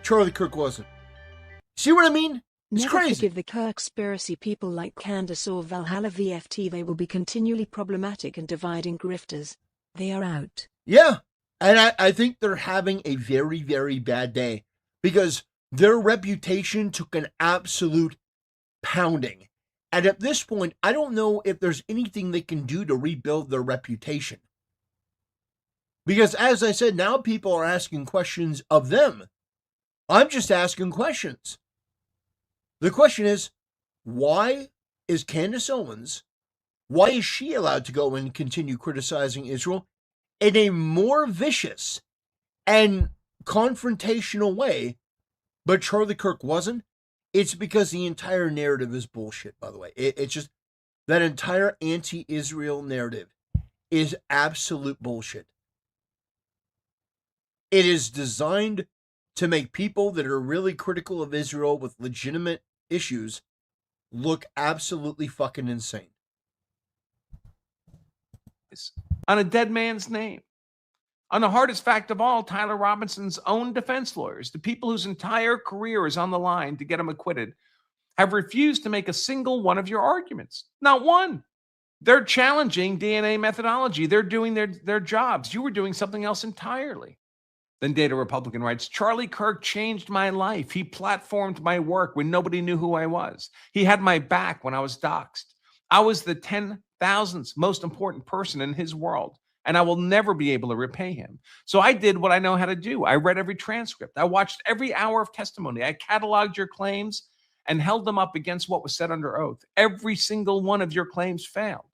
Charlie Kirk wasn't. See what I mean? It's Never crazy. forgive the Kirkspiracy people like Candace or Valhalla VFT. They will be continually problematic and dividing grifters. They are out. Yeah, and I think they're having a very, very bad day because their reputation took an absolute pounding. And at this point, I don't know if there's anything they can do to rebuild their reputation. Because as I said, now people are asking questions of them. I'm just asking questions. The question is, why is Candace Owens, why is she allowed to go and continue criticizing Israel in a more vicious and confrontational way, but Charlie Kirk wasn't? It's because the entire narrative is bullshit, by the way. It's just, that entire anti-Israel narrative is absolute bullshit. It is designed to make people that are really critical of Israel with legitimate issues look absolutely fucking insane. On a dead man's name. On the hardest fact of all, Tyler Robinson's own defense lawyers, the people whose entire career is on the line to get him acquitted, have refused to make a single one of your arguments. Not one. They're challenging DNA methodology. They're doing their jobs. You were doing something else entirely. Then Data Republican writes, Charlie Kirk changed my life. He platformed my work when nobody knew who I was. He had my back when I was doxxed. I was the 10,000th most important person in his world, and I will never be able to repay him. So I did what I know how to do. I read every transcript. I watched every hour of testimony. I cataloged your claims and held them up against what was said under oath. Every single one of your claims failed.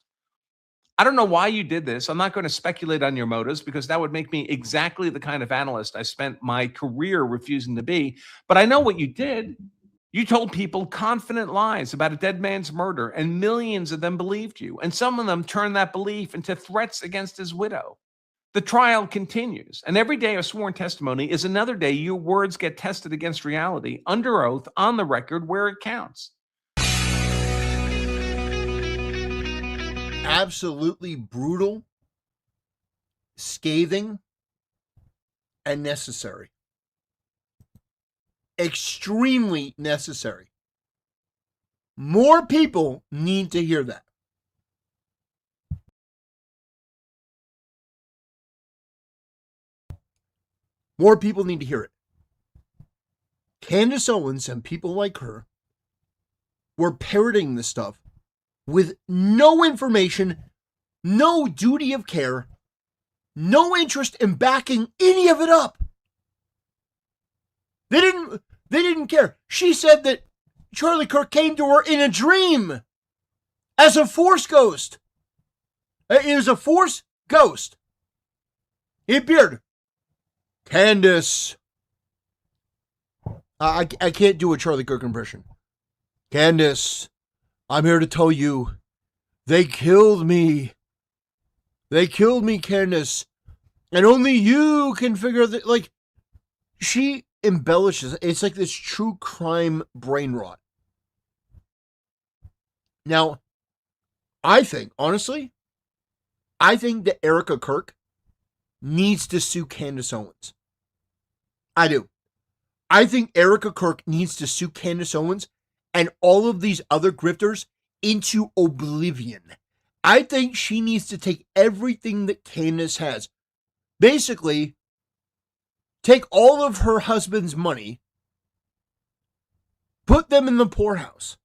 I don't know why you did this. I'm not going to speculate on your motives because that would make me exactly the kind of analyst I spent my career refusing to be. But I know what you did. You told people confident lies about a dead man's murder, and millions of them believed you. And some of them turned that belief into threats against his widow. The trial continues, and every day of sworn testimony is another day your words get tested against reality, under oath, on the record, where it counts. Absolutely brutal, scathing, and necessary. Extremely necessary. More people need to hear that. More people need to hear it. Candace Owens and people like her were parroting this stuff with no information, no duty of care, no interest in backing any of it up. They didn't care. She said that Charlie Kirk came to her in a dream as a Force ghost. It was a Force ghost. He appeared. Candace. I can't do a Charlie Kirk impression. Candace, I'm here to tell you, they killed me. They killed me, Candace. And only you can figure that, like, she embellishes. It's like this true crime brain rot. Now, I think, honestly, that Erica Kirk needs to sue Candace Owens. I do. I think Erica Kirk needs to sue Candace Owens and all of these other grifters into oblivion. I think she needs to take everything that Candace has. Basically, take all of her husband's money, put them in the poorhouse.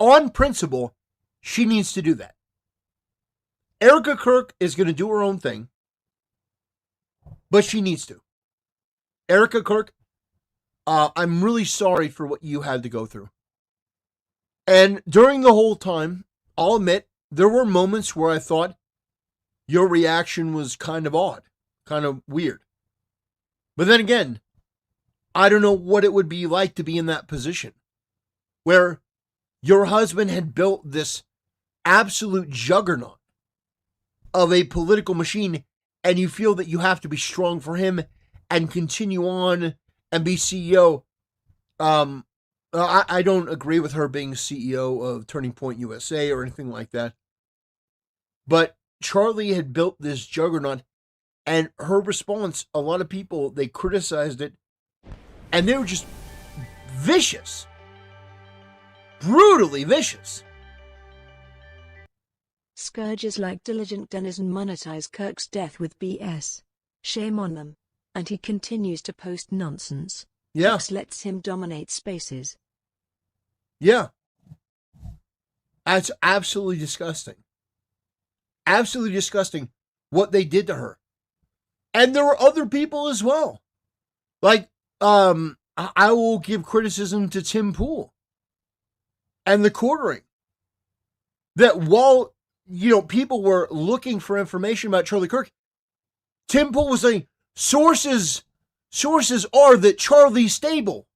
On principle, she needs to do that. Erica Kirk is going to do her own thing, but she needs to. Erica Kirk, I'm really sorry for what you had to go through. And during the whole time, I'll admit, there were moments where I thought your reaction was kind of odd, kind of weird. But then again, I don't know what it would be like to be in that position where your husband had built this absolute juggernaut of a political machine and you feel that you have to be strong for him and continue on and be CEO. I don't agree with her being CEO of Turning Point USA or anything like that. But Charlie had built this juggernaut, and her response, a lot of people, they criticized it, and they were just vicious. Brutally vicious. Scourges like Diligent Denizen monetize Kirk's death with BS. Shame on them. And he continues to post nonsense. Yeah. X lets him dominate spaces. Yeah. That's absolutely disgusting. Absolutely disgusting what they did to her. And there were other people as well. Like, I will give criticism to Tim Pool and the quartering. That while, people were looking for information about Charlie Kirk, Tim Pool was saying, sources are that Charlie's stable.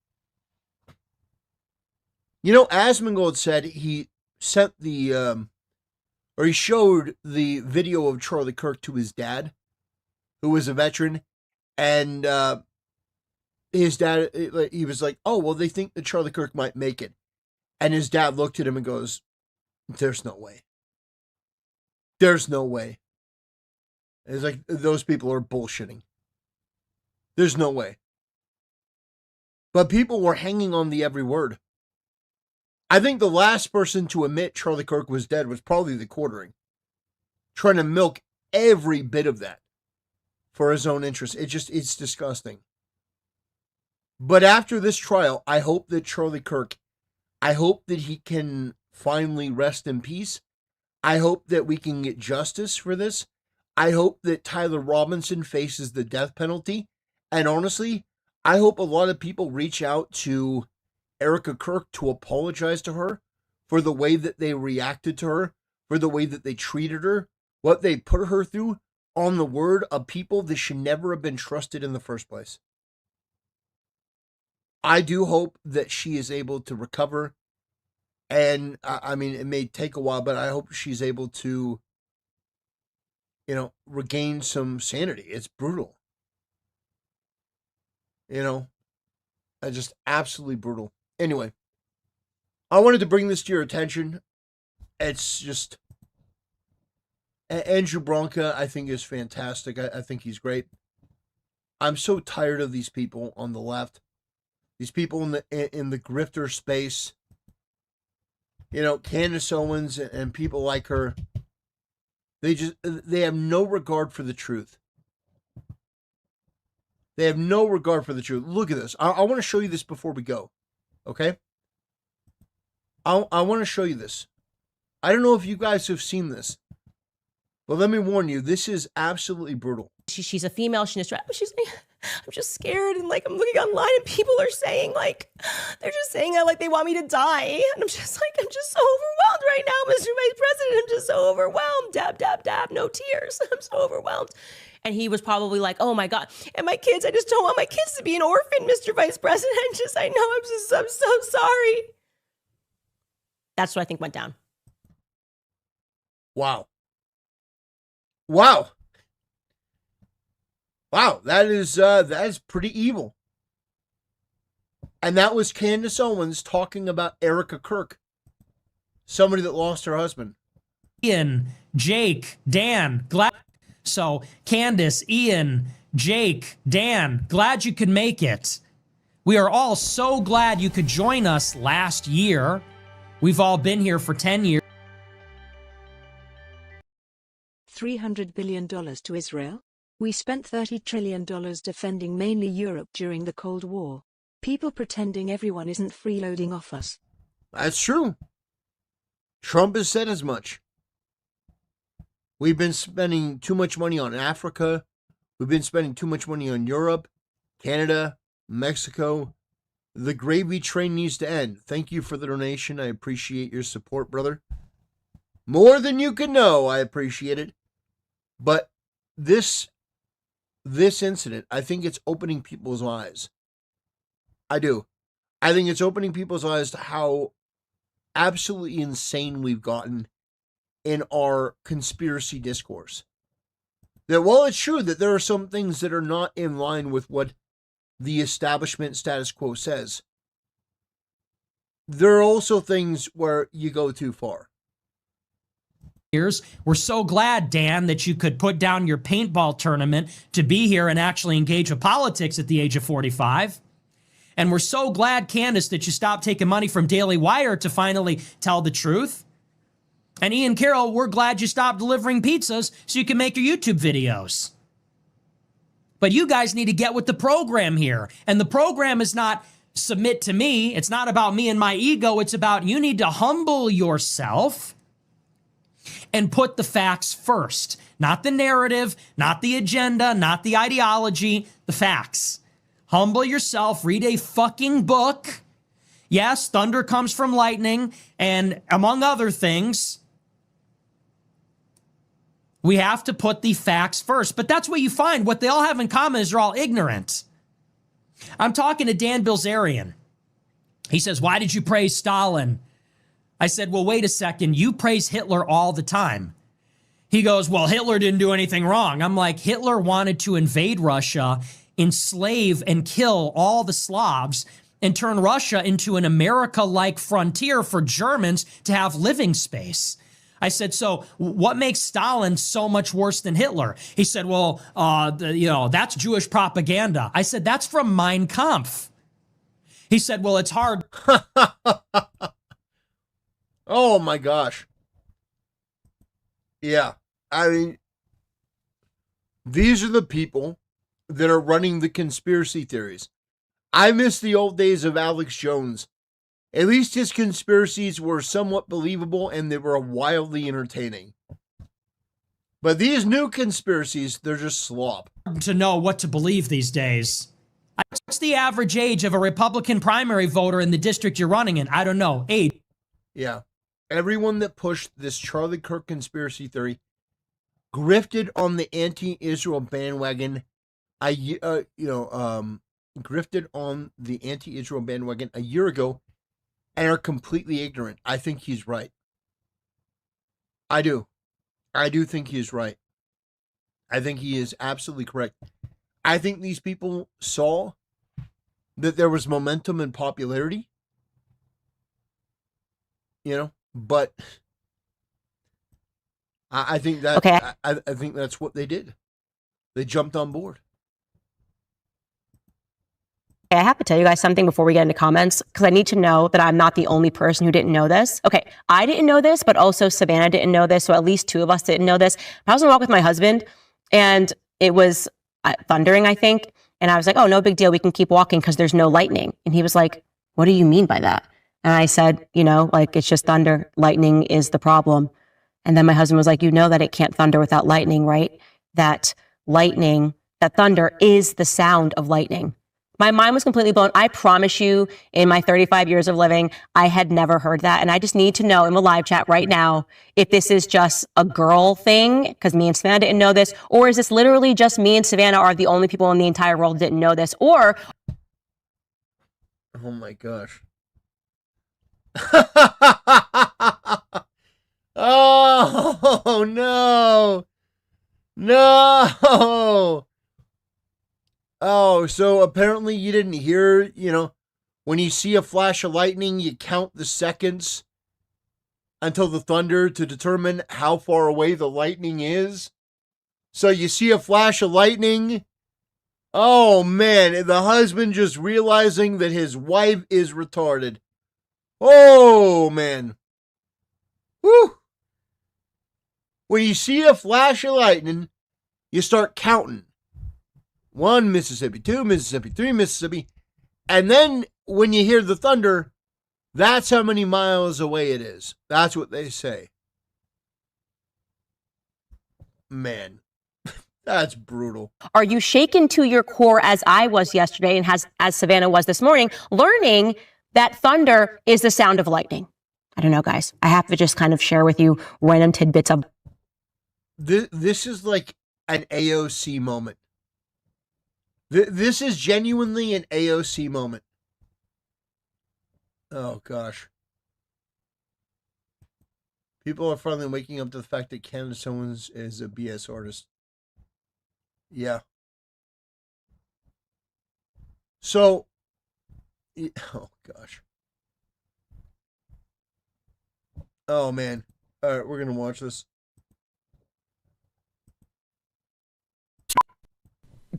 Asmongold said he sent he showed the video of Charlie Kirk to his dad, who was a veteran, and his dad, he was like, oh, well, they think that Charlie Kirk might make it. And his dad looked at him and goes, there's no way. There's no way. It's like, those people are bullshitting. There's no way. But people were hanging on the every word. I think the last person to admit Charlie Kirk was dead was probably the quartering. Trying to milk every bit of that for his own interests. It's disgusting. But after this trial, I hope that Charlie Kirk, I hope that he can finally rest in peace. I hope that we can get justice for this. I hope that Tyler Robinson faces the death penalty. And honestly, I hope a lot of people reach out to Erica Kirk to apologize to her for the way that they reacted to her, for the way that they treated her, what they put her through, on the word of people that should never have been trusted in the first place. I do hope that she is able to recover. And I mean, it may take a while, but I hope she's able to, regain some sanity. It's brutal. Just absolutely brutal. Anyway, I wanted to bring this to your attention. It's just, Andrew Bronca, I think, is fantastic. I think he's great. I'm so tired of these people on the left. These people in the grifter space. Candace Owens and people like her. They have no regard for the truth. They have no regard for the truth. Look at this. I want to show you this before we go. Okay? I want to show you this. I don't know if you guys have seen this. But let me warn you, this is absolutely brutal. She's a female. She's like, I'm just scared. And I'm looking online and people are saying they're just saying that they want me to die. And I'm just so overwhelmed right now, Mr. Vice President. I'm just so overwhelmed. Dab, dab, dab, no tears. I'm so overwhelmed. And he was probably like, oh my God. And my kids, I just don't want my kids to be an orphan, Mr. Vice President. I'm so sorry. That's what I think went down. Wow, that is pretty evil. And that was Candace Owens talking about Erica Kirk, somebody that lost her husband. Ian, Jake, Dan, glad. So Candace, Ian, Jake, Dan, glad you could make it. We are all so glad you could join us last year. We've all been here for 10 years. $300 billion to Israel? We spent $30 trillion defending mainly Europe during the Cold War. People pretending everyone isn't freeloading off us. That's true. Trump has said as much. We've been spending too much money on Africa. We've been spending too much money on Europe, Canada, Mexico. The gravy train needs to end. Thank you for the donation. I appreciate your support, brother. More than you can know. I appreciate it. But this incident, I think it's opening people's eyes. I do. I think it's opening people's eyes to how absolutely insane we've gotten in our conspiracy discourse. That while it's true that there are some things that are not in line with what the establishment status quo says, there are also things where you go too far. We're so glad, Dan, that you could put down your paintball tournament to be here and actually engage with politics at the age of 45. And we're so glad, Candace, that you stopped taking money from Daily Wire to finally tell the truth. And Ian Carroll, we're glad you stopped delivering pizzas so you can make your YouTube videos. But you guys need to get with the program here. And the program is not submit to me. It's not about me and my ego. It's about you need to humble yourself and put the facts first. Not the narrative, not the agenda, not the ideology, the facts. Humble yourself, read a fucking book. Yes, thunder comes from lightning, and among other things, we have to put the facts first. But that's what you find. What they all have in common is they're all ignorant. I'm talking to Dan Bilzerian. He says, why did you praise Stalin? I said, well, wait a second. You praise Hitler all the time. He goes, well, Hitler didn't do anything wrong. I'm like, Hitler wanted to invade Russia, enslave and kill all the Slavs, and turn Russia into an America-like frontier for Germans to have living space. I said, so what makes Stalin so much worse than Hitler? He said, well, that's Jewish propaganda. I said, that's from Mein Kampf. He said, well, it's hard. Oh my gosh. Yeah. I mean, These are the people that are running the conspiracy theories. I miss the old days of Alex Jones. At least his conspiracies were somewhat believable and they were wildly entertaining. But these new conspiracies, they're just slop. To know what to believe these days. What's the average age of a Republican primary voter in the district you're running in? I don't know. 8. Yeah. Everyone that pushed this Charlie Kirk conspiracy theory grifted on the anti-Israel bandwagon. Grifted on the anti-Israel bandwagon a year ago and are completely ignorant. I think he's right. I do think he is right. I think he is absolutely correct. I think these people saw that there was momentum and popularity, but I think that, okay. I think that's what they did. They jumped on board. I have to tell you guys something before we get into comments, because I need to know that I'm not the only person who didn't know this. Okay, I didn't know this, but also Savannah didn't know this, so at least 2 of us didn't know this. I was on a walk with my husband, and it was thundering, I think, and I was like, oh, no big deal, we can keep walking because there's no lightning. And he was like, what do you mean by that? And I said, it's just thunder. Lightning is the problem. And then my husband was like, that it can't thunder without lightning, right? That thunder is the sound of lightning. My mind was completely blown. I promise you, in my 35 years of living, I had never heard that. And I just need to know in the live chat right now if this is just a girl thing, because me and Savannah didn't know this, or is this literally just me and Savannah are the only people in the entire world who didn't know this, or... Oh my gosh. Oh, no. No. Oh, so apparently you didn't hear, when you see a flash of lightning, you count the seconds until the thunder to determine how far away the lightning is. So you see a flash of lightning. Oh, man, the husband just realizing that his wife is retarded. Oh, man. Woo. When you see a flash of lightning, you start counting. 1 Mississippi, 2 Mississippi, 3 Mississippi. And then when you hear the thunder, that's how many miles away it is. That's what they say. Man, that's brutal. Are you shaken to your core as I was yesterday and as Savannah was this morning, learning that thunder is the sound of lightning? I don't know, guys. I have to just kind of share with you random tidbits of... This is like an AOC moment. This is genuinely an AOC moment. Oh, gosh. People are finally waking up to the fact that Candace Owens is a BS artist. Yeah. So, oh, gosh. Oh, man. All right, we're going to watch this.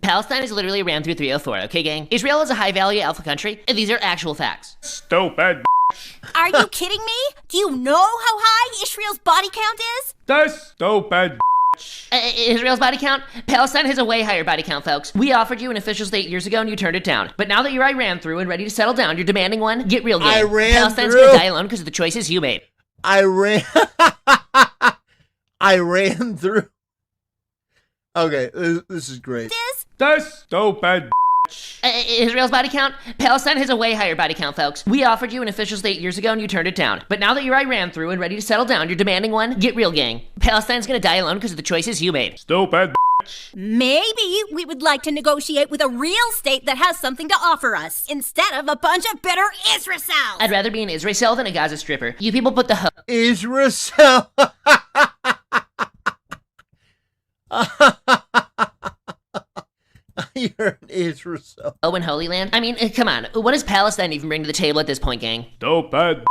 Palestine is literally ran through 304, okay, gang? Israel is a high-value alpha country, and these are actual facts. Stupid. Are you kidding me? Do you know how high Israel's body count is? That's stupid. Israel's body count? Palestine has a way higher body count, folks. We offered you an official state years ago, and you turned it down. But now that you're Iran through and ready to settle down, you're demanding one? Get real, gang. Palestine's gonna die alone because of the choices you made. I ran through. Okay, this is great. That's stupid. Israel's body count? Palestine has a way higher body count, folks. We offered you an official state years ago and you turned it down. But now that you're Iran through and ready to settle down, you're demanding one? Get real, gang. Palestine's gonna die alone because of the choices you made. Stupid. Maybe we would like to negotiate with a real state that has something to offer us, instead of a bunch of bitter Israel. I'd rather be an Israel than a Gaza stripper. You people put the Israel. You're an Israel. Oh, in Holy Land? I mean, come on. What does Palestine even bring to the table at this point, gang? Stupid.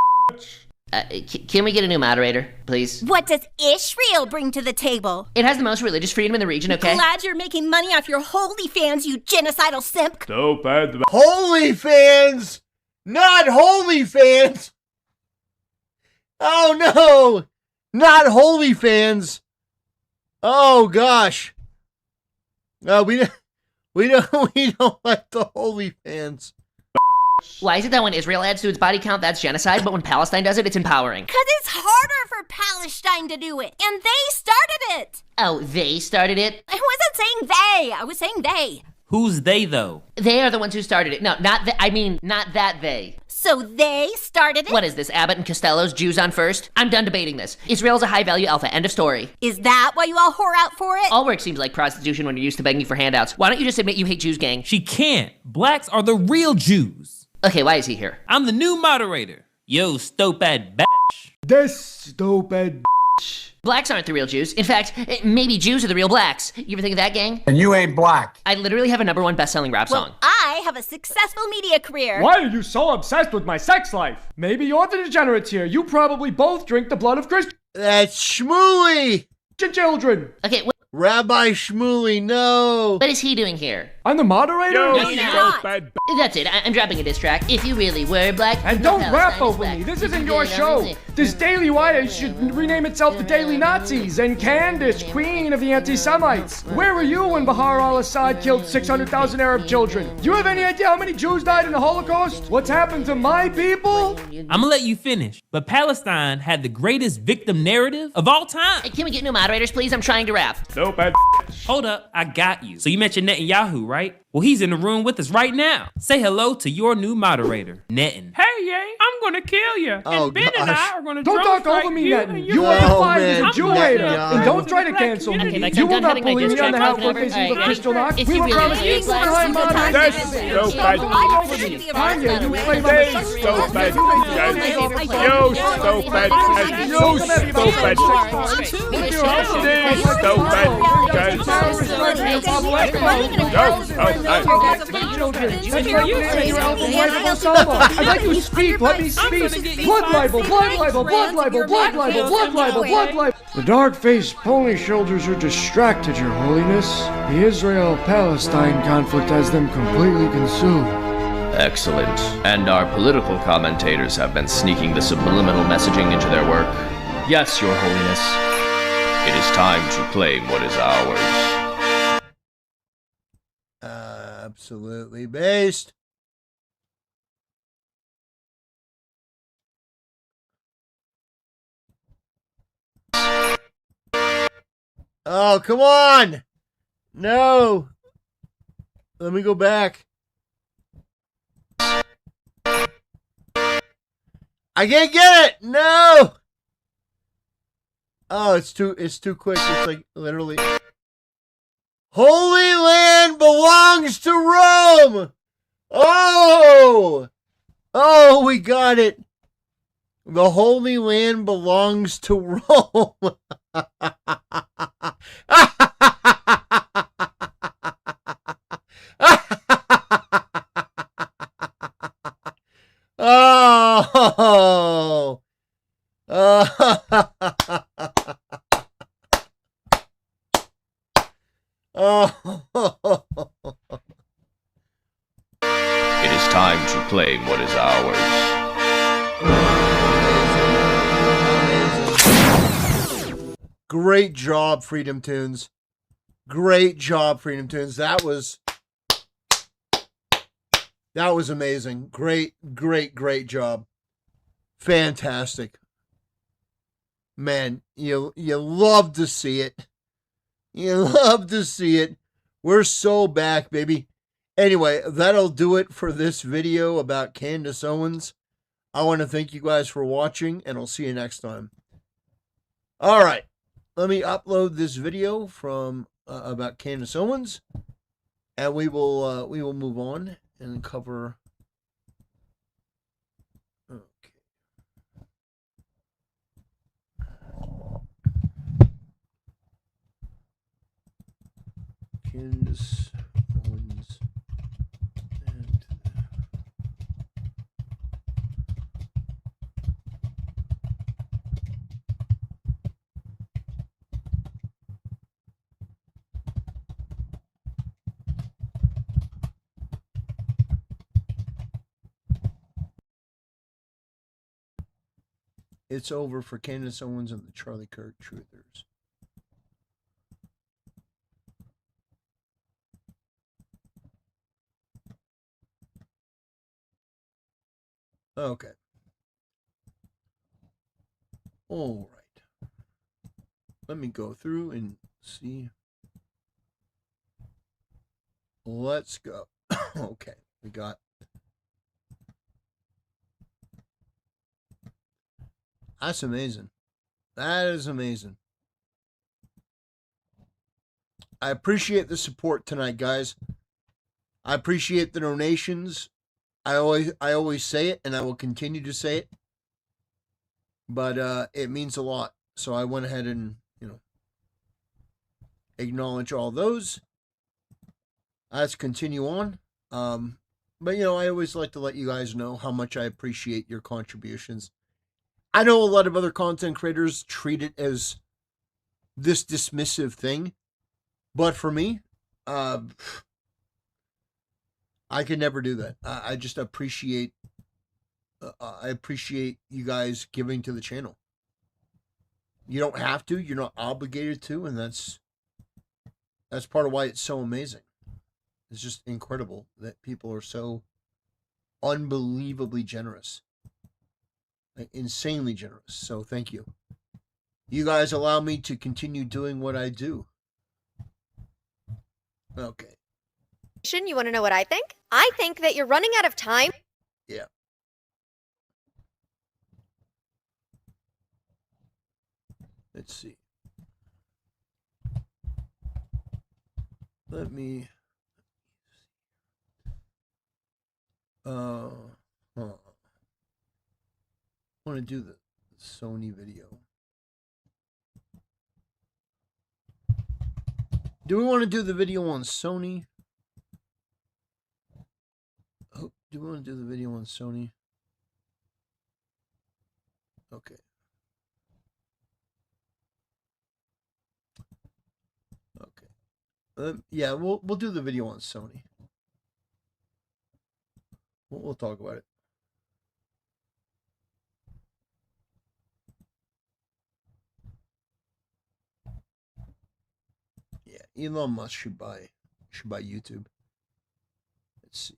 Can we get a new moderator, please? What does Israel bring to the table? It has the most religious freedom in the region, okay? Glad you're making money off your holy fans, you genocidal simp. Stupid. Holy fans! Not holy fans! Oh no! Not holy fans! Oh gosh! No, we don't like the holy fans. Why is it that when Israel adds to its body count, that's genocide, but when Palestine does it, it's empowering? Because it's harder for Palestine to do it, and they started it. Oh, they started it? I wasn't saying they. I was saying they. Who's they, though? They are the ones who started it. No, not not that they. So they started it? What is this, Abbott and Costello's Jews on first? I'm done debating this. Israel's a high-value alpha. End of story. Is that why you all whore out for it? All work seems like prostitution when you're used to begging for handouts. Why don't you just admit you hate Jews, gang? She can't. Blacks are the real Jews. Okay, why is he here? I'm the new moderator. Yo, stupid bitch. This stupid bitch. Blacks aren't the real Jews. In fact, maybe Jews are the real blacks. You ever think of that, gang? And you ain't black. I literally have a #1 best-selling rap song. I have a successful media career. Why are you so obsessed with my sex life? Maybe you're the degenerates here. You probably both drink the blood of Christian That's Shmuley. children. Okay, Rabbi Shmuley, no. what is he doing here? I'm the moderator? No, you're not. That's it. I'm dropping a diss track. If you really were black, And no don't Palestine rap is over black. me. This If isn't you your really show. don't- This Daily Wire should rename itself the Daily Nazis and Candace, Queen of the Anti-Semites. Where were you when Bashar al-Assad killed 600,000 Arab children? Do you have any idea how many Jews died in the Holocaust? What's happened to my people? I'm gonna let you finish. But Palestine had the greatest victim narrative of all time. Can we get new moderators, please? I'm trying to rap. Stupid. Hold up, I got you. So you mentioned Netanyahu, right? Well, he's in the room with us right now. Say hello to your new moderator, Netan. Hey, yay, I'm gonna kill you. Oh, and Ben and gosh. I are gonna Don't drone talk over strike me, you. Netan. and You you're are Oh, defined as man, a Jew Netan. hater. And don't try to cancel me. Okay, You will I'm not cutting my bully diss me on the track Half off Faces now. with Alright, Crystal Knock. if We you will really promise hate you black behind people, moderation. That's stupid. Tanya, you play by They the stupid. You You stupid. I'd like you to speak. Let me speak. Blood libel, blood libel, blood libel, blood libel, blood libel, blood libel. The dark-faced pony shoulders are distracted, Your Holiness. The Israel-Palestine conflict has them completely consumed. Excellent. And our political commentators have been sneaking the subliminal messaging into their work. Yes, Your Holiness. It is time to claim what is ours. Absolutely based. Oh, come on. No. Let me go back. I can't get it. No. Oh, it's too quick. It's like literally. Holy land belongs to Rome. Oh. Oh, we got it. The Holy Land belongs to Rome. Oh. Oh. It is time to claim what is ours. Great job, Freedom Tunes. Great job, Freedom Tunes. That was amazing. Great job. Fantastic. Man, you love to see it. You love to see it. We're so back, baby. Anyway, that'll do it for this video about Candace Owens. I want to thank you guys for watching, and I'll see you next time. All right. Let me upload this video from about Candace Owens, and we will move on and cover. Okay. Candace Owens and it's over for Candace Owens and the Charlie Kirk Truthers. Okay. All right. Let me go through and see. Let's go. Okay. We got. That's amazing. That is amazing. I appreciate the support tonight, guys. I appreciate the donations. I always say it, and I will continue to say it. But it means a lot. So I went ahead and, acknowledge all those. Let's continue on. But I always like to let you guys know how much I appreciate your contributions. I know a lot of other content creators treat it as this dismissive thing, but for me, I could never do that. I just appreciate. I appreciate you guys giving to the channel. You don't have to. You're not obligated to, and that's part of why it's so amazing. It's just incredible that people are so unbelievably generous. Like, insanely generous. So thank you. You guys allow me to continue doing what I do. Okay. You want to know what I think? I think that you're running out of time. Yeah. Let's see. Let me. I want to do the Sony video. Do we want to do the video on Sony? Oh, do we want to do the video on Sony? Okay. Okay. Yeah, we'll do the video on Sony. We'll talk about it. Yeah, Elon Musk should buy YouTube. Let's see.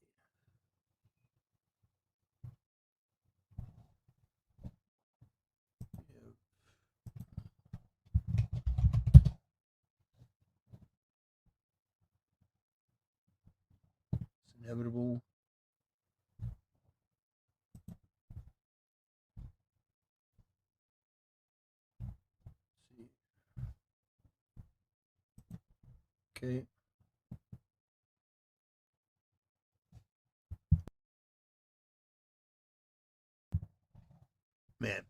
It's inevitable. Okay. Man.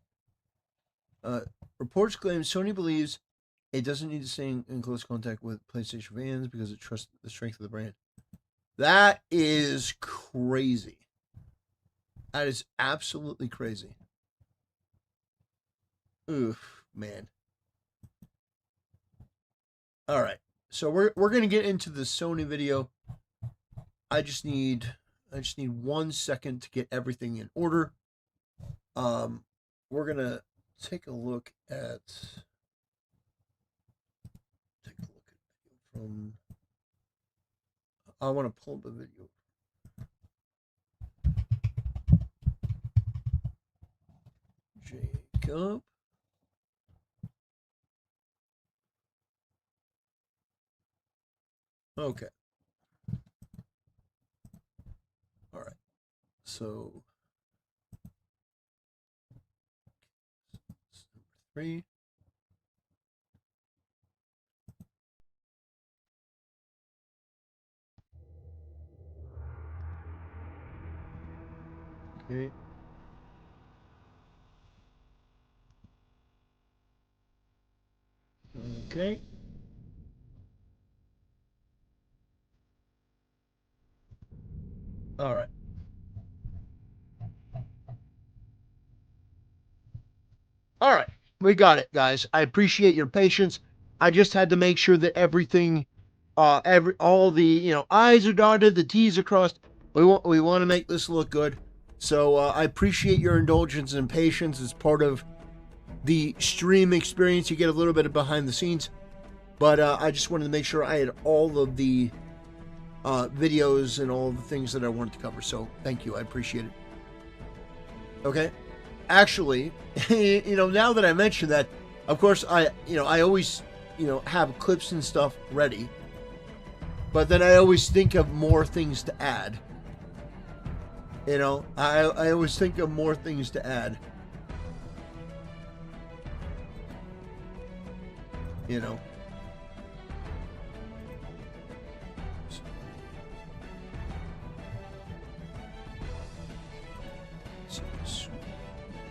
Reports claim Sony believes it doesn't need to stay in close contact with PlayStation fans because it trusts the strength of the brand. That is crazy. That is absolutely crazy. Oof, man. All right. So we're going to get into the Sony video. I just need 1 second to get everything in order. We're going to take a look at from I want to pull the video. Jacob. Okay. All right. So, number 3. Okay. Okay. All right. All right. We got it, guys. I appreciate your patience. I just had to make sure that everything, all the, I's are dotted, the T's are crossed. We want to make this look good. So I appreciate your indulgence and patience as part of the stream experience. You get a little bit of behind the scenes. But I just wanted to make sure I had all of the videos and all the things that I wanted to cover. So thank you. I appreciate it. Okay? Actually, now that I mention that, of course, I always, have clips and stuff ready. But then I always think of more things to add. I always think of more things to add.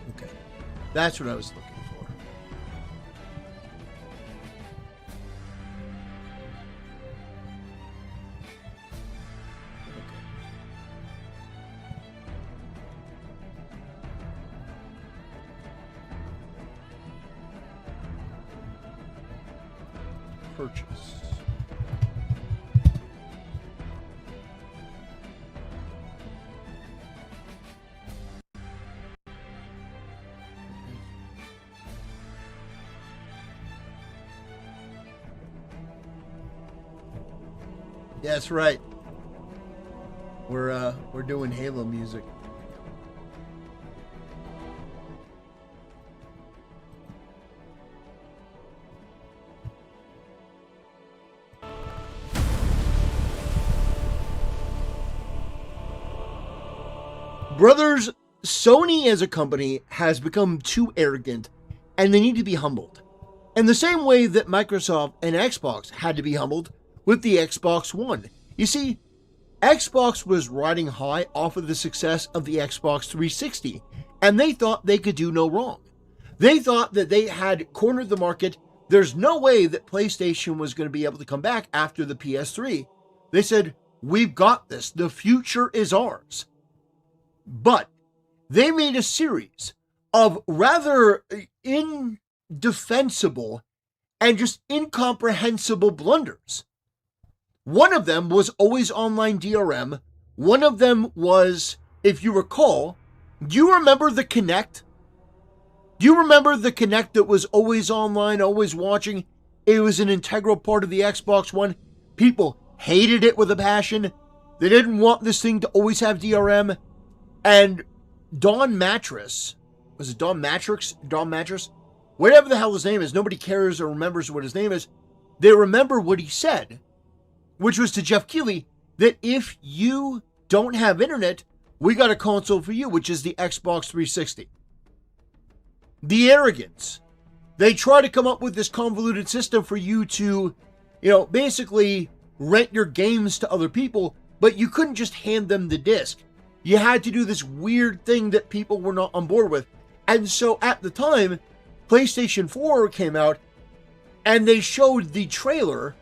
Okay. That's what I was looking for. Purchase. Yeah, that's right. We're doing Halo music. Brothers, Sony as a company has become too arrogant, and they need to be humbled. In the same way that Microsoft and Xbox had to be humbled with the Xbox One. You see, Xbox was riding high off of the success of the Xbox 360, and they thought they could do no wrong. They thought that they had cornered the market. There's no way that PlayStation was going to be able to come back after the PS3. They said, we've got this. The future is ours. But they made a series of rather indefensible and just incomprehensible blunders. One of them was always online DRM. One of them was, if you recall, do you remember the Kinect? Do you remember the Kinect that was always online, always watching? It was an integral part of the Xbox One. People hated it with a passion. They didn't want this thing to always have DRM. And Don Mattress, was it Don Matrix? Don Mattress? Whatever the hell his name is, nobody cares or remembers what his name is. They remember what he said, which was to Jeff Keighley, that if you don't have internet, we got a console for you, which is the Xbox 360. The arrogance. They try to come up with this convoluted system for you to, basically rent your games to other people, but you couldn't just hand them the disc. You had to do this weird thing that people were not on board with. And so at the time, PlayStation 4 came out, and they showed the trailer,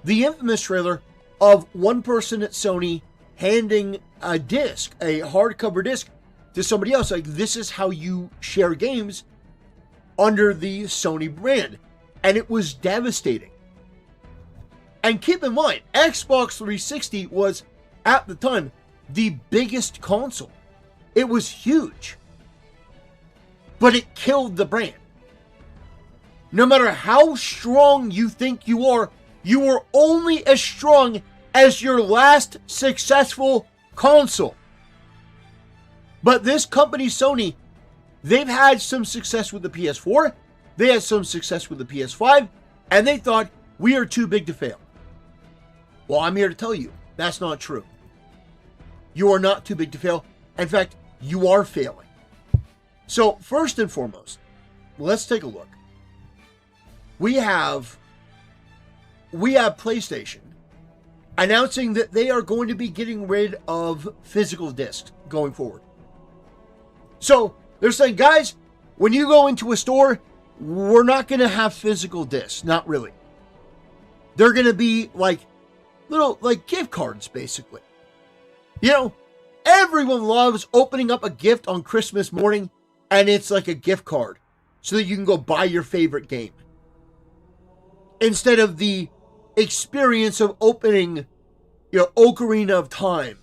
the infamous trailer, of one person at Sony handing a disc, a hardcover disc, to somebody else. Like, this is how you share games under the Sony brand. And it was devastating. And keep in mind, Xbox 360 was, at the time, the biggest console. It was huge. But it killed the brand. No matter how strong you think you are only as strong as your last successful console. But this company, Sony, they've had some success with the PS4, they had some success with the PS5, and they thought, we are too big to fail. Well, I'm here to tell you, that's not true. You are not too big to fail. In fact, you are failing. So, first and foremost, let's take a look. We have PlayStation announcing that they are going to be getting rid of physical discs going forward. So, they're saying, guys, when you go into a store, we're not going to have physical discs. Not really. They're going to be like little, gift cards, basically. Everyone loves opening up a gift on Christmas morning, and it's like a gift card so that you can go buy your favorite game. Instead of the experience of opening, Ocarina of Time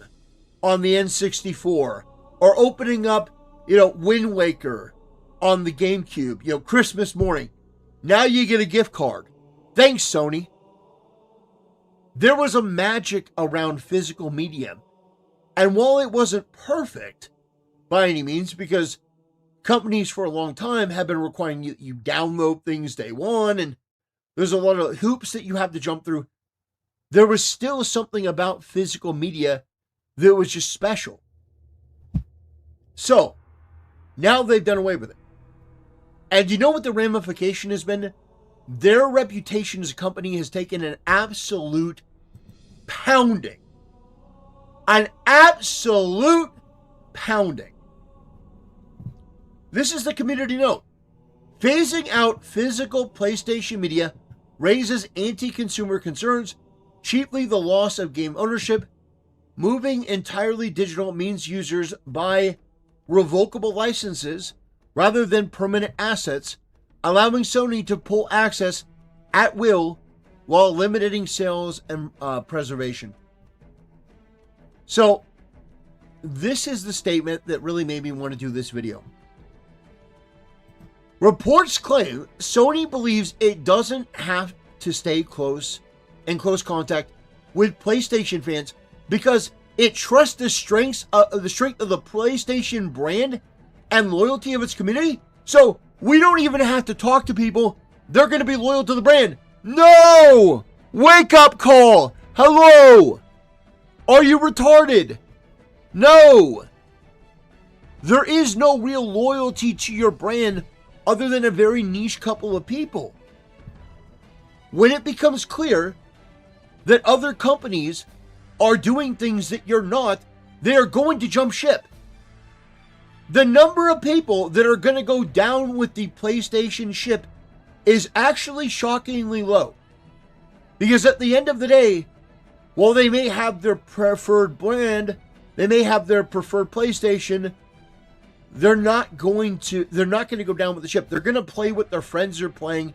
on the N64, or opening up, Wind Waker on the GameCube, Christmas morning. Now you get a gift card. Thanks, Sony. There was a magic around physical media. And while it wasn't perfect by any means, because companies for a long time have been requiring you download things day one, and there's a lot of hoops that you have to jump through. There was still something about physical media that was just special. So, now they've done away with it. And you know what the ramification has been? Their reputation as a company has taken an absolute pounding. An absolute pounding. This is the community note. Phasing out physical PlayStation media raises anti-consumer concerns, chiefly the loss of game ownership. Moving entirely digital means users buy revocable licenses rather than permanent assets, allowing Sony to pull access at will while limiting sales and preservation. So, this is the statement that really made me want to do this video. Reports claim Sony believes it doesn't have to stay in close contact with PlayStation fans because it trusts the strength of the PlayStation brand and loyalty of its community. So we don't even have to talk to people. They're going to be loyal to the brand. No! Wake up call! Hello! Are you retarded? No! There is no real loyalty to your brand other than a very niche couple of people. When it becomes clear that other companies are doing things that you're not, they are going to jump ship. The number of people that are going to go down with the PlayStation ship is actually shockingly low. Because at the end of the day, while they may have their preferred brand, they may have their preferred PlayStation, they're not going to go down with the ship. They're going to play what their friends are playing.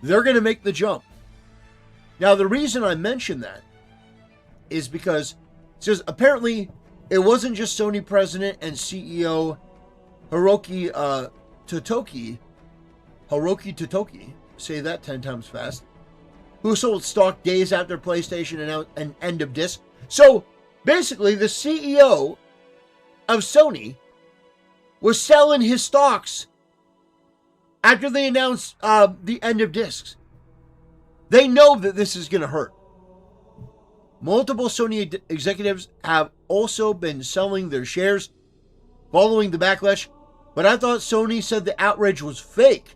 They're going to make the jump. Now, the reason I mention that is because it says apparently it wasn't just Sony president and CEO Hiroki Totoki, say that 10 times fast, who sold stock days after PlayStation announced an end of disc. So basically, the CEO of Sony was selling his stocks after they announced the end of discs. They know that this is going to hurt. Multiple Sony executives have also been selling their shares following the backlash, but I thought Sony said the outrage was fake.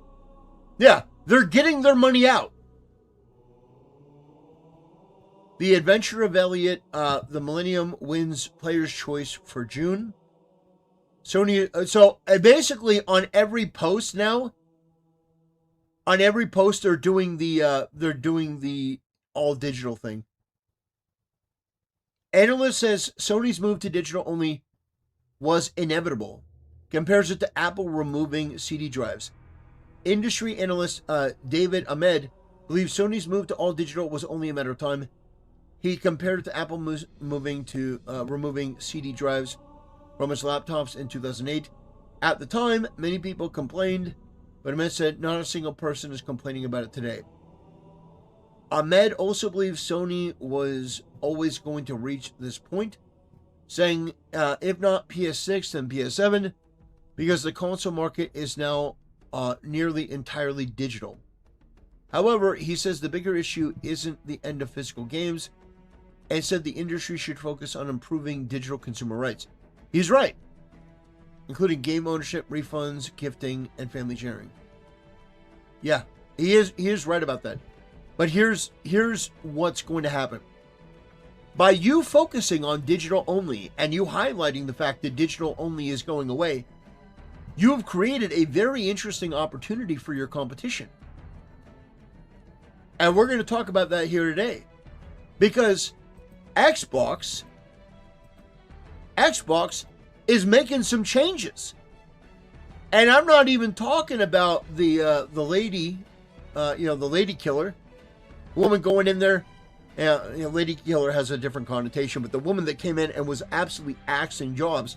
Yeah, they're getting their money out. The Adventure of Elliot, the Millennium wins Player's Choice for June. Sony, so basically on every post now, they're doing the all digital thing. Analyst says Sony's move to digital only was inevitable. Compares it to Apple removing CD drives. Industry analyst David Ahmed believes Sony's move to all digital was only a matter of time. He compared it to Apple removing CD drives from its laptops in 2008. At the time, many people complained, but Ahmed said not a single person is complaining about it today. Ahmed also believes Sony was always going to reach this point, saying if not PS6 then PS7, because the console market is now nearly entirely digital. However, he says the bigger issue isn't the end of physical games, and said the industry should focus on improving digital consumer rights. He's right, including game ownership, refunds, gifting, and family sharing. Yeah, he is right about that. But here's what's going to happen. By you focusing on digital only and you highlighting the fact that digital only is going away, you have created a very interesting opportunity for your competition. And we're going to talk about that here today. Because Xbox is making some changes. And I'm not even talking about the lady, the lady killer, woman going in there. Lady killer has a different connotation, but the woman that came in and was absolutely axing jobs.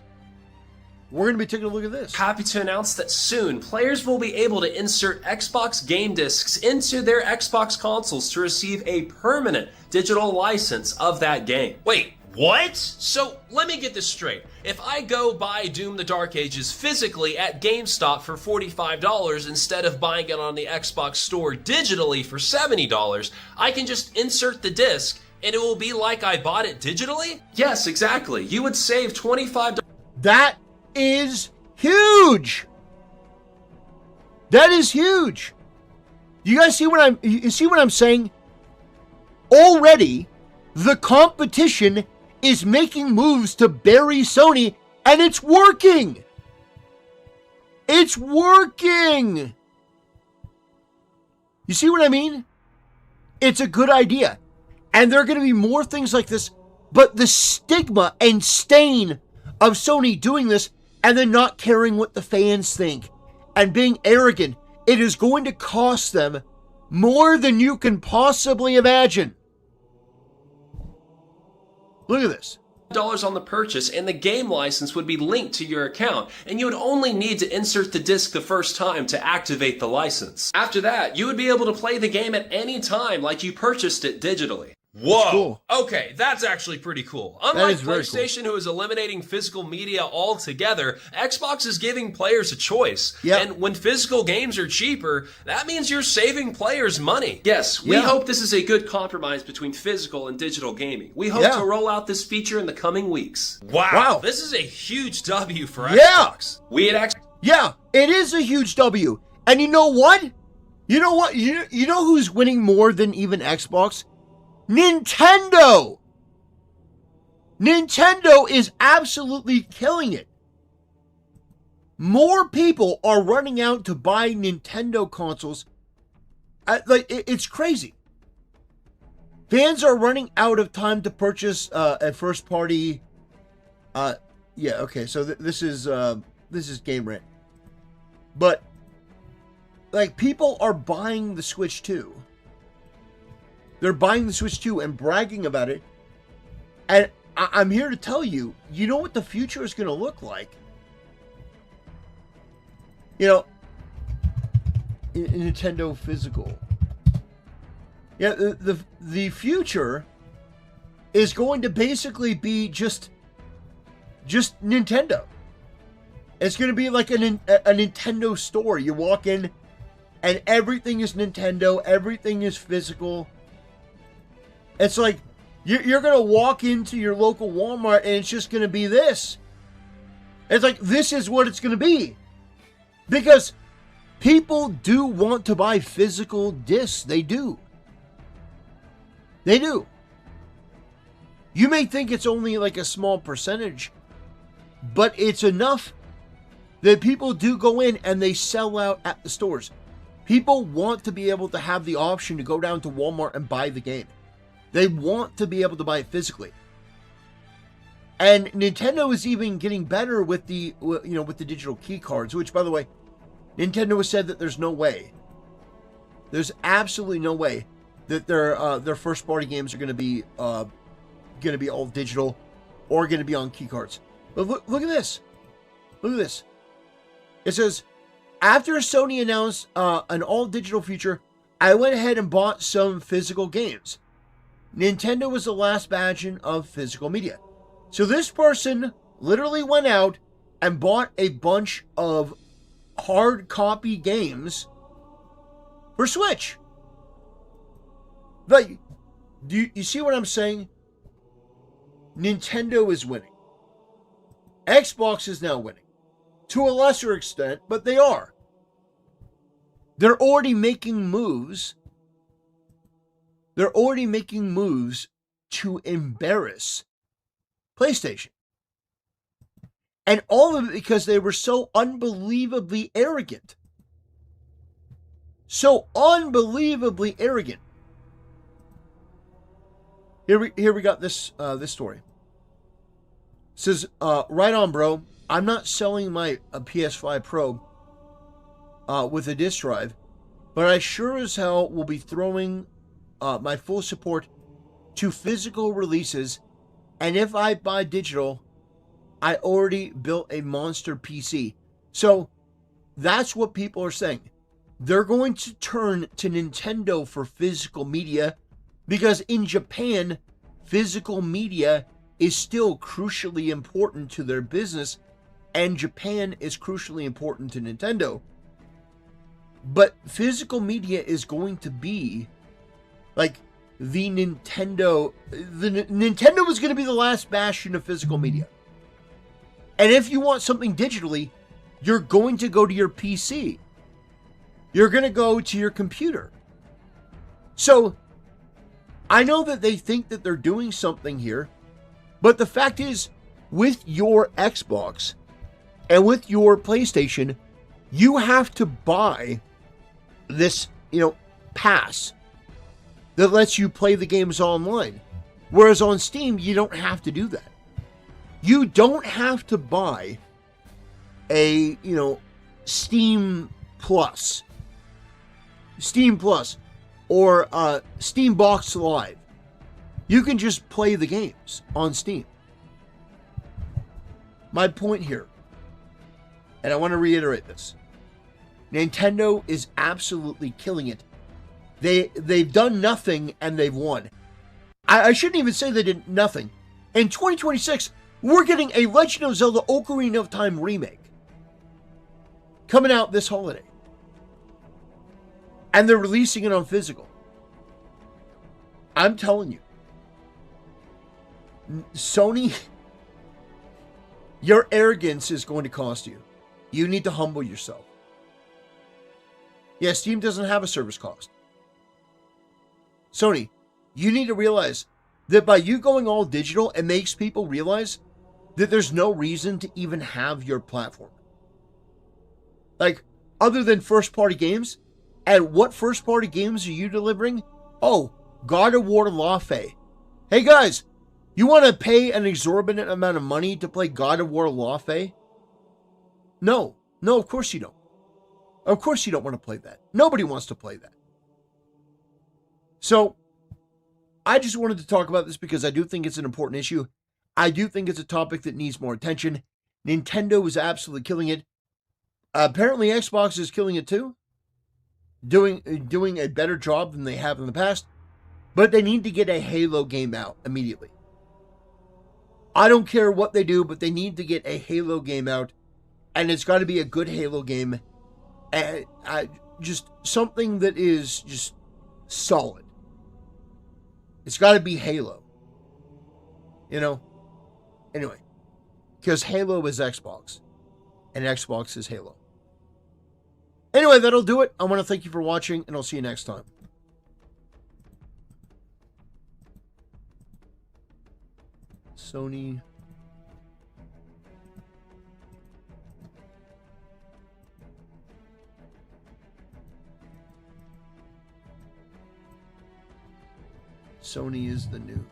We're going to be taking a look at this. Happy to announce that soon, players will be able to insert Xbox game discs into their Xbox consoles to receive a permanent digital license of that game. Wait, What? So, let me get this straight. If I go buy Doom the Dark Ages physically at GameStop for $45 instead of buying it on the Xbox Store digitally for $70, I can just insert the disc and it will be like I bought it digitally? Yes, exactly. You would save $25. That is huge. That is huge. You guys see what I'm saying? Already, the competition is making moves to bury Sony, and it's working. It's working. You see what I mean? It's a good idea. And there are going to be more things like this, but the stigma and stain of Sony doing this and then not caring what the fans think and being arrogant, it is going to cost them more than you can possibly imagine. Look at this. $1 on the purchase, and the game license would be linked to your account, and you would only need to insert the disc the first time to activate the license. After that, you would be able to play the game at any time like you purchased it digitally. Whoa. Cool. Okay, that's actually pretty cool. Unlike PlayStation, who is eliminating physical media altogether, Xbox is giving players a choice. Yep. And when physical games are cheaper, that means you're saving players money. Yes, we hope this is a good compromise between physical and digital gaming. We hope to roll out this feature in the coming weeks. Wow. This is a huge W for Xbox. We at Xbox. Yeah, it is a huge W. And you know what? You know what? You know who's winning more than even Xbox? Nintendo! Nintendo is absolutely killing it. More people are running out to buy Nintendo consoles. It's crazy. Fans are running out of time to purchase a first party. Yeah, okay. So this is Game Rant. But like, people are buying the Switch 2. They're buying the Switch 2 and bragging about it. And I'm here to tell you, you know what the future is going to look like? You know, Nintendo physical. Yeah, the future is going to basically be just Nintendo. It's going to be like a Nintendo store. You walk in and everything is Nintendo. Everything is physical. It's like you're going to walk into your local Walmart and it's just going to be this. It's like, this is what it's going to be. Because people do want to buy physical discs. They do. They do. You may think it's only like a small percentage, but it's enough that people do go in and they sell out at the stores. People want to be able to have the option to go down to Walmart and buy the game. They want to be able to buy it physically. And Nintendo is even getting better with the digital key cards, which, by the way, Nintendo has said that there's no way. There's absolutely no way that their first party games are going to be all digital or going to be on key cards. But look at this. Look at this. It says, after Sony announced an all digital future, I went ahead and bought some physical games. Nintendo was the last bastion of physical media. So this person literally went out and bought a bunch of hard copy games for Switch. Like, do you see what I'm saying? Nintendo is winning. Xbox is now winning. To a lesser extent, but they are. They're already making moves. They're already making moves to embarrass PlayStation. And all of it because they were so unbelievably arrogant. So unbelievably arrogant. Here we got this story. It says, right on, bro. I'm not selling my PS5 Pro with a disk drive, but I sure as hell will be throwing my full support to physical releases, and if I buy digital, I already built a monster PC. So that's what people are saying. They're going to turn to Nintendo for physical media because in Japan, physical media is still crucially important to their business, and Japan is crucially important to Nintendo. But physical media is going to be like the Nintendo. Nintendo is going to be the last bastion of physical media. And if you want something digitally, you're going to go to your PC. You're going to go to your computer. So, I know that they think that they're doing something here, but the fact is, with your Xbox and with your PlayStation, you have to buy this, pass that lets you play the games online. Whereas on Steam, you don't have to do that. You don't have to buy a, Steam Plus, or Steam Box Live. You can just play the games on Steam. My point here, and I want to reiterate this, Nintendo is absolutely killing it. They've done nothing and they've won. I shouldn't even say they did nothing. In 2026, we're getting a Legend of Zelda Ocarina of Time remake coming out this holiday. And they're releasing it on physical. I'm telling you, Sony, your arrogance is going to cost you. You need to humble yourself. Yeah, Steam doesn't have a service cost. Sony, you need to realize that by you going all digital, it makes people realize that there's no reason to even have your platform. Like, other than first-party games, and what first-party games are you delivering? Oh, God of War Lawfare. Hey guys, you want to pay an exorbitant amount of money to play God of War Lawfare? No, of course you don't. Of course you don't want to play that. Nobody wants to play that. So, I just wanted to talk about this because I do think it's an important issue. I do think it's a topic that needs more attention. Nintendo is absolutely killing it. Apparently Xbox is killing it too. Doing a better job than they have in the past. But they need to get a Halo game out immediately. I don't care what they do, but they need to get a Halo game out. And it's got to be a good Halo game. And just something that is just solid. It's got to be Halo. Anyway. Because Halo is Xbox. And Xbox is Halo. Anyway, that'll do it. I want to thank you for watching, and I'll see you next time. Sony. Sony is the new.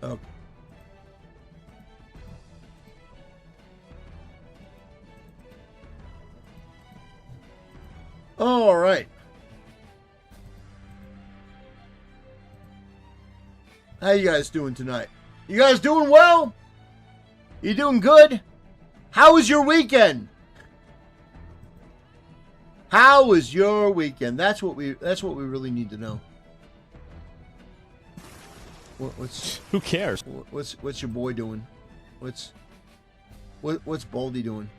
Okay. All right. How you guys doing tonight? You guys doing well? You doing good? How was your weekend? How was your weekend? That's what we really need to know. Who cares? What's your boy doing? What's Baldy doing?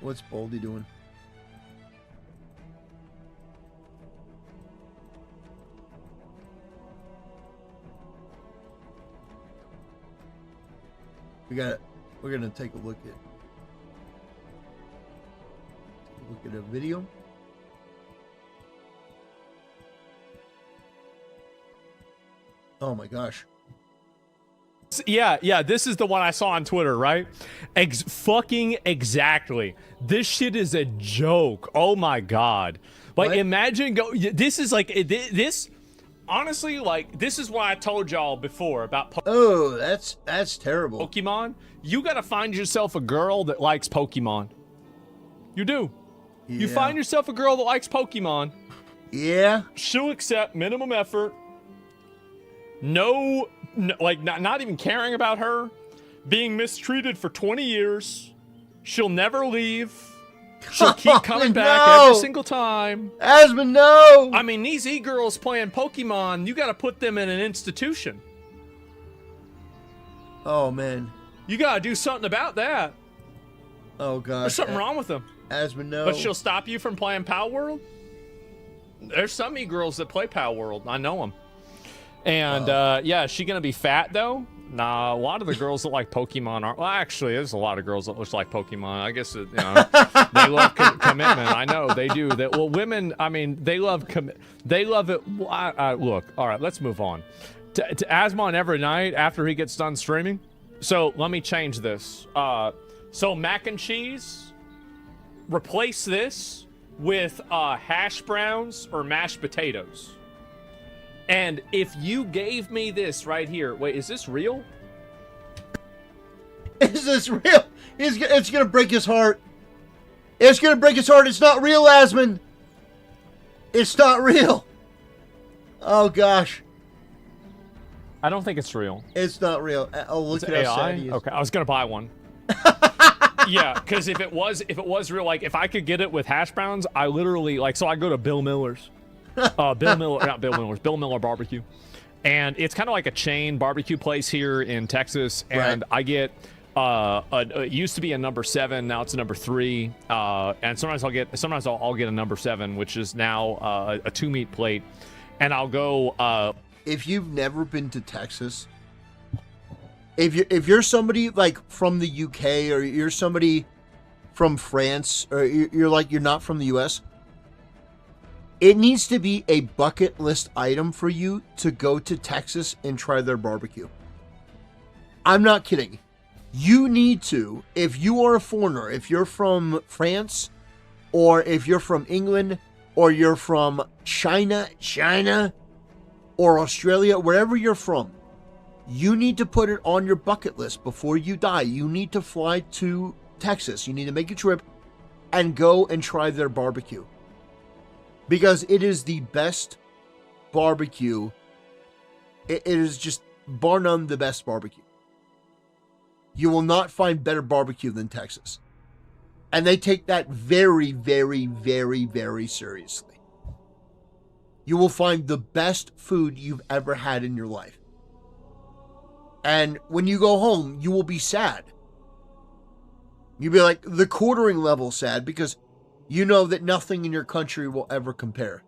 What's Baldy doing? We're gonna take a look at a video. Oh my gosh. Yeah, this is the one I saw on Twitter, right? Fucking exactly. This shit is a joke. Oh my god. Like, imagine this is like this. honestly, like, this is what I told y'all before about Oh, that's terrible. Pokemon. You gotta find yourself a girl that likes Pokemon. You do. You Yeah. find yourself a girl that likes Pokemon. Yeah. She'll accept minimum effort. No, like, not even caring about her. Being mistreated for 20 years. She'll never leave. She'll keep coming back every single time. Asmund, no! I mean, these e-girls playing Pokemon, you gotta put them in an institution. Oh, man. You gotta do something about that. Oh, gosh. There's something wrong with them. Asmund, no. But she'll stop you from playing Power World? There's some e-girls that play Power World. I know them. And, yeah, is she gonna be fat, though? Nah, a lot of the girls that like Pokemon aren't. Well, actually, there's a lot of girls that look like Pokemon. I guess, you know, they love commitment. I know they do. Well, women, I mean, they love They love it. Look, all right, let's move on. To Asmon every night after he gets done streaming. So let me change this. So mac and cheese, replace this with hash browns or mashed potatoes. And if you gave me this right here, wait, is this real? Is this real? It's gonna break his heart. It's gonna break his heart. It's not real, Asmund. It's not real. Oh gosh. I don't think it's real. It's not real. Oh, look It's at how AI? sad he is. Okay, I was gonna buy one. Yeah, because if it was real, like if I could get it with hash browns, I literally so I go to Bill Miller's. Bill Miller Barbecue. And it's kind of like a chain barbecue place here in Texas. And I get, it used to be a number 7, now it's a number 3. And sometimes I'll get a number 7, which is now a 2-meat plate. And I'll go. If you've never been to Texas, if you're somebody like from the UK or you're somebody from France or you're not from the US, it needs to be a bucket list item for you to go to Texas and try their barbecue. I'm not kidding. You need to, if you are a foreigner, if you're from France, or if you're from England, or you're from China, or Australia, wherever you're from, you need to put it on your bucket list before you die. You need to fly to Texas. You need to make a trip and go and try their barbecue. Because it is the best barbecue. It is just, bar none, the best barbecue. You will not find better barbecue than Texas. And they take that very, very, very, very seriously. You will find the best food you've ever had in your life. And when you go home, you will be sad. You'll be like the quartering level sad because you know that nothing in your country will ever compare.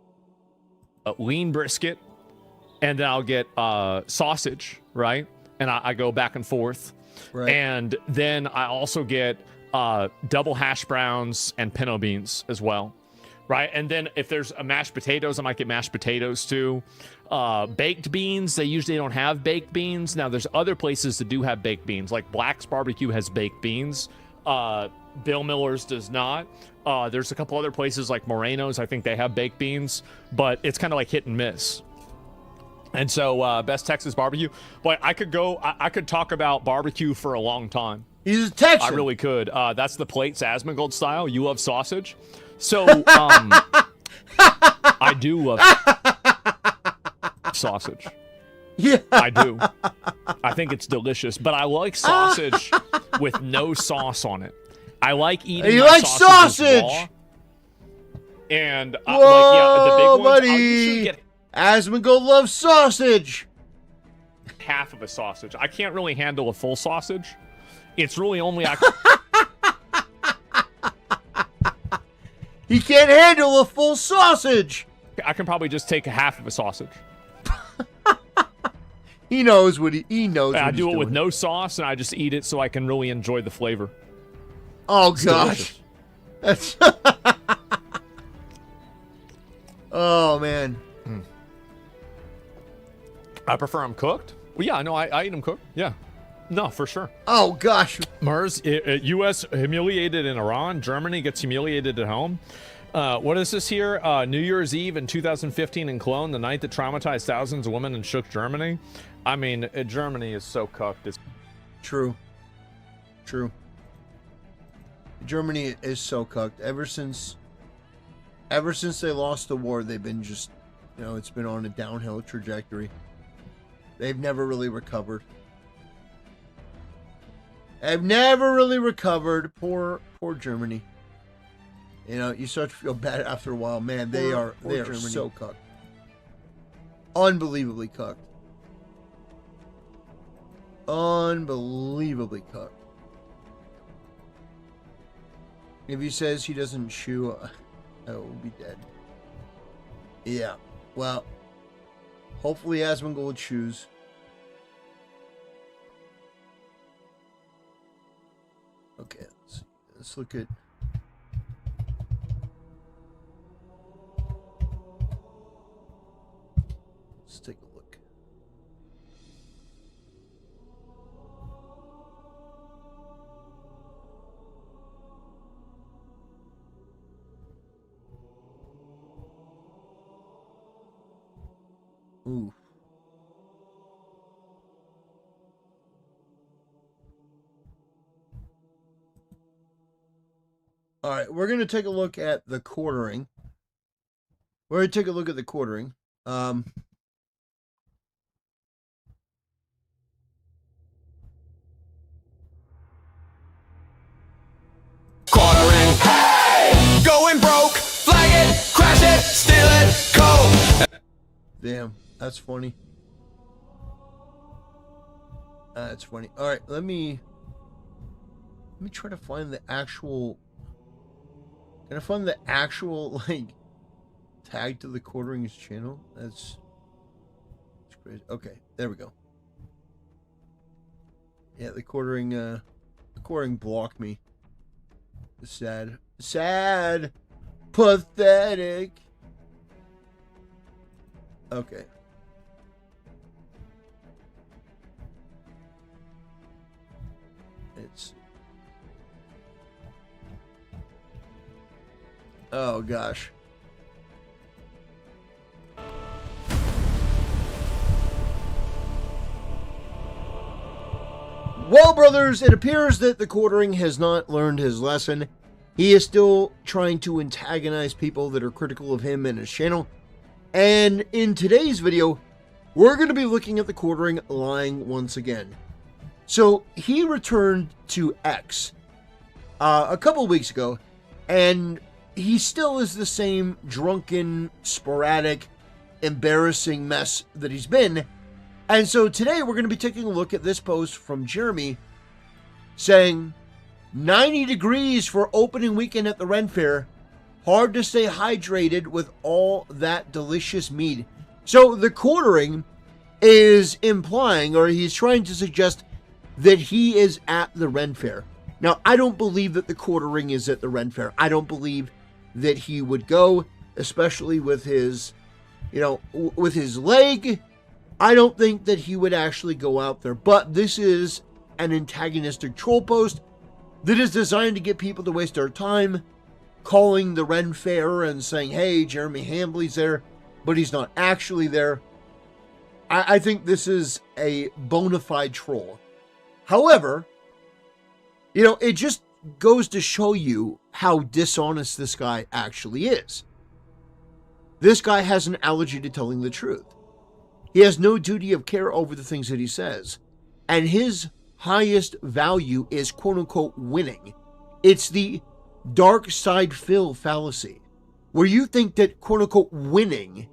Lean brisket, and then I'll get sausage, right? And I go back and forth. Right. And then I also get double hash browns and pinto beans as well, right? And then if there's mashed potatoes, I might get mashed potatoes too. Baked beans, they usually don't have baked beans. Now, there's other places that do have baked beans, like Black's Barbecue has baked beans. Bill Miller's does not. There's a couple other places like Moreno's, I think they have baked beans, but it's kind of like hit and miss. And so, best Texas barbecue. Boy, I could talk about barbecue for a long time. He's a Texan. I really could. That's the plates, Asmongold style. You love sausage. So, I do love sausage. Yeah. I do. I think it's delicious, but I like sausage with no sauce on it. I like eating You my like sausages sausage? raw. And Whoa, the big ones, I'll buddy. usually get Asmongold loves sausage. half of a sausage. I can't really handle a full sausage. It's really only He can't handle a full sausage. I can probably just take half of a sausage. He knows what he knows. I what do he's it with doing. no sauce, and I just eat it so I can really enjoy the flavor. Oh It's gosh, delicious. that's. Oh man. I prefer them cooked. Well, yeah, no, I eat them cooked. Yeah, no, for sure. Oh gosh. MERS, U.S. humiliated in Iran. Germany gets humiliated at home. What is this here? New Year's Eve in 2015 in Cologne, the night that traumatized thousands of women and shook Germany. I mean, Germany is so cooked. It's True. Germany is so cooked. Ever since they lost the war, they've been just, it's been on a downhill trajectory. They've never really recovered. Poor Germany. You start to feel bad after a while. Man, they are so cooked. Unbelievably cooked. If he says he doesn't chew, I will be dead. Yeah. Well, hopefully Asmongold chews. Okay, let's look at... Let's take a look. Ooh. All right, we're going to take a look at the quartering. Quartering. Hey! Going broke. Flag it, crash it, steal it, go. Damn, that's funny. That's funny. All right, let me try to find the actual... Can I find the actual, tag to the Quartering's channel? That's crazy. Okay, there we go. Yeah, the Quartering blocked me. Sad. Pathetic. Okay. Oh gosh. Well, brothers, it appears that the Quartering has not learned his lesson. He is still trying to antagonize people that are critical of him and his channel. And in today's video, we're going to be looking at the Quartering lying once again. So he returned to X a couple weeks ago, and he still is the same drunken, sporadic, embarrassing mess that he's been. And so today we're going to be taking a look at this post from Jeremy saying, 90 degrees for opening weekend at the Ren Fair. Hard to stay hydrated with all that delicious meat. So the Quartering is implying, or he's trying to suggest, that he is at the Ren Fair. Now, I don't believe that the Quartering is at the Ren Fair. I don't believe that he would go, especially with his, with his leg. I don't think that he would actually go out there. But this is an antagonistic troll post that is designed to get people to waste their time calling the Ren Fair and saying, hey, Jeremy Hambley's there, but he's not actually there. I think this is a bona fide troll. However, it just goes to show you how dishonest this guy actually is. This guy has an allergy to telling the truth. He has no duty of care over the things that he says. And his highest value is quote-unquote winning. It's the dark side Phil fallacy, where you think that quote-unquote winning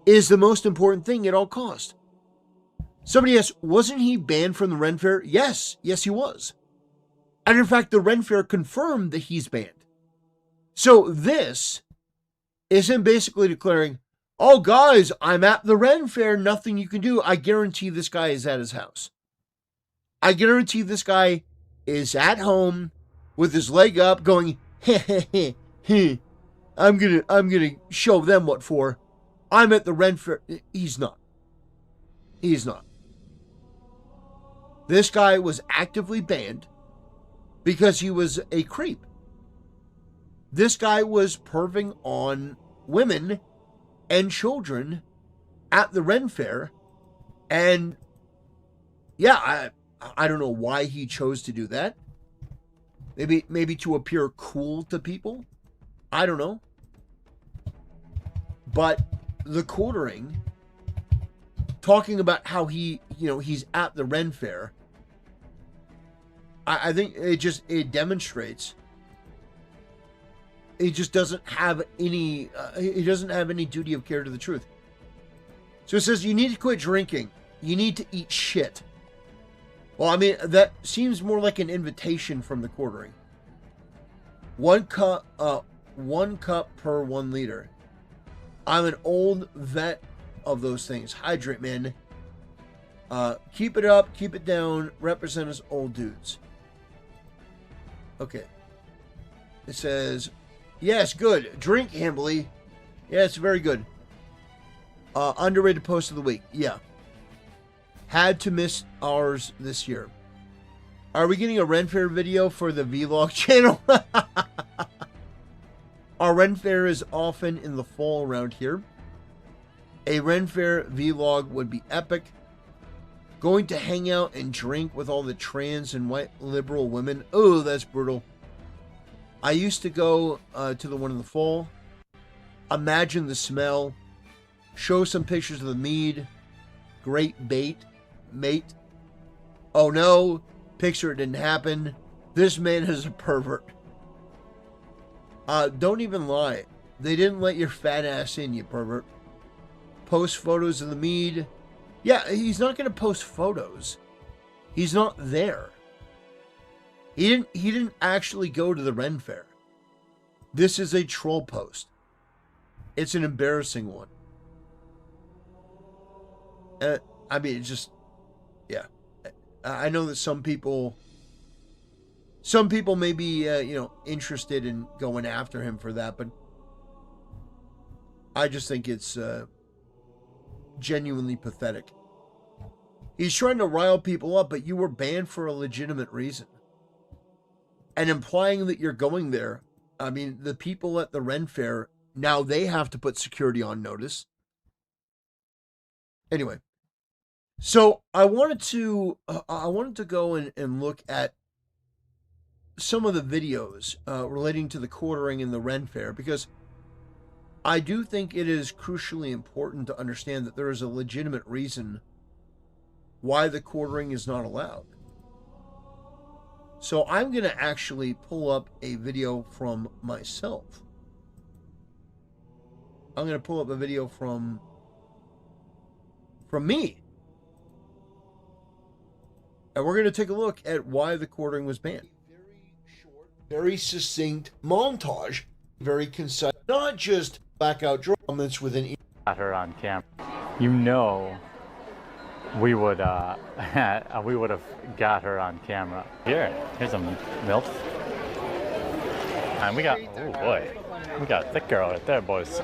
is the most important thing at all cost. Somebody asked, wasn't he banned from the Ren Fair? Yes, he was. And in fact, the Ren Fair confirmed that he's banned. So this is him basically declaring, oh guys, I'm at the Ren Fair, nothing you can do. I guarantee this guy is at his house. I guarantee this guy is at home with his leg up going, I'm gonna show them what for. I'm at the Ren Fair. He's not. This guy was actively banned because he was a creep. This guy was perving on women and children at the Ren Fair. And yeah, I don't know why he chose to do that. Maybe to appear cool to people. I don't know. But the quartering, talking about how he's at the Ren Fair, I think it demonstrates he just doesn't have any duty of care to the truth. So it says you need to quit drinking. You need to eat shit. Well, I mean, that seems more like an invitation from the quartering. 1 cup per 1 liter. I'm an old vet of those things. Hydrate, man. Keep it up, keep it down. Represent us old dudes. Okay. It says, yes, good. Drink, Hambly. Yeah, it's very good. Underrated post of the week. Yeah. Had to miss ours this year. Are we getting a Ren Fair video for the vlog channel? Our Ren Fair is often in the fall around here. A Ren Fair vlog would be epic. Going to hang out and drink with all the trans and white liberal women. Oh, that's brutal. I used to go to the one in the fall. Imagine the smell. Show some pictures of the mead. Great bait. Mate. Oh no. Picture it didn't happen. This man is a pervert. Don't even lie. They didn't let your fat ass in, you pervert. Post photos of the mead. Yeah, he's not going to post photos. He's not there. He didn't actually go to the Ren Fair. This is a troll post. It's an embarrassing one. I mean, it's just, yeah. I know that some people may be, interested in going after him for that, but I just think it's genuinely pathetic. He's trying to rile people up, but you were banned for a legitimate reason. And implying that you're going there, I mean, the people at the Ren Fair, now they have to put security on notice. Anyway, so I wanted to go and look at some of the videos relating to the quartering in the Ren Fair, because I do think it is crucially important to understand that there is a legitimate reason why the quartering is not allowed. So I'm going to actually pull up a video from myself. I'm going to pull up a video from me. And we're going to take a look at why the quartering was banned. Very short, very succinct montage. Very concise. Not just blackout comments within each. Got her on camera. You know, we would have got her on camera. Here's a MILF. And we got, oh boy, we got a thick girl right there, boys.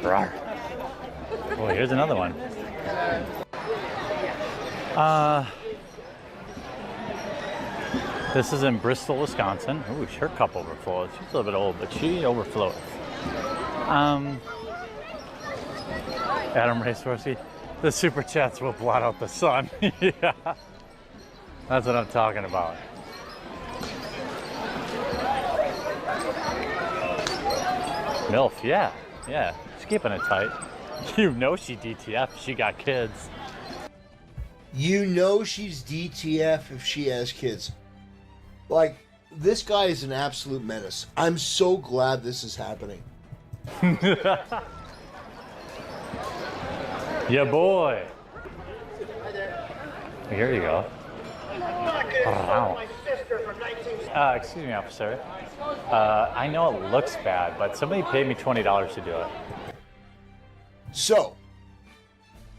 Rawr. Oh, here's another one. This is in Bristol, Wisconsin. Ooh, her cup overflows. She's a little bit old, but she overflows. Adam Racehorse, the super chats will blot out the sun. Yeah, that's what I'm talking about. MILF, yeah, she's keeping it tight. You know she DTF, she got kids. You know she's DTF if she has kids. Like, this guy is an absolute menace. I'm so glad this is happening. Yeah, boy. Here you go. Oh, wow. Excuse me, officer. I know it looks bad, but somebody paid me $20 to do it. So,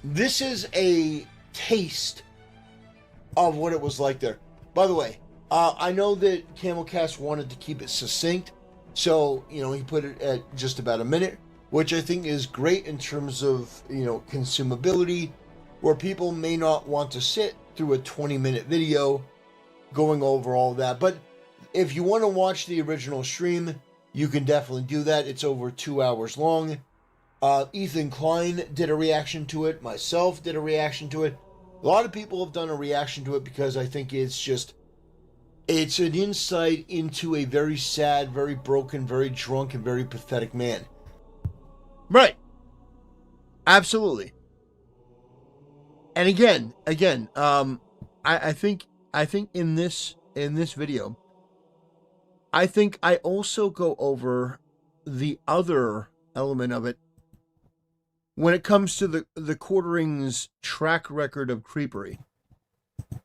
this is a taste of what it was like there. By the way, I know that Camelcast wanted to keep it succinct, so, he put it at just about a minute, which I think is great in terms of, consumability, where people may not want to sit through a 20-minute video going over all that. But if you want to watch the original stream, you can definitely do that. It's over 2 hours long. Ethan Klein did a reaction to it. Myself did a reaction to it. A lot of people have done a reaction to it because I think it's an insight into a very sad, very broken, very drunk, and very pathetic man. Right. Absolutely. And again, I think in this video, I think I also go over the other element of it when it comes to the Quartering's track record of creepery.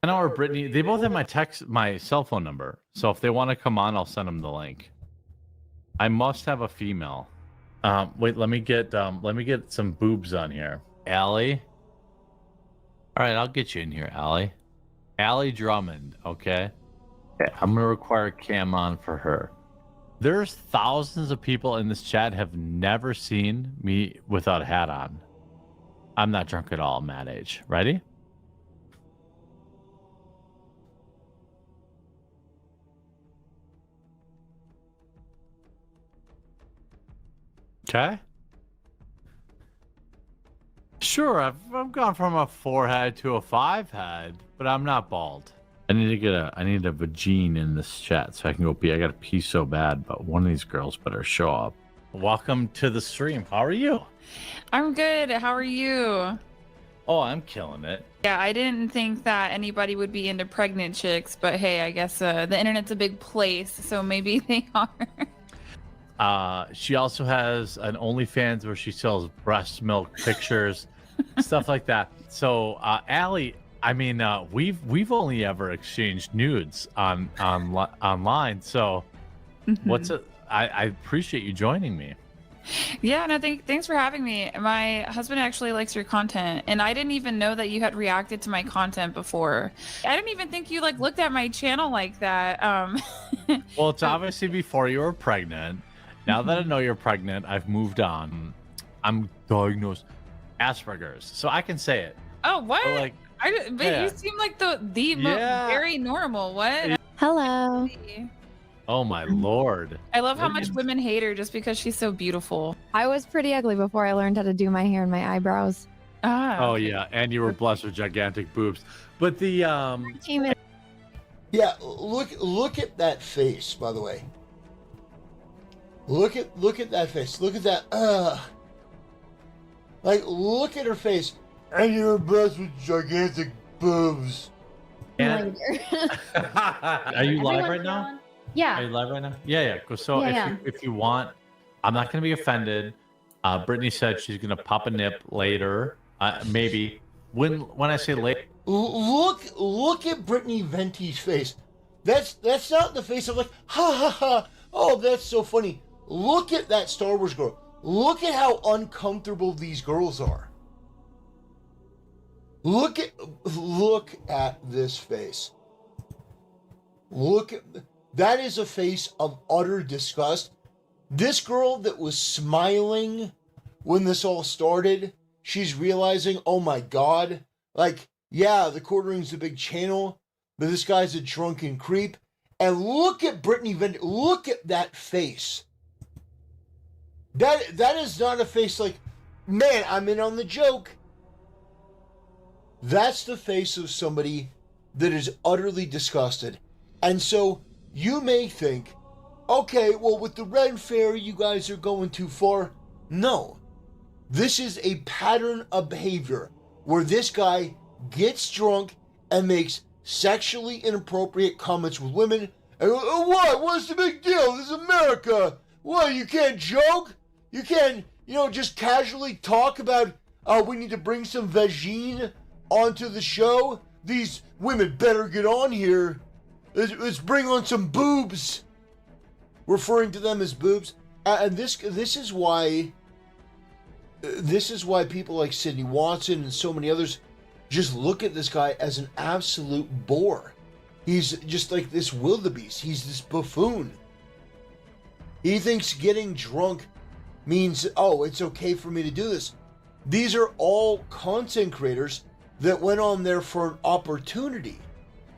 I know, or Brittany, they both have my cell phone number. So if they want to come on, I'll send them the link. I must have a female. Wait, let me get some boobs on here. Allie. All right, I'll get you in here, Allie. Allie Drummond, okay? I'm gonna require a cam on for her. There's thousands of people in this chat have never seen me without a hat on. I'm not drunk at all, I'm that age. Ready? Okay. Sure, I've gone from a 4-head to a 5-head, but I'm not bald. I need a vagine in this chat so I can go pee. I gotta pee so bad, but one of these girls better show up. Welcome to the stream. How are you? I'm good. How are you? Oh, I'm killing it. Yeah, I didn't think that anybody would be into pregnant chicks, but hey, I guess the internet's a big place, so maybe they are. She also has an OnlyFans where she sells breast milk pictures, stuff like that. So, Allie, I mean, we've only ever exchanged nudes online. So, what's it? I appreciate you joining me. Yeah, no, thanks for having me. My husband actually likes your content, and I didn't even know that you had reacted to my content before. I didn't even think you looked at my channel like that. Well, it's obviously before you were pregnant. Now that I know you're pregnant, I've moved on. I'm diagnosed Asperger's, so I can say it. Oh, what? But you seem like the very normal. What? Hello. Oh my lord. I love how much women hate her just because she's so beautiful. I was pretty ugly before I learned how to do my hair and my eyebrows. Oh yeah, and you were blessed with gigantic boobs. But the Yeah, look at that face, by the way. Look at that face. Look at that. Look at her face. And you're blessed with gigantic boobs. And are you live right now? Yeah. Are you live right now? Yeah. So if you want, I'm not gonna be offended. Brittany said she's gonna pop a nip later. Maybe. When I say late. Look at Brittany Venti's face. That's not the face of ha ha ha. Oh, that's so funny. Look at that Star Wars girl. Look at how uncomfortable these girls are. Look at this face. That is a face of utter disgust. This girl that was smiling when this all started, she's realizing, oh my god, yeah, the Quartering's a big channel, but this guy's a drunken creep. And look at Brittany Venti. Look at that face. That is not a face man, I'm in on the joke. That's the face of somebody that is utterly disgusted. And so you may think, okay, well, with the Ren Fair, you guys are going too far. No. This is a pattern of behavior where this guy gets drunk and makes sexually inappropriate comments with women. And what? What's the big deal? This is America. What, you can't joke? You can't, just casually talk about, we need to bring some vagine onto the show? These women better get on here. Let's bring on some boobs. Referring to them as boobs. And this is why people like Sydney Watson and so many others just look at this guy as an absolute bore. He's just like this wildebeest. He's this buffoon. He thinks getting drunk means, oh, it's okay for me to do this. These are all content creators that went on there for an opportunity.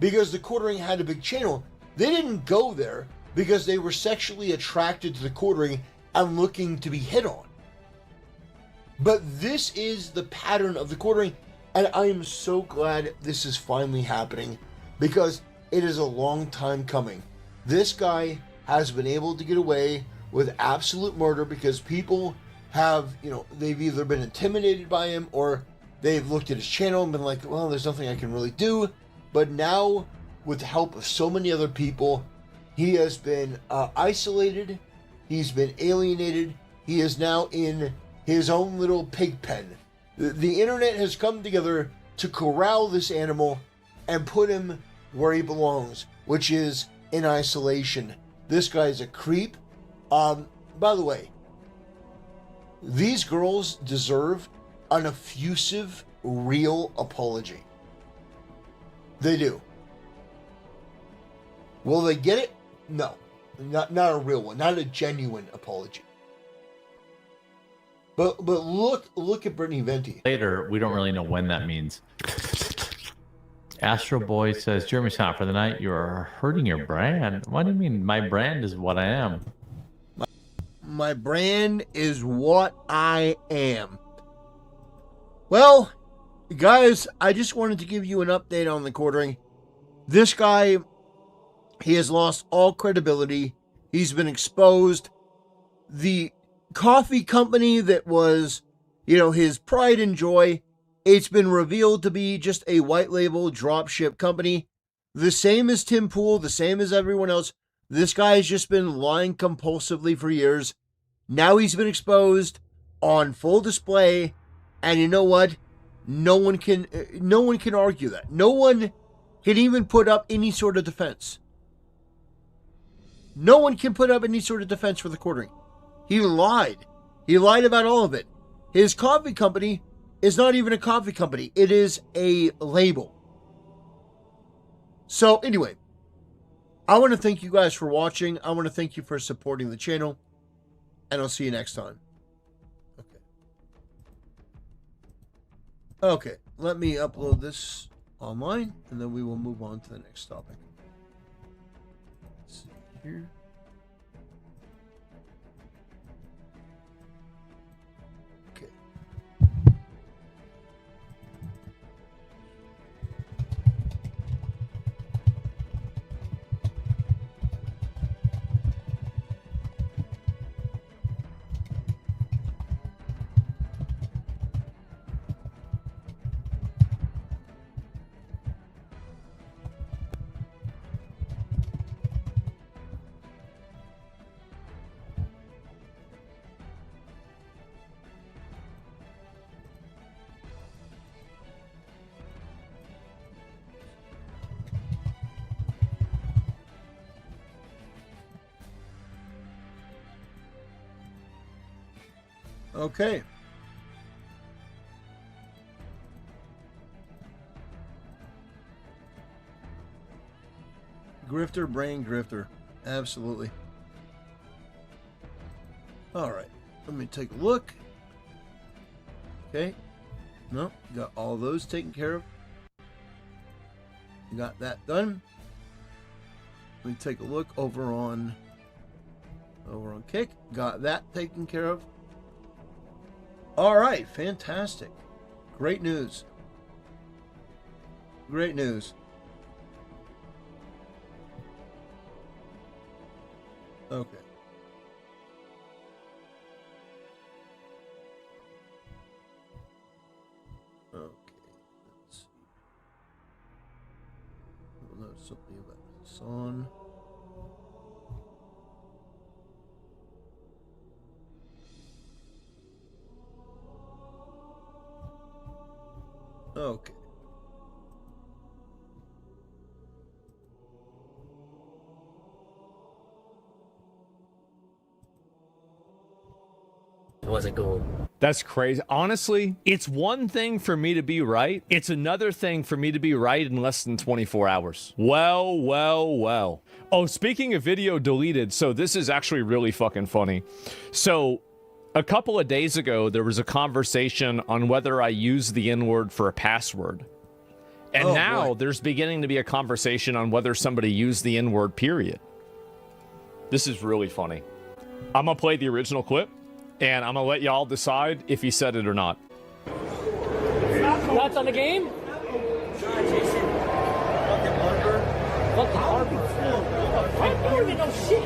Because the Quartering had a big channel. They didn't go there because they were sexually attracted to the quartering and looking to be hit on. But this is the pattern of the quartering, and I am so glad this is finally happening because it is a long time coming. This guy has been able to get away with absolute murder because people have, they've either been intimidated by him or they've looked at his channel and been like, well, there's nothing I can really do. But now, with the help of so many other people, he has been isolated, he's been alienated, he is now in his own little pig pen. The internet has come together to corral this animal and put him where he belongs, which is in isolation. This guy's a creep. By the way, these girls deserve an effusive, real apology. They do. Will they get it? No. Not a real one. Not a genuine apology. But look at Brittany Venti. Later, we don't really know when that means. Astro Boy says, Jeremy's not for the night. You're hurting your brand. What do you mean? My brand is what I am. My brand is what I am. Well, guys, I just wanted to give you an update on the quartering. This guy, he has lost all credibility. He's been exposed. The coffee company that was, his pride and joy, it's been revealed to be just a white label dropship company. The same as Tim Pool, the same as everyone else. This guy has just been lying compulsively for years. Now he's been exposed on full display. And you know what? No one can argue that. No one can even put up any sort of defense. No one can put up any sort of defense for the quartering. He lied. He lied about all of it. His coffee company is not even a coffee company. It is a label. So anyway, I want to thank you guys for watching. I want to thank you for supporting the channel. And I'll see you next time. Okay, let me upload this online, and then we will move on to the next topic. Let's see here. Okay. Okay. Grifter, brain grifter. Absolutely. All right. Let me take a look. Okay. No, got all those taken care of. Got that done. Let me take a look over on Kick. Got that taken care of. All right, fantastic. Great news. Great news. Okay. Okay, let's see. We'll know something about Hasan. Okay. It wasn't cool. That's crazy. Honestly, it's one thing for me to be right. It's another thing for me to be right in less than 24 hours. Well, well, well. Oh, speaking of video deleted, so this is actually really fucking funny. So, a couple of days ago, there was a conversation on whether I used the N-word for a password. And now there's beginning to be a conversation on whether somebody used the N-word, period. This is really funny. I'm gonna play the original clip, and I'm gonna let y'all decide if he said it or not. That's on the game? Fucking Harvey. I don't even know shit.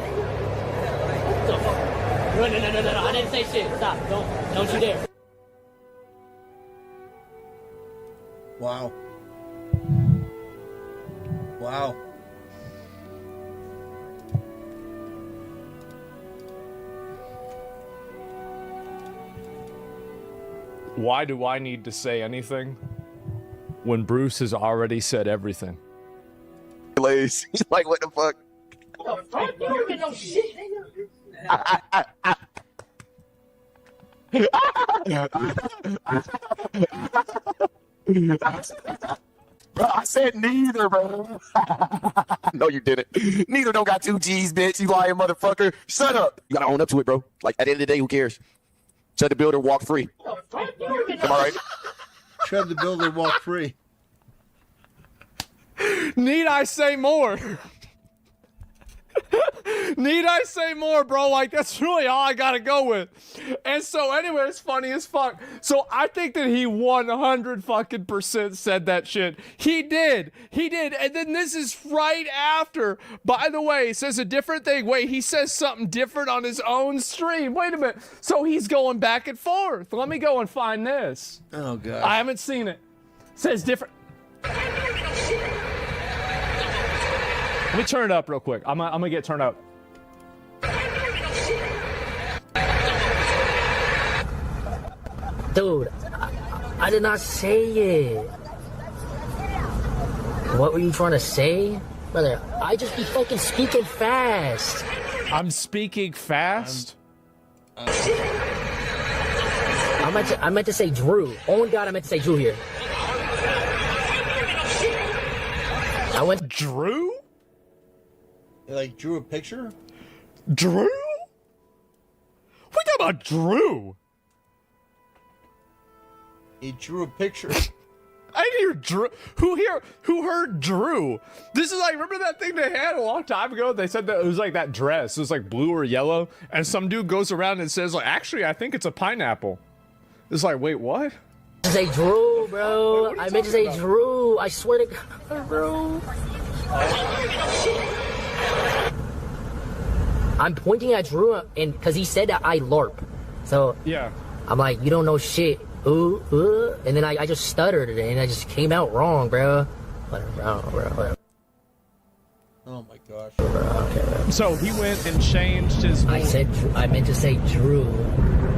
What the fuck? No. I didn't say shit. Stop. Don't you dare. Wow. Wow. Why do I need to say anything when Bruce has already said everything? He's like, what the fuck? What the fuck? You don't even know shit. Bro, I said neither, bro. No, you didn't. Neither don't got 2 G's, bitch. You lying motherfucker. Shut up. You gotta own up to it, bro. Like, at the end of the day, who cares? Shut the builder, walk free. Am I right? Shut the builder, walk free. Need I say more? Need I say more, bro? Like, that's really all I gotta go with. And so, anyway, it's funny as fuck. So, I think that he 100% said that shit. He did. And then this is right after. By the way, he says a different thing. Wait, he says something different on his own stream. Wait a minute. So, he's going back and forth. Let me go and find this. Oh, God. I haven't seen it. Says different. Let me turn it up real quick. I'm gonna get turned up. Dude, I did not say it. What were you trying to say? Brother, I just be fucking speaking fast. I'm speaking fast? I meant to say Drew. Oh God, I meant to say Drew here. I went Drew? Like, drew a picture? Drew? We talking about Drew? He drew a picture. I didn't hear Drew. Who heard Drew? This is like, remember that thing they had a long time ago? They said that it was like that dress. It was like blue or yellow. And some dude goes around and says, like, actually, I think it's a pineapple. It's like, wait, what? I say Drew, bro. I meant to say Drew. I swear to God, bro. I'm pointing at Drew and because he said that I LARP. So yeah, I'm like, you don't know shit. And then I just stuttered and I just came out wrong, bro. Whatever. Oh my gosh. Okay. So he went and changed his. I meant to say Drew,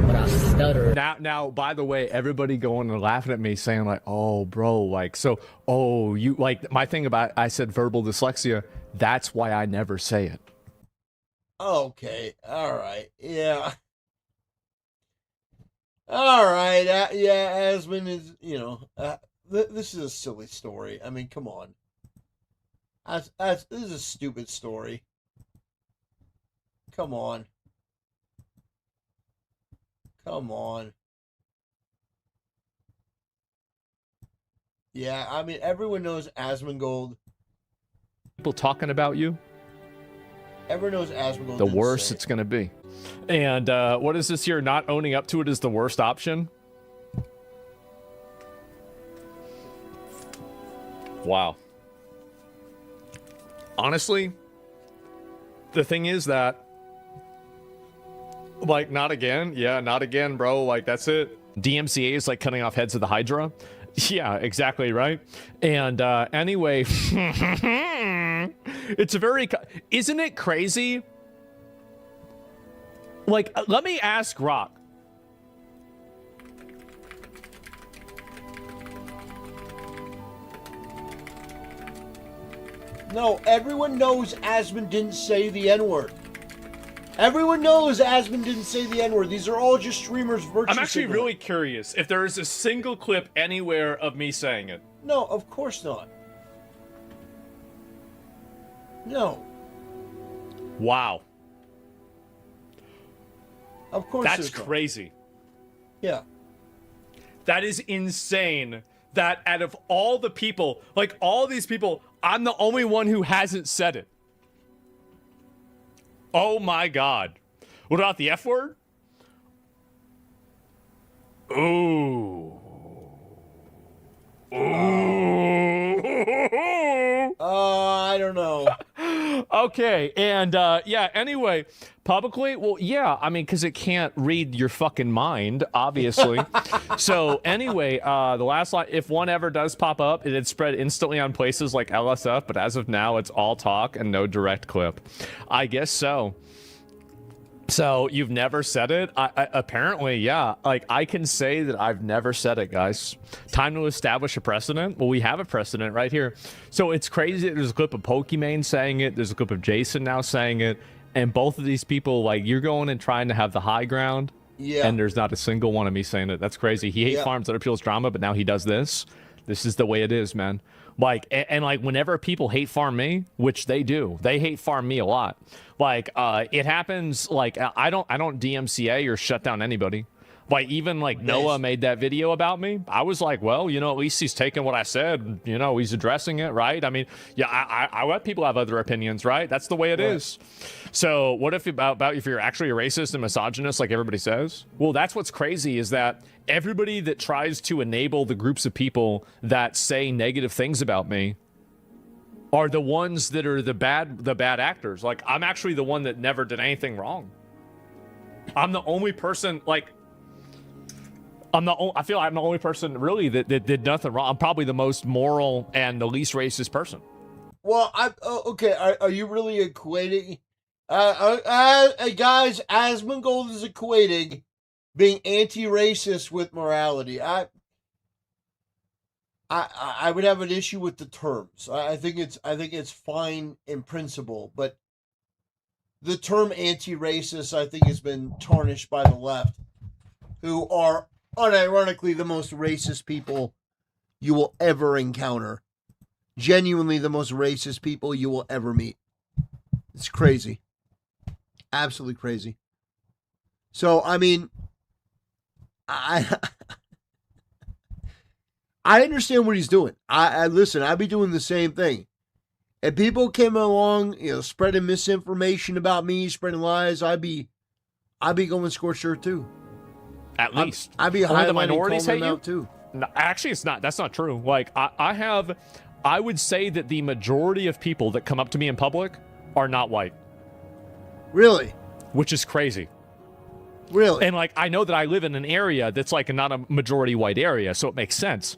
but I stuttered. Now, by the way, everybody going and laughing at me, saying like, "Oh, bro, like so, oh, you like my thing about I said verbal dyslexia. That's why I never say it." Okay. All right. Yeah. All right. Yeah, Asmund is, this is a silly story. I mean, come on. This is a stupid story. Come on. Come on. Yeah, I mean, everyone knows Asmongold. People talking about you. Everyone knows Asmongold. The worse it's going to be. And what is this here? Not owning up to it is the worst option? Wow. Honestly, the thing is that, like, not again. Yeah, not again, bro. Like, that's it. DMCA is like cutting off heads of the Hydra. Yeah, exactly, right? And anyway, it's a very... Isn't it crazy? Like, let me ask Rock. No, everyone knows Asmund didn't say the N-word. Everyone knows Asmund didn't say the N-word. These are all just streamers' virtue I'm actually signaling. really curious if there is a single clip anywhere of me saying it. No, of course not. No. Wow. Of course That's there's not. crazy. Yeah. That is insane. That out of all the people, like all these people, I'm the only one who hasn't said it. Oh my God. What about the F word? Ooh. I don't know. Okay, and yeah, anyway, publicly, well, yeah, I mean, because it can't read your fucking mind, obviously. So anyway, the last line, if one ever does pop up, it'd spread instantly on places like LSF, but as of now, it's all talk and no direct clip. I guess so. So you've never said it? Apparently, yeah. Like, I can say that I've never said it, guys. Time to establish a precedent. Well, we have a precedent right here. So it's crazy that there's a clip of Pokimane saying it. There's a clip of Jason now saying it. And both of these people, like, you're going and trying to have the high ground. Yeah. And there's not a single one of me saying it. That's crazy. He hate farms other people's drama, but now he does this. This is the way it is, man. Like, and like, whenever people hate farm me, which they do, they hate farm me a lot. Like, it happens, like, I don't DMCA or shut down anybody. Like, even like Noah made that video about me. I was like, well, you know, at least he's taking what I said, you know, he's addressing it, right? I mean, yeah, I let people have other opinions, right? That's the way it is. So what if about if you're actually a racist and misogynist like everybody says? Well, that's what's crazy is that everybody that tries to enable the groups of people that say negative things about me are the ones that are the bad actors. Like, I'm actually the one that never did anything wrong. I'm the only person, like, I feel I'm the only person really that did nothing wrong. I'm probably the most moral and the least racist person. Well, okay. Are you really equating? Guys, Asmongold is equating being anti-racist with morality. I would have an issue with the terms. I think it's fine in principle, but the term anti-racist, I think, has been tarnished by the left, who are unironically the most racist people you will ever encounter. Genuinely the most racist people you will ever meet. It's crazy. Absolutely crazy. So, I mean, I understand what he's doing. I listen, I'd be doing the same thing. If people came along, you know, spreading misinformation about me, spreading lies, I'd be going scorched earth too. At least. I'd be Only the highlighting, minorities calling hate them you? out too. No, actually, it's not. That's not true. Like, I would say that the majority of people that come up to me in public are not white. Really? Which is crazy. Really? And like, I know that I live in an area that's like not a majority white area, so it makes sense.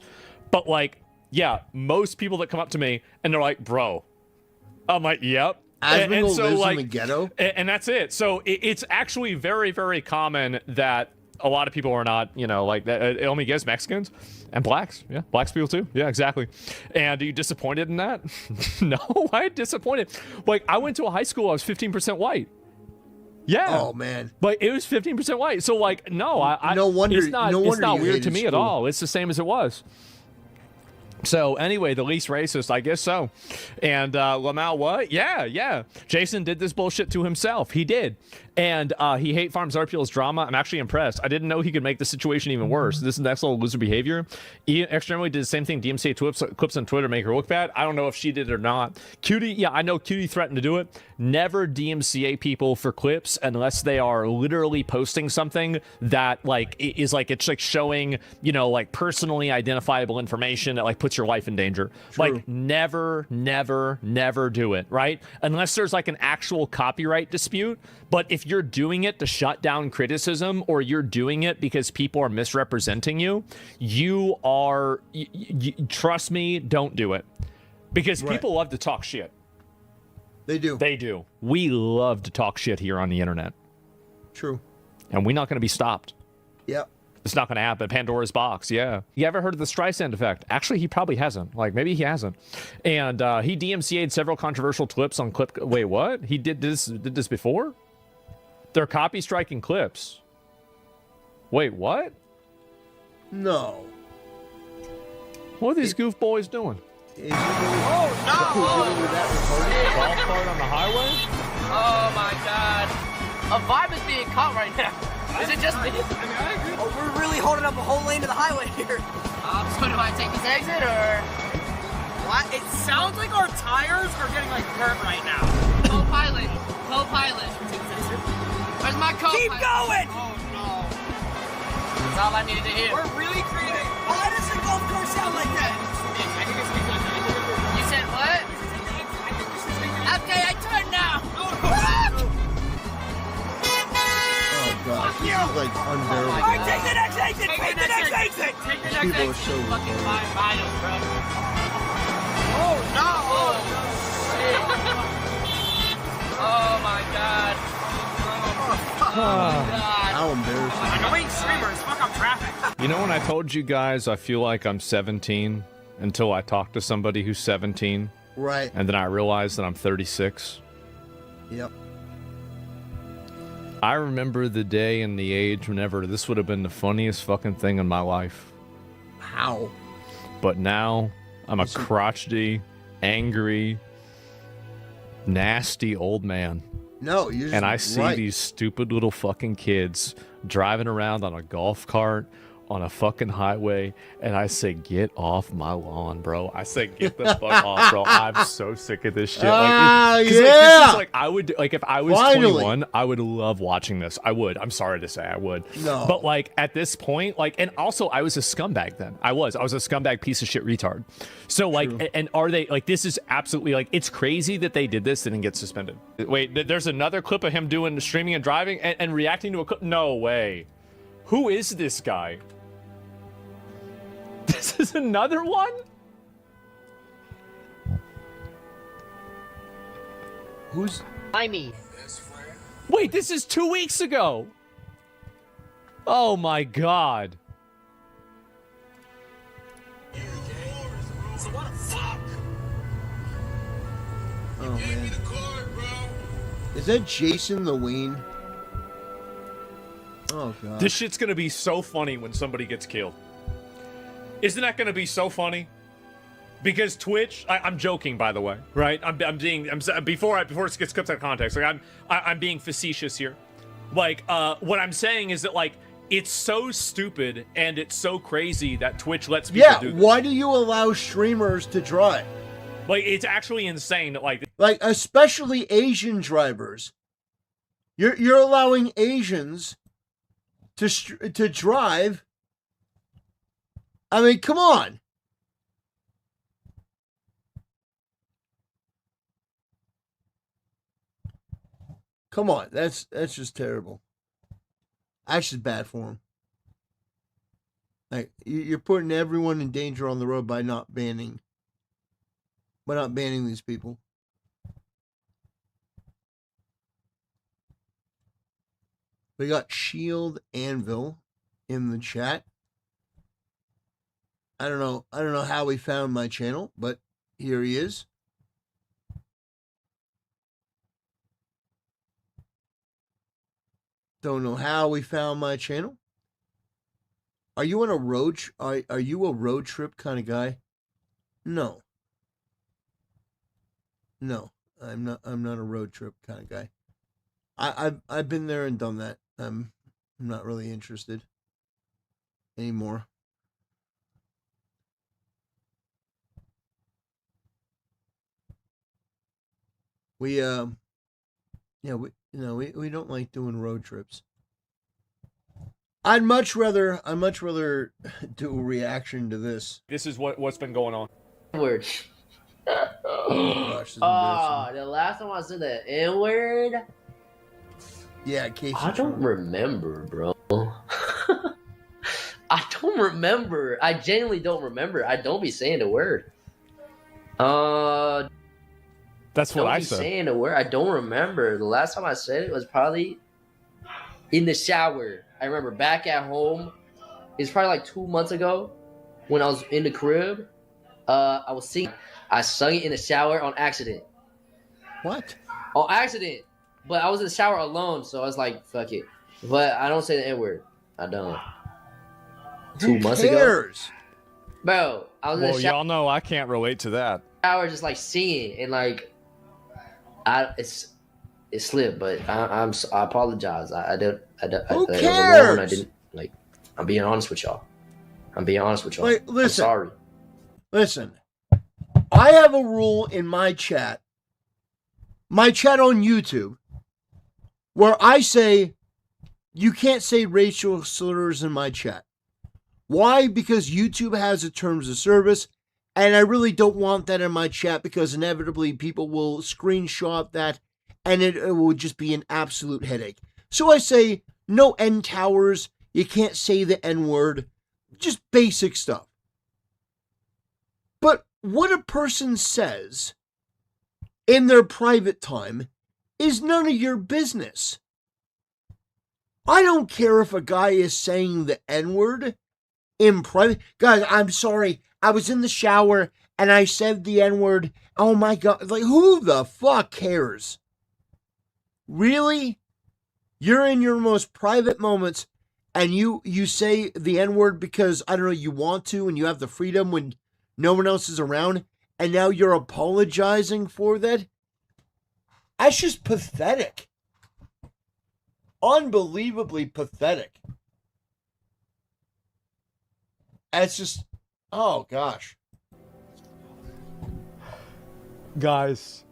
But like, yeah, most people that come up to me and they're like, bro. I'm like, yep. And so lives like, in the ghetto? And that's it. So it's actually very, very common that a lot of people are not, you know, like that. It only gets Mexicans and blacks. Yeah, blacks people too. Yeah, exactly. And are you disappointed in that? No, I'm disappointed. Like, I went to a high school, I was 15% white. Yeah. Oh man. But it was 15% white. So like, no, no wonder. It's not weird to me school. at all. It's the same as it was. So anyway, the least racist, I guess so. And Lamau, what? Yeah. Jason did this bullshit to himself. He did. And he hate farms other people's drama. I'm actually impressed. I didn't know he could make the situation even worse. This is next level loser behavior. Ian extremely did the same thing. DMCA clips on Twitter make her look bad. I don't know if she did it or not. Cutie, yeah, I know Cutie threatened to do it. Never DMCA people for clips unless they are literally posting something that like is like, it's like showing, you know, like personally identifiable information that like puts your life in danger. True. Like never do it, right? Unless there's like an actual copyright dispute. But if you're doing it to shut down criticism, or you're doing it because people are misrepresenting you, you are, trust me, don't do it. Because people love to talk shit. They do. They do. We love to talk shit here on the internet. True. And we're not going to be stopped. Yep. It's not going to happen. Pandora's box, yeah. You ever heard of the Streisand effect? Actually, he probably hasn't. Like, maybe he hasn't. And he DMCA'd several controversial clips on clip. Wait, what? He did this before? They're copy striking clips. Wait, what? No. What are these goofboys doing? Oh, no! Golf cart on the highway? Oh my god. A vibe is being caught right now. Is it just me? Oh, we're really holding up a whole lane to the highway here. So do I take this exit or? What? It sounds like our tires are getting like hurt right now. Oh, pilot. co-pilot? Where's my co-pilot? Keep going! Oh no. That's all I needed to hear. We're really creative. Why does the golf course sound like that? You said what? Okay, I turn now. Oh gosh, this is like unbearable. All right, take the next exit. Take the next exit. Take the These next people are exit. so Fucking retarded. 5 miles, bro. Oh no! Oh my god. Oh my god. How embarrassing. Annoying streamers, fuck up traffic. You know when I told you guys I feel like I'm 17 until I talk to somebody who's 17? Right. And then I realize that I'm 36? Yep. I remember the day and the age whenever this would have been the funniest fucking thing in my life. How? But now I'm a crotchety, angry, nasty old man. No, you're just And I see right. these stupid little fucking kids driving around on a golf cart on a fucking highway, and I say, get off my lawn, bro. I say, get the fuck off, bro. I'm so sick of this shit. Like, yeah. this is like, I would, like, if I was Finally. 21, I would love watching this. I would. I'm sorry to say I would. No. But, like, at this point, like, and also, I was a scumbag then. I was a scumbag piece of shit retard. So, like, and are they, like, this is absolutely, like, it's crazy that they did this and didn't get suspended. Wait, there's another clip of him doing streaming and driving and reacting to a clip? No way. Who is this guy? This is another one? Who's... I mean. Wait, this is 2 weeks ago. Oh my god. Oh man. Is that Jason the Wayne? Oh god. This shit's gonna be so funny when somebody gets killed. Isn't that gonna be so funny? Because Twitch, I'm joking, by the way, right? Before it gets cut out of context, like I'm being facetious here. Like, what I'm saying is that, like, it's so stupid and it's so crazy that Twitch lets people do this. Why do you allow streamers to drive? Like, it's actually insane that, like, especially Asian drivers. You're allowing Asians to drive. I mean, come on. Come on, that's just terrible. That's just bad form. Like, you're putting everyone in danger on the road by not banning these people. We got Shield Anvil in the chat. I don't know how he found my channel, but here he is. Don't know how we found my channel. Are you on a road? Are you a road trip kind of guy? No. No, I'm not. I'm not a road trip kind of guy. I've been there and done that. I'm not really interested anymore. We we don't like doing road trips. I'd much rather do a reaction to this. this is what's been going on. Word. Oh, gosh, The last time I said the N-word. Yeah, Casey. I don't remember, bro. I don't remember. I genuinely don't remember. I don't be saying the word. That's what I said. Saying the word. I don't remember. The last time I said it was probably in the shower. I remember back at home. It's probably like 2 months ago when I was in the crib. I was singing. I sung it in the shower on accident. What? On accident. But I was in the shower alone, so I was like, fuck it. But I don't say the N-word. I don't. Who 2 months cares? ago. Bro, I was in Well, the shower. y'all know I can't relate to that. Just like singing and like it slipped, but I apologize. Who cares? I didn't like. I'm being honest with y'all. Wait, listen. I'm sorry. Listen, I have a rule in my chat on YouTube. where I say, you can't say racial slurs in my chat. Why? Because YouTube has a terms of service, and I really don't want that in my chat because inevitably people will screenshot that and it will just be an absolute headache. So I say, no N towers, you can't say the N word, just basic stuff. But what a person says in their private time is none of your business. I don't care if a guy is saying the N-word in private. Guys, I'm sorry. I was in the shower and I said the N-word. Oh my God. Like, who the fuck cares? Really? You're in your most private moments and you say the N-word because, I don't know, you want to and you have the freedom when no one else is around, and now you're apologizing for that? That's just pathetic. Unbelievably pathetic. It's just, oh gosh. Guys,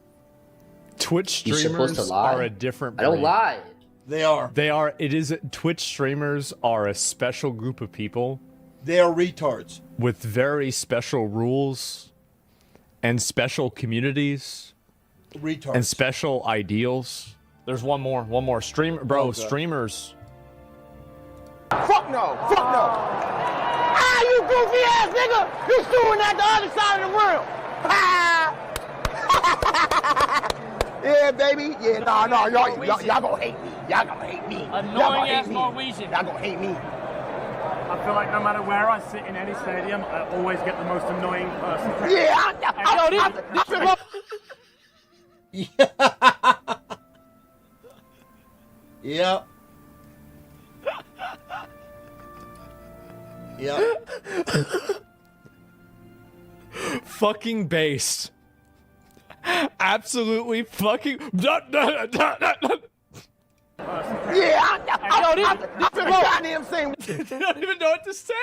Twitch You're supposed streamers to lie? are a different breed. I don't lie. They are. They are. It is. Twitch streamers are a special group of people. They are retards. With very special rules and special communities. Retards. And special ideals. There's one more. Streamers. Fuck no. Ah, you goofy ass nigga! You doing at the other side of the world! Yeah, baby. Yeah, no, y'all gonna hate me. Y'all gonna hate me. Annoying ass Norwegian. Y'all gonna hate me. I feel like no matter where I sit in any stadium, I always get the most annoying person. Yeah, Yep. Yep. Fucking based. Absolutely fucking. Yeah, I feel the goddamn same. I don't even know what to say.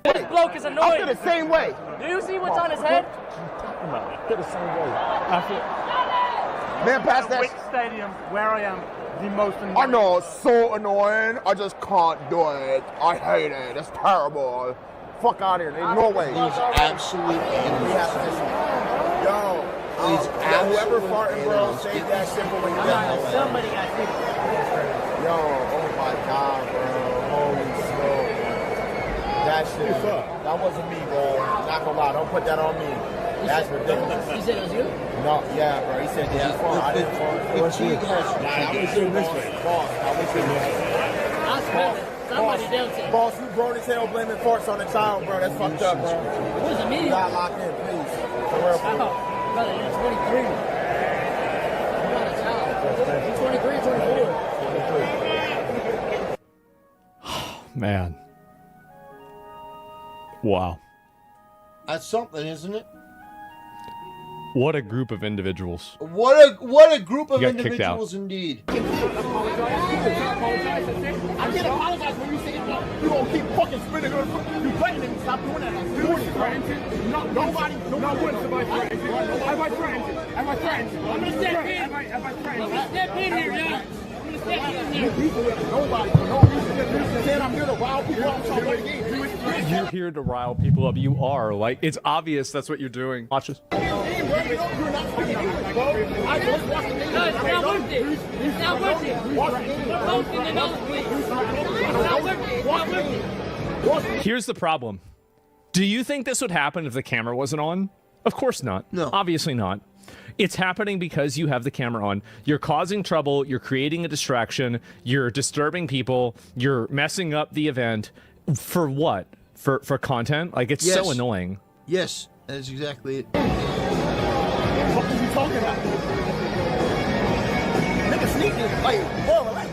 This bloke is annoying. I feel the same way. Do you see what's on his head? I feel the same way. Man, pass that. Which stadium where I am the most annoying? I know, it's so annoying. I just can't do it. I hate it. It's terrible. Fuck out of here. There's no way. He's absolutely Yo, he's whoever farting, bro, save that shit for when you get home. Somebody got hit. Yo, oh my God, bro. Holy smoke. That shit. That wasn't me, bro. Not gonna lie. Don't put that on me. That's ridiculous. He said it was you? No, yeah, bro. He said, did you fall? I didn't fall. It was you. Nah, I was doing this way. Boss, I was doing this way. I smell it. Somebody dealt it. Boss, you grown as hell blaming farts on the child, bro. That's fucked up, bro. It wasn't me. You got locked in, please. For real, bro. Brother, you're 23. You're not a child. You're 23, 24. Man. Wow. That's something, isn't it? What a group of individuals. What a group of You got kicked out. individuals indeed. I can't apologize when you say you gonna keep fucking spinning. You threatening me. Stop doing that. Who is threatened you? Nobody once have I threatened you. Have I threatened you? Have I threatened you? I'm gonna step in. Have I threatened you? Step in here, John. I'm gonna step in here. Nobody. No reason. Said I'm here to rile people up. I'm trying to win the game. You're here to rile people up. You are. Like, it's obvious that's what you're doing. Watch this. No, it's not worth it. It's not worth it. We're posting the notes, please. It's not worth it. It's not worth it. Here's the problem. Do you think this would happen if the camera wasn't on? Of course not. No. Obviously not. It's happening because you have the camera on. You're causing trouble. You're creating a distraction. You're disturbing people. You're messing up the event. For what? For content? Like, it's so annoying. Yes, that's exactly it. What are you talking about? Nigga sneaking. Like, bro, like,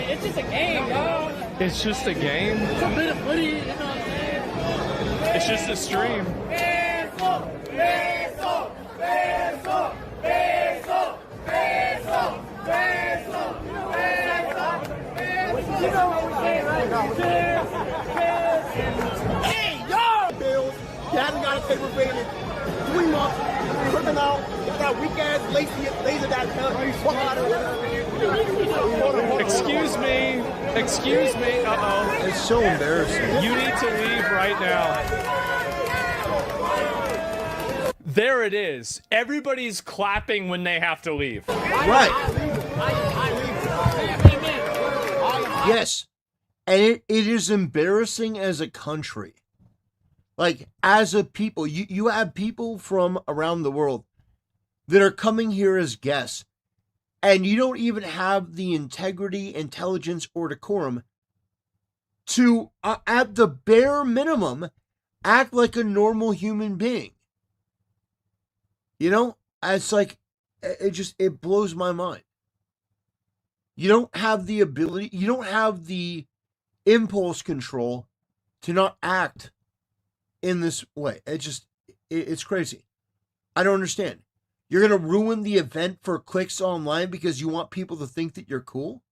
It's just a game, dog. It's just a game. It's a bit of footy, you know what I'm saying? It's just a stream. hey, yo! Bills, you haven't got a paper faded. 3 months. Cooking out. Got that weak ass laser that Excuse me. Excuse me. Uh-oh. It's so embarrassing. You need to leave right now. There it is. Everybody's clapping when they have to leave. Right. Yes. And it is embarrassing as a country. Like, as a people, you have people from around the world that are coming here as guests, and you don't even have the integrity, intelligence, or decorum to, at the bare minimum, act like a normal human being. You know, it's like, it blows my mind. You don't have the ability, you don't have the impulse control to not act in this way. It's crazy. I don't understand. You're going to ruin the event for clicks online because you want people to think that you're cool?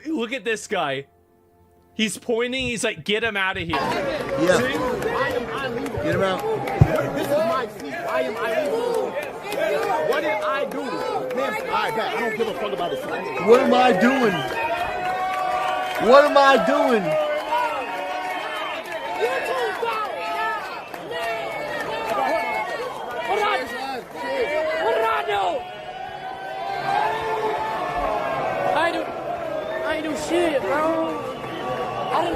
Look at this guy. He's pointing. He's like, get him out of here. Yeah. Get him out. This is my seat. I am illegal. What did I do? Man, I don't give a fuck about this. What am I doing? What am I doing? What did I do? I ain't do shit, bro.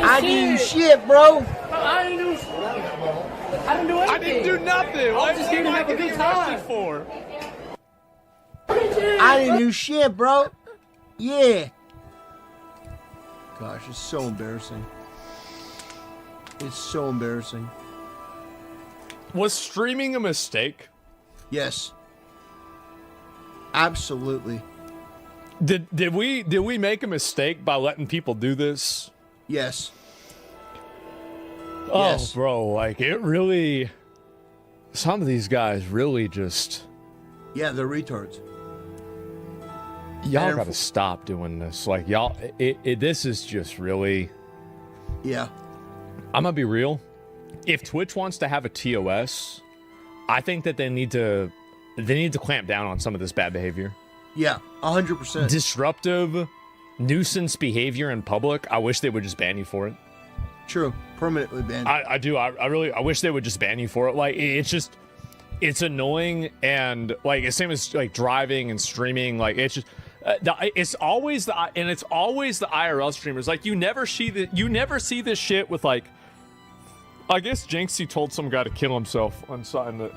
I didn't do shit, bro. I didn't do anything. I didn't do nothing. I was just here to have a good time. For? I didn't do shit, bro. Yeah. Gosh, it's so embarrassing. It's so embarrassing. Was streaming a mistake? Yes. Absolutely. Did we make a mistake by letting people do this? Yes. Oh, yes. Bro, like it really. Some of these guys really just. Yeah, they're retards. Y'all gotta stop doing this. Like y'all, this is just really. Yeah. I'm gonna be real. If Twitch wants to have a TOS, I think that they need to clamp down on some of this bad behavior. Yeah, 100%. Disruptive, nuisance behavior in public. I wish they would just ban you for it. True, permanently banned. I do. I wish they would just ban you for it. Like it's annoying, and like the same as like driving and streaming. Like it's just. It's always the IRL streamers. Like you never see this shit with like. I guess Jinxie told some guy to kill himself in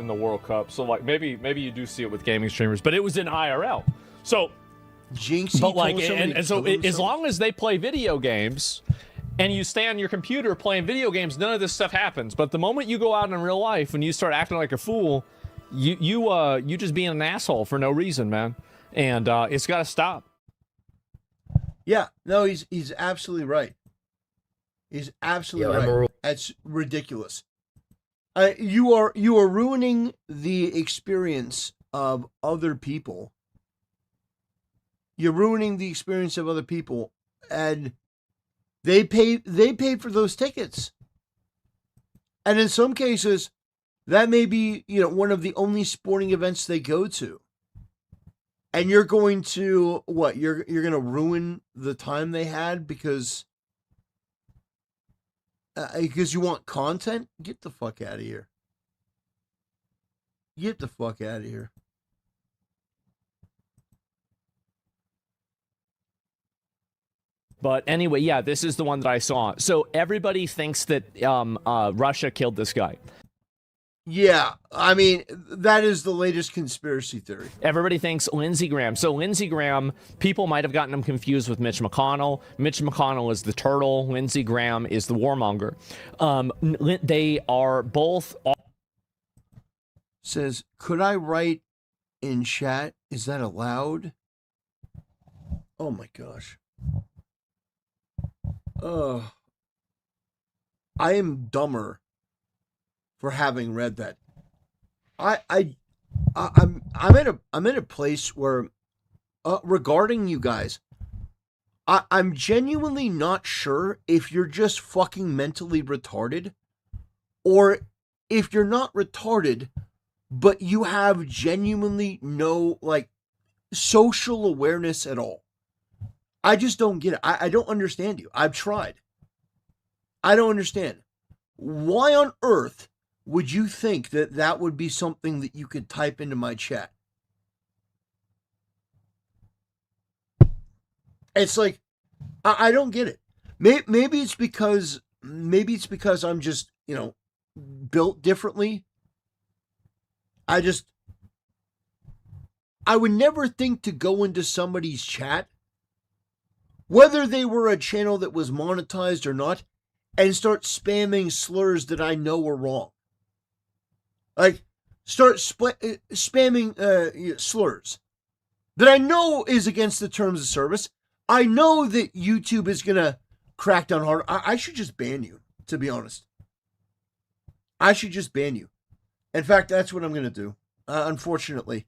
the World Cup. So like maybe you do see it with gaming streamers, but it was in IRL. So Jinxie, but like told somebody and to so kill as himself? long as they play video games, and you stay on your computer playing video games, none of this stuff happens. But the moment you go out in real life and you start acting like a fool, you just being an asshole for no reason, man. And it's got to stop. Yeah, no, he's absolutely right. He's absolutely right. That's ridiculous. You are ruining the experience of other people. You're ruining the experience of other people, and they paid for those tickets. And in some cases, that may be, one of the only sporting events they go to. And you're going to what? You're going to ruin the time they had because you want content? Get the fuck out of here. Get the fuck out of here. But anyway, yeah, this is the one that I saw. So everybody thinks that Russia killed this guy. Yeah, I mean, that is the latest conspiracy theory. Everybody thinks Lindsey Graham. So Lindsey Graham, people might have gotten him confused with Mitch McConnell. Mitch McConnell is the turtle. Lindsey Graham is the warmonger. They are both... Says, could I write in chat? Is that allowed? Oh my gosh. I am dumber for having read that. I'm in a place where regarding you guys, I'm genuinely not sure if you're just fucking mentally retarded, or if you're not retarded, but you have genuinely no, like, social awareness at all. I just don't get it. I don't understand you. I've tried. I don't understand. Why on earth would you think that that would be something that you could type into my chat? It's like, I don't get it. Maybe it's because I'm just, built differently. I would never think to go into somebody's chat, whether they were a channel that was monetized or not, and start spamming slurs that I know are wrong. Like, start spamming slurs that I know is against the terms of service. I know that YouTube is going to crack down hard. I should just ban you, to be honest. I should just ban you. In fact, that's what I'm going to do. Unfortunately.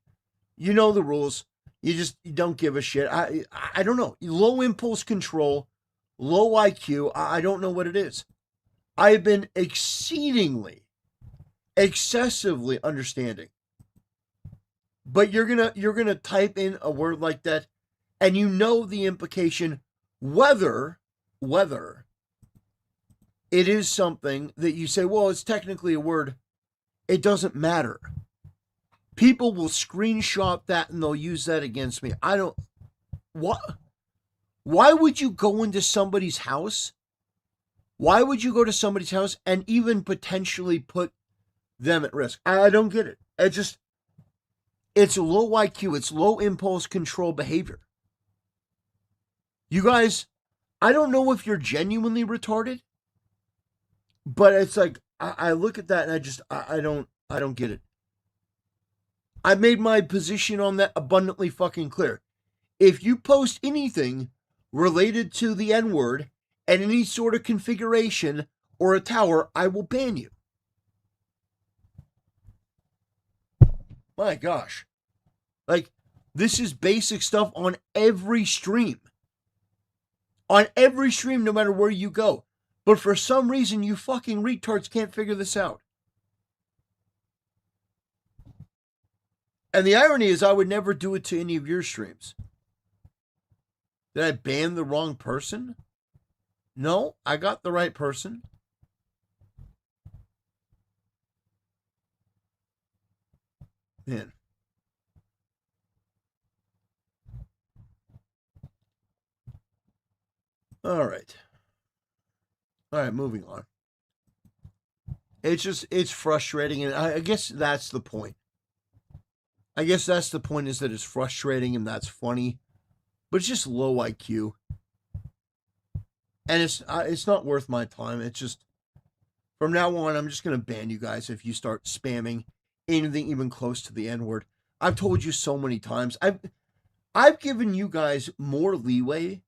You know the rules. You don't give a shit. I don't know. Low impulse control, low IQ. I don't know what it is. I have been excessively understanding. But you're gonna type in a word like that, and you know the implication, whether it is something that you say, well, it's technically a word. It doesn't matter. People will screenshot that and they'll use that against me. What? Why would you go into somebody's house? Why would you go to somebody's house and even potentially put them at risk? I don't get it. It's low IQ. It's low impulse control behavior. You guys, I don't know if you're genuinely retarded, but it's like, I look at that and I don't get it. I made my position on that abundantly fucking clear. If you post anything related to the N-word and any sort of configuration or a tower, I will ban you. My gosh. Like, this is basic stuff on every stream. On every stream, no matter where you go. But for some reason, you fucking retards can't figure this out. And the irony is I would never do it to any of your streams. Did I ban the wrong person? No, I got the right person. Man. All right. All right, moving on. It's frustrating, and I guess that's the point. Is that it's frustrating and that's funny, but it's just low IQ. And it's not worth my time. It's just, from now on, I'm just going to ban you guys if you start spamming anything even close to the N-word. I've told you so many times. I've given you guys more leeway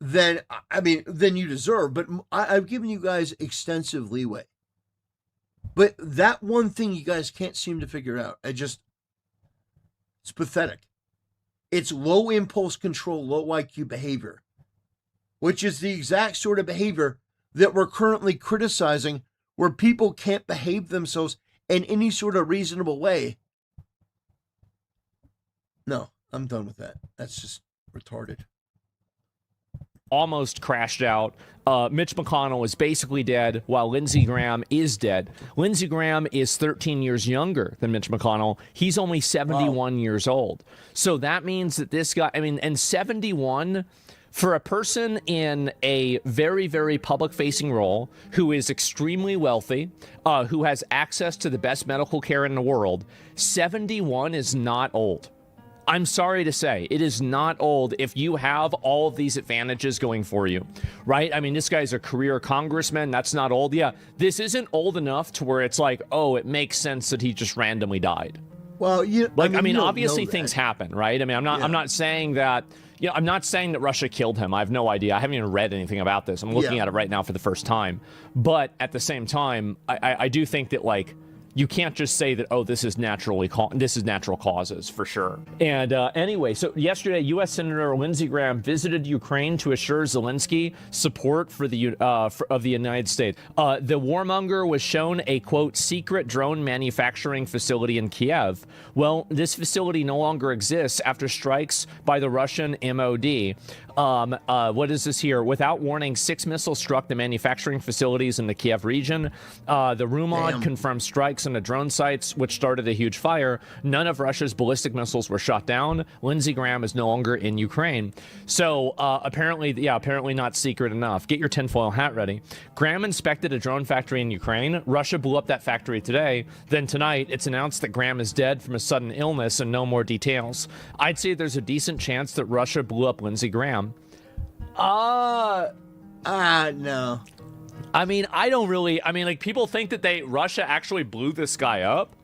than you deserve, but I've given you guys extensive leeway. But that one thing you guys can't seem to figure out. It's pathetic. It's low impulse control, low IQ behavior, which is the exact sort of behavior that we're currently criticizing, where people can't behave themselves in any sort of reasonable way. No, I'm done with that. That's just retarded. Almost crashed out. Mitch McConnell is basically dead, while Lindsey Graham is dead. Lindsey Graham is 13 years younger than Mitch McConnell. He's only 71 years old. So that means that this guy, and 71, for a person in a very, very public-facing role, who is extremely wealthy, who has access to the best medical care in the world, 71 is not old. I'm sorry to say, it is not old if you have all of these advantages going for you, right? This guy's a career congressman. That's not old. Yeah, this isn't old enough to where it's like, oh, it makes sense that he just randomly died. Well, obviously things happen, right? I'm not saying that, I'm not saying that Russia killed him. I have no idea. I haven't even read anything about this. I'm looking at it right now for the first time. But at the same time, I do think that, You can't just say that, oh, this is natural causes for sure. And anyway, so yesterday, U.S. Senator Lindsey Graham visited Ukraine to assure Zelensky support for of the United States. The warmonger was shown a, quote, secret drone manufacturing facility in Kiev. Well, this facility no longer exists after strikes by the Russian MOD. What is this here? Without warning, 6 missiles struck the manufacturing facilities in the Kiev region. The Rumod confirmed strikes on the drone sites, which started a huge fire. None of Russia's ballistic missiles were shot down. Lindsey Graham is no longer in Ukraine. So apparently not secret enough. Get your tinfoil hat ready. Graham inspected a drone factory in Ukraine. Russia blew up that factory today. Then tonight, it's announced that Graham is dead from a sudden illness and no more details. I'd say there's a decent chance that Russia blew up Lindsey Graham. No. I mean, like, people think that Russia actually blew this guy up.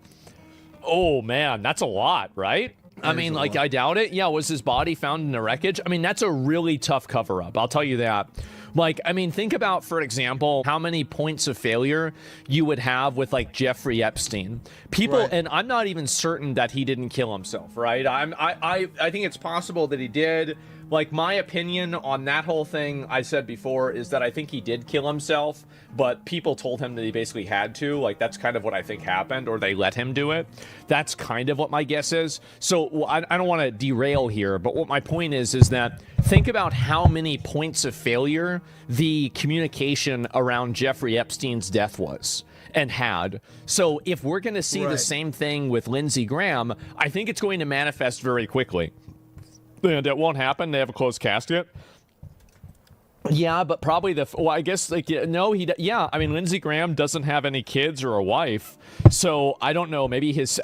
Oh, man, that's a lot, right? I mean, like, I doubt it. Yeah, was his body found in the wreckage? I mean, that's a really tough cover-up, I'll tell you that. Like, I mean, think about, for example, how many points of failure you would have with, like, Jeffrey Epstein. People, and I'm not even certain that he didn't kill himself, right? I think it's possible that he did. Like, my opinion on that whole thing, I said before, is that I think he did kill himself, but people told him that he basically had to. Like, that's kind of what I think happened, or they let him do it. That's kind of what my guess is. So I don't want to derail here, but what my point is that think about how many points of failure the communication around Jeffrey Epstein's death was and had. So if we're going to see the same thing with Lindsey Graham, I think it's going to manifest very quickly. And it won't happen. They have a closed casket. Yeah, but probably I guess, like, no, yeah, I mean, Lindsey Graham doesn't have any kids or a wife, so I don't know, maybe his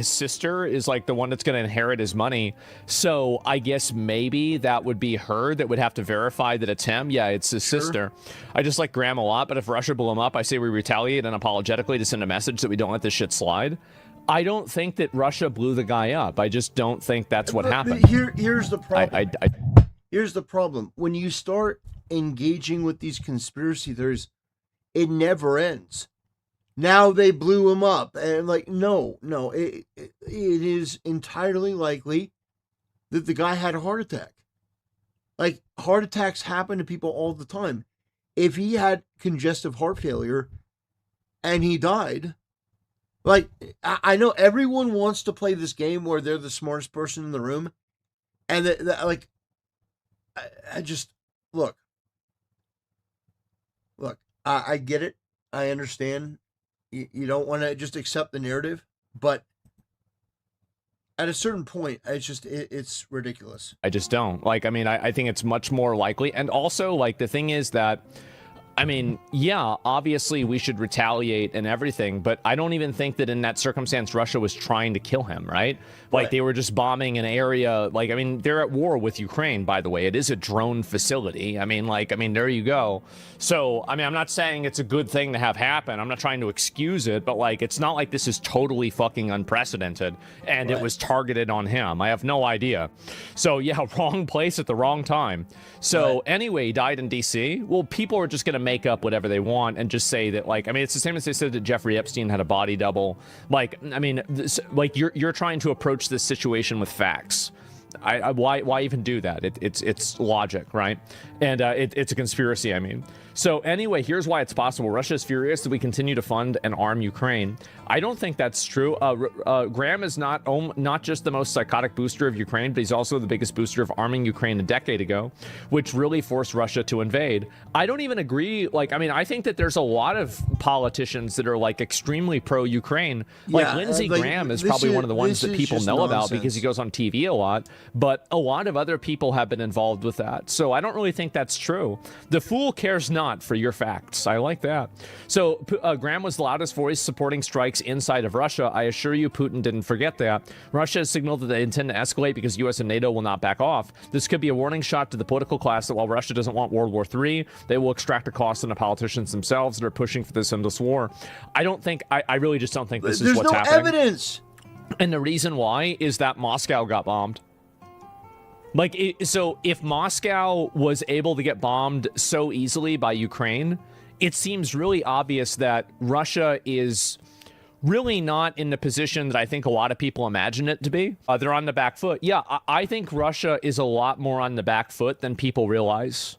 sister is, like, the one that's going to inherit his money, so I guess maybe that would be her that would have to verify that it's him. Yeah, it's his sister. I just like Graham a lot, but if Russia blew him up, I say we retaliate unapologetically to send a message that we don't let this shit slide. I don't think that Russia blew the guy up. I just don't think that's what happened. Here's the problem. Here's the problem. When you start engaging with these conspiracy theories, it never ends. Now they blew him up. And like, no, it is entirely likely that the guy had a heart attack. Like, heart attacks happen to people all the time. If he had congestive heart failure and he died, like, I know everyone wants to play this game where they're the smartest person in the room. And like, I just, look, I get it. I understand. You don't want to just accept the narrative, but at a certain point, it's ridiculous. I just don't. Like, I mean, I think it's much more likely. And also, like, the thing is that, I mean, yeah, obviously we should retaliate and everything, but I don't even think that in that circumstance Russia was trying to kill him, right? Like, they were just bombing an area. Like, I mean, they're at war with Ukraine, by the way. It is a drone facility. I mean, there you go. So, I mean, I'm not saying it's a good thing to have happen. I'm not trying to excuse it, but, like, it's not like this is totally fucking unprecedented and it was targeted on him. I have no idea. So, yeah, wrong place at the wrong time. So, anyway, he died in D.C. Well, people are just going to make up whatever they want and just say that, like, I mean, it's the same as they said that Jeffrey Epstein had a body double. Like, I mean, like, you're trying to approach this situation with facts. Why even do that? It's logic, right? And it's a conspiracy, I mean. So anyway, here's why it's possible. Russia is furious that we continue to fund and arm Ukraine. I don't think that's true. Graham is not just the most psychotic booster of Ukraine, but he's also the biggest booster of arming Ukraine a decade ago, which really forced Russia to invade. I don't even agree. Like, I mean, I think that there's a lot of politicians that are, like, extremely pro-Ukraine. Like, Lindsey Graham is probably one of the ones that people know about because he goes on TV a lot, but a lot of other people have been involved with that. So I don't really think that's true. The fool cares not for your facts. I like that. So Graham was the loudest voice supporting strikes inside of Russia. I assure you, Putin didn't forget that. Russia has signaled that they intend to escalate because U.S. and NATO will not back off. This could be a warning shot to the political class that while Russia doesn't want World War III, they will extract a cost on the politicians themselves that are pushing for this endless war. I don't think, I really just don't think this is what's happening. There's no evidence. And the reason why is that Moscow got bombed. Like, so if Moscow was able to get bombed so easily by Ukraine, it seems really obvious that Russia is really not in the position that I think a lot of people imagine it to be. They're on the back foot. Yeah, I think Russia is a lot more on the back foot than people realize.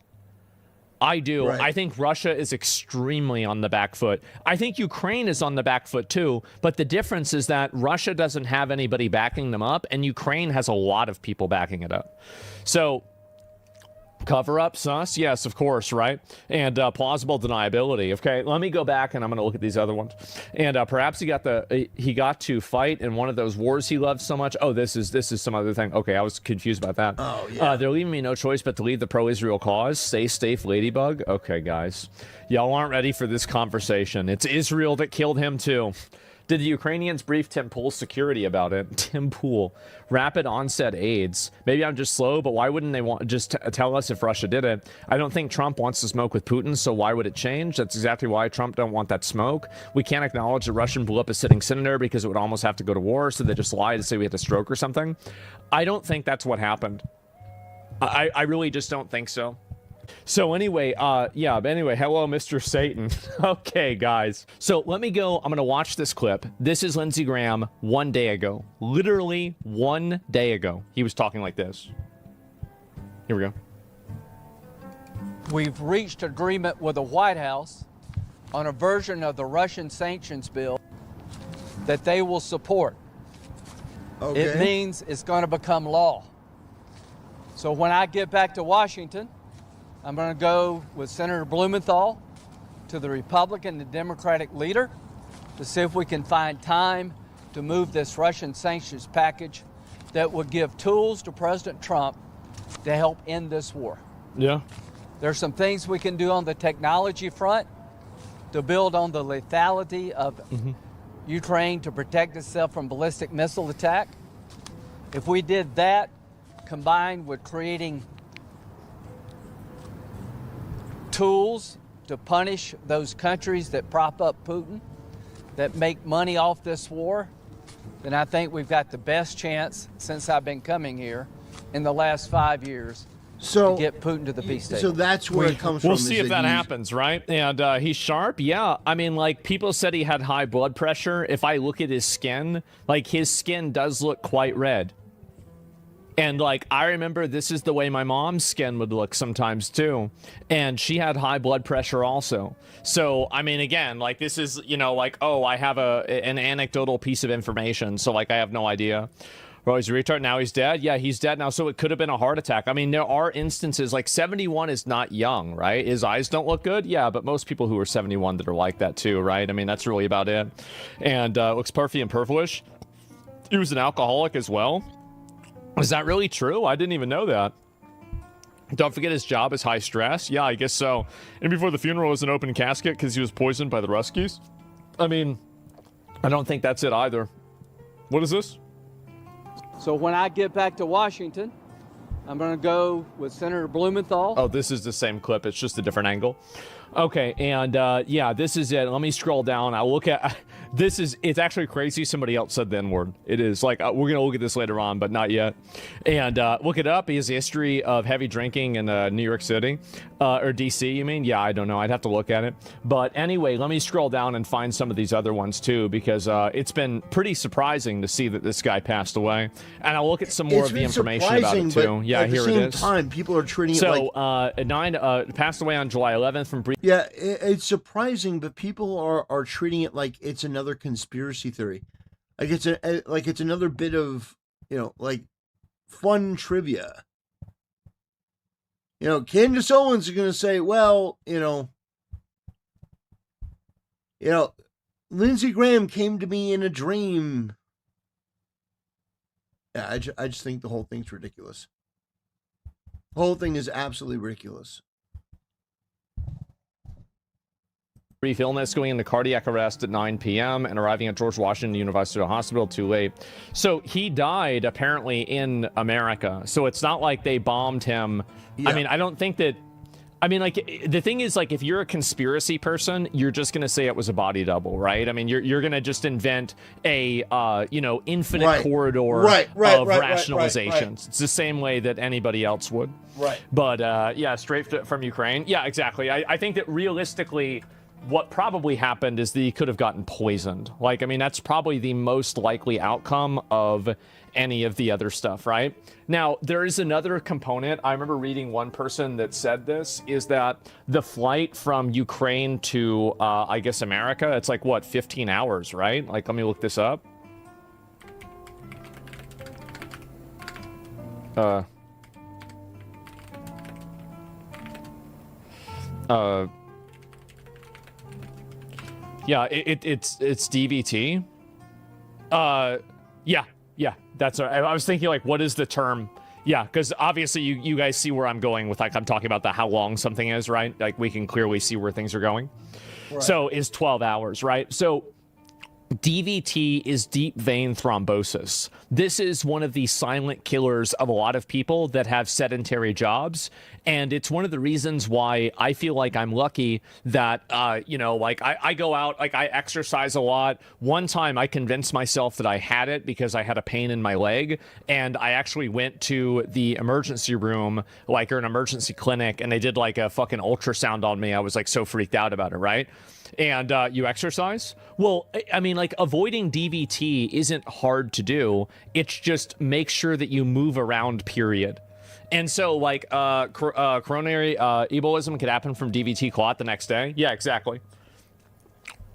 I do. Right. I think Russia is extremely on the back foot. I think Ukraine is on the back foot too, but the difference is that Russia doesn't have anybody backing them up, and Ukraine has a lot of people backing it up. So, cover up, sus? Yes, of course, right? And plausible deniability. Okay, let me go back and I'm going to look at these other ones. And perhaps he got to fight in one of those wars he loved so much. Oh, this is some other thing. Okay, I was confused about that. Oh, yeah. They're leaving me no choice but to leave the pro-Israel cause. Stay safe, Ladybug. Okay, guys. Y'all aren't ready for this conversation. It's Israel that killed him, too. Did the Ukrainians brief Tim Pool's security about it? Tim Pool, rapid onset AIDS. Maybe I'm just slow, but why wouldn't they want just tell us if Russia did it? I don't think Trump wants to smoke with Putin, so why would it change? That's exactly why Trump don't want that smoke. We can't acknowledge the Russian blew up a sitting senator because it would almost have to go to war, so they just lie to say we had a stroke or something. I don't think that's what happened. I really just don't think so. So anyway, hello, Mr. Satan. Okay, guys. So let me go. I'm going to watch this clip. This is Lindsey Graham 1 day ago. Literally 1 day ago. He was talking like this. Here we go. We've reached agreement with the White House on a version of the Russian sanctions bill that they will support. Okay. It means it's going to become law. So when I get back to Washington, I'm going to go with Senator Blumenthal to the Republican and Democratic leader to see if we can find time to move this Russian sanctions package that would give tools to President Trump to help end this war. Yeah. There's some things we can do on the technology front to build on the lethality of Ukraine to protect itself from ballistic missile attack. If we did that, combined with creating tools to punish those countries that prop up Putin, that make money off this war, then I think we've got the best chance since I've been coming here in the last 5 years to get Putin to the peace table. So that's where it comes from. We'll see if that happens, right? And he's sharp. Yeah. I mean, like, people said he had high blood pressure. If I look at his skin, like, his skin does look quite red. And, like, I remember this is the way my mom's skin would look sometimes, too. And she had high blood pressure also. So, I mean, again, like, this is, you know, like, oh, I have an anecdotal piece of information. So, like, I have no idea. Well, he's a retard. Now he's dead. Yeah, he's dead now. So it could have been a heart attack. I mean, there are instances, like 71 is not young, right? His eyes don't look good. Yeah, but most people who are 71 that are like that, too, right? I mean, that's really about it. And looks puffy and purplish. He was an alcoholic as well. Is that really true? I didn't even know that. Don't forget his job is high stress. Yeah, I guess so. And before the funeral was an open casket because he was poisoned by the Ruskies. I mean, I don't think that's it either. What is this? So when I get back to Washington, I'm going to go with Senator Blumenthal. Oh, this is the same clip. It's just a different angle. Okay, and yeah, this is it. Let me scroll down. I'll look at... it's actually crazy. Somebody else said the N-word. It is. Like, we're going to look at this later on, but not yet. And look it up. He has a history of heavy drinking in New York City. Or D.C., you mean? Yeah, I don't know. I'd have to look at it. But anyway, let me scroll down and find some of these other ones, too, because it's been pretty surprising to see that this guy passed away. And I'll look at some more of the information about it, too. Yeah, here it is. At the same time, people are treating it like... So, passed away on July 11th from... Yeah, it's surprising, but people are treating it like it's another conspiracy theory, like it's another bit of, you know, like fun trivia. You know, Candace Owens is going to say, well, you know, Lindsey Graham came to me in a dream. Yeah, I just think the whole thing's ridiculous. The whole thing is absolutely ridiculous. Brief illness, going into cardiac arrest at 9 p.m. and arriving at George Washington University Hospital too late. So he died apparently in America. So it's not like they bombed him. Yeah. I mean, I don't think that... I mean, like, the thing is, like, if you're a conspiracy person, you're just going to say it was a body double, right? I mean, you're going to just invent a, infinite corridor of rationalizations. It's the same way that anybody else would. Right. But, yeah, straight from Ukraine. Yeah, exactly. I think that realistically... what probably happened is that he could have gotten poisoned. Like, I mean, that's probably the most likely outcome of any of the other stuff, right? Now, there is another component. I remember reading one person that said this, is that the flight from Ukraine to, I guess, America, it's like, what, 15 hours, right? Like, let me look this up. Yeah, it's DVT. Yeah, that's right. I was thinking, like, what is the term? Yeah, because obviously you guys see where I'm going with, like, I'm talking about how long something is, right? Like, we can clearly see where things are going. Right. So is 12 hours, right? So DVT is deep vein thrombosis. This is one of the silent killers of a lot of people that have sedentary jobs. And it's one of the reasons why I feel like I'm lucky that, you know, like I go out, like I exercise a lot. One time I convinced myself that I had it because I had a pain in my leg. And I actually went to the emergency room, like, or an emergency clinic, and they did like a fucking ultrasound on me. I was like so freaked out about it, right? And you exercise? Well, I mean, like, avoiding DVT isn't hard to do. It's just make sure that you move around, period. And so, like, coronary embolism could happen from DVT clot the next day. Yeah, exactly.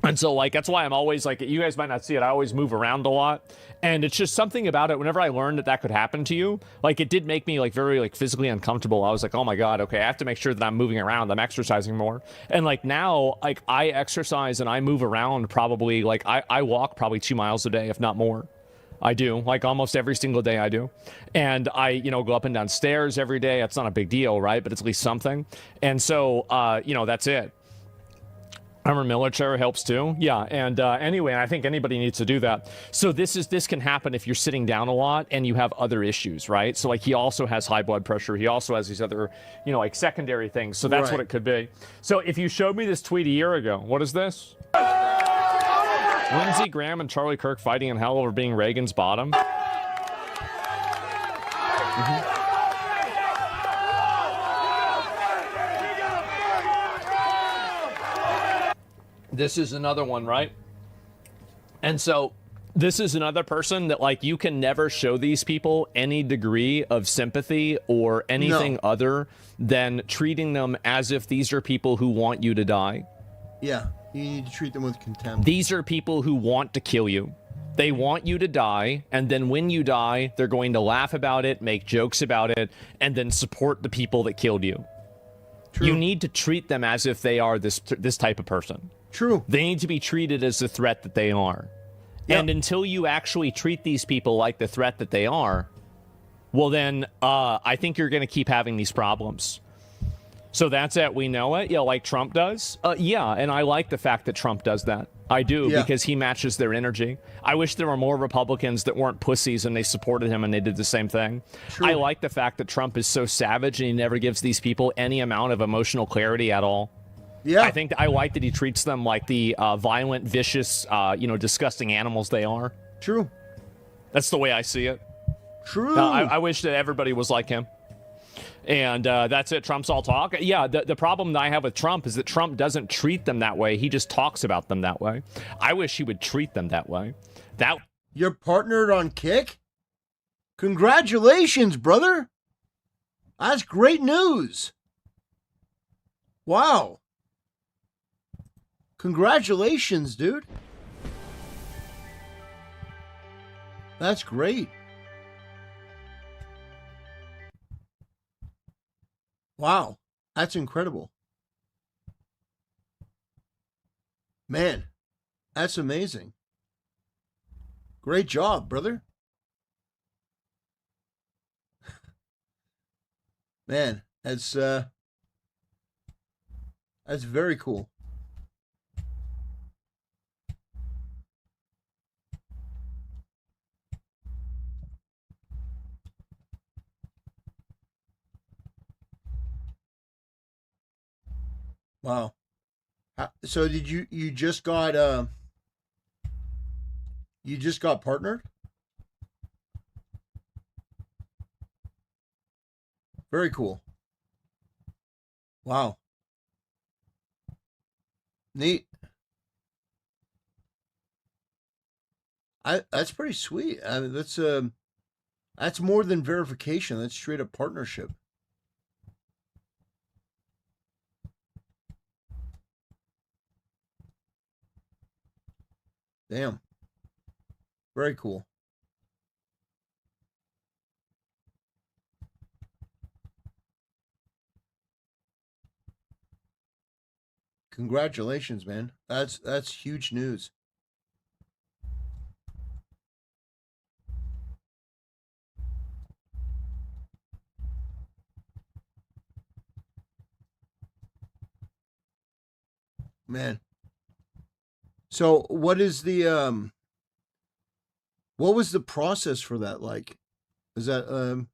And so, like, that's why I'm always, like, you guys might not see it, I always move around a lot. And it's just something about it. Whenever I learned that could happen to you, like, it did make me, like, very, like, physically uncomfortable. I was like, oh my God, okay, I have to make sure that I'm moving around. I'm exercising more. And, like, now, like, I exercise and I move around probably, like, I walk probably 2 miles a day, if not more. I do, like, almost every single day I do. And I, you know, go up and down stairs every day. It's not a big deal, right? But it's at least something. And so, you know, that's it. Armor military helps too. Yeah, and anyway, I think anybody needs to do that. So this can happen if you're sitting down a lot and you have other issues, right? So, like, he also has high blood pressure. He also has these other, you know, like, secondary things. So that's what it could be. So if you showed me this tweet a year ago, what is this? Lindsey Graham and Charlie Kirk fighting in hell over being Reagan's bottom. This is another one, right? And so this is another person that, like, you can never show these people any degree of sympathy or anything other than treating them as if these are people who want you to die. Yeah, you need to treat them with contempt. These are people who want to kill you. They want you to die, and then when you die, they're going to laugh about it, make jokes about it, and then support the people that killed you. True. You need to treat them as if they are this type of person. True. They need to be treated as the threat that they are. Yep. And until you actually treat these people like the threat that they are, well then, I think you're going to keep having these problems. So that's it. We know it. Yeah, like Trump does. Yeah, and I like the fact that Trump does that. I do, because he matches their energy. I wish there were more Republicans that weren't pussies and they supported him and they did the same thing. True. I like the fact that Trump is so savage and he never gives these people any amount of emotional clarity at all. Yeah. I like that he treats them like the violent, vicious, you know, disgusting animals they are. True. That's the way I see it. True. I wish that everybody was like him. And that's it. Trump's all talk. Yeah, the problem that I have with Trump is that Trump doesn't treat them that way. He just talks about them that way. I wish he would treat them that way. You're partnered on Kick? Congratulations, brother. That's great news. Wow. Congratulations, dude. That's great. Wow, that's incredible. Man, that's amazing. Great job, brother. Man, that's very cool. Wow. So did you just got partnered? Very cool. Wow. Neat. That's pretty sweet. I mean, that's more than verification. That's straight up partnership. Damn. Very cool. Congratulations, man. That's huge news. Man. So what is the what was the process for that like? Is that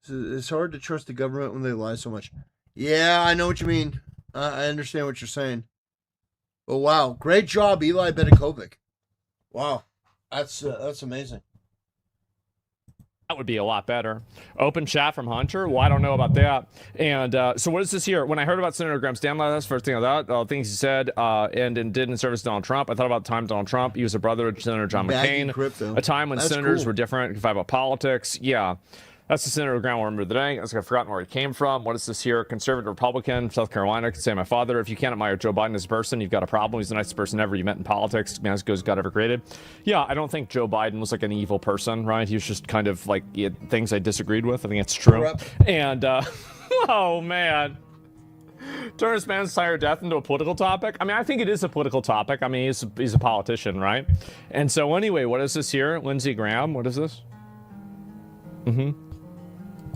it's hard to trust the government when they lie so much. Yeah, I know what you mean. I understand what you're saying. Oh wow, great job, Eli Bedekovic. Wow, that's amazing. That would be a lot better. Open chat from Hunter? Well, I don't know about that. And so what is this here? When I heard about Senator Graham's damn that's the first thing I thought, all things he said and did in service to Donald Trump. I thought about the time Donald Trump, he was a brother of Senator John McCain. Crypto. A time when That's senators cool. were different, could fight about politics. Yeah. That's the Senator Graham I remember the day. I've forgotten where he came from. What is this here? Conservative Republican, South Carolina. I could say my father. If you can't admire Joe Biden as a person, you've got a problem. He's the nicest person ever you met in politics. Man, as good as God ever created. Yeah, I don't think Joe Biden was like an evil person, right? He was just kind of like he had things I disagreed with. I think it's true. And, oh, man. Turn this man's entire death into a political topic? I mean, I think it is a political topic. I mean, he's a politician, right? And so anyway, what is this here? Lindsey Graham, what is this?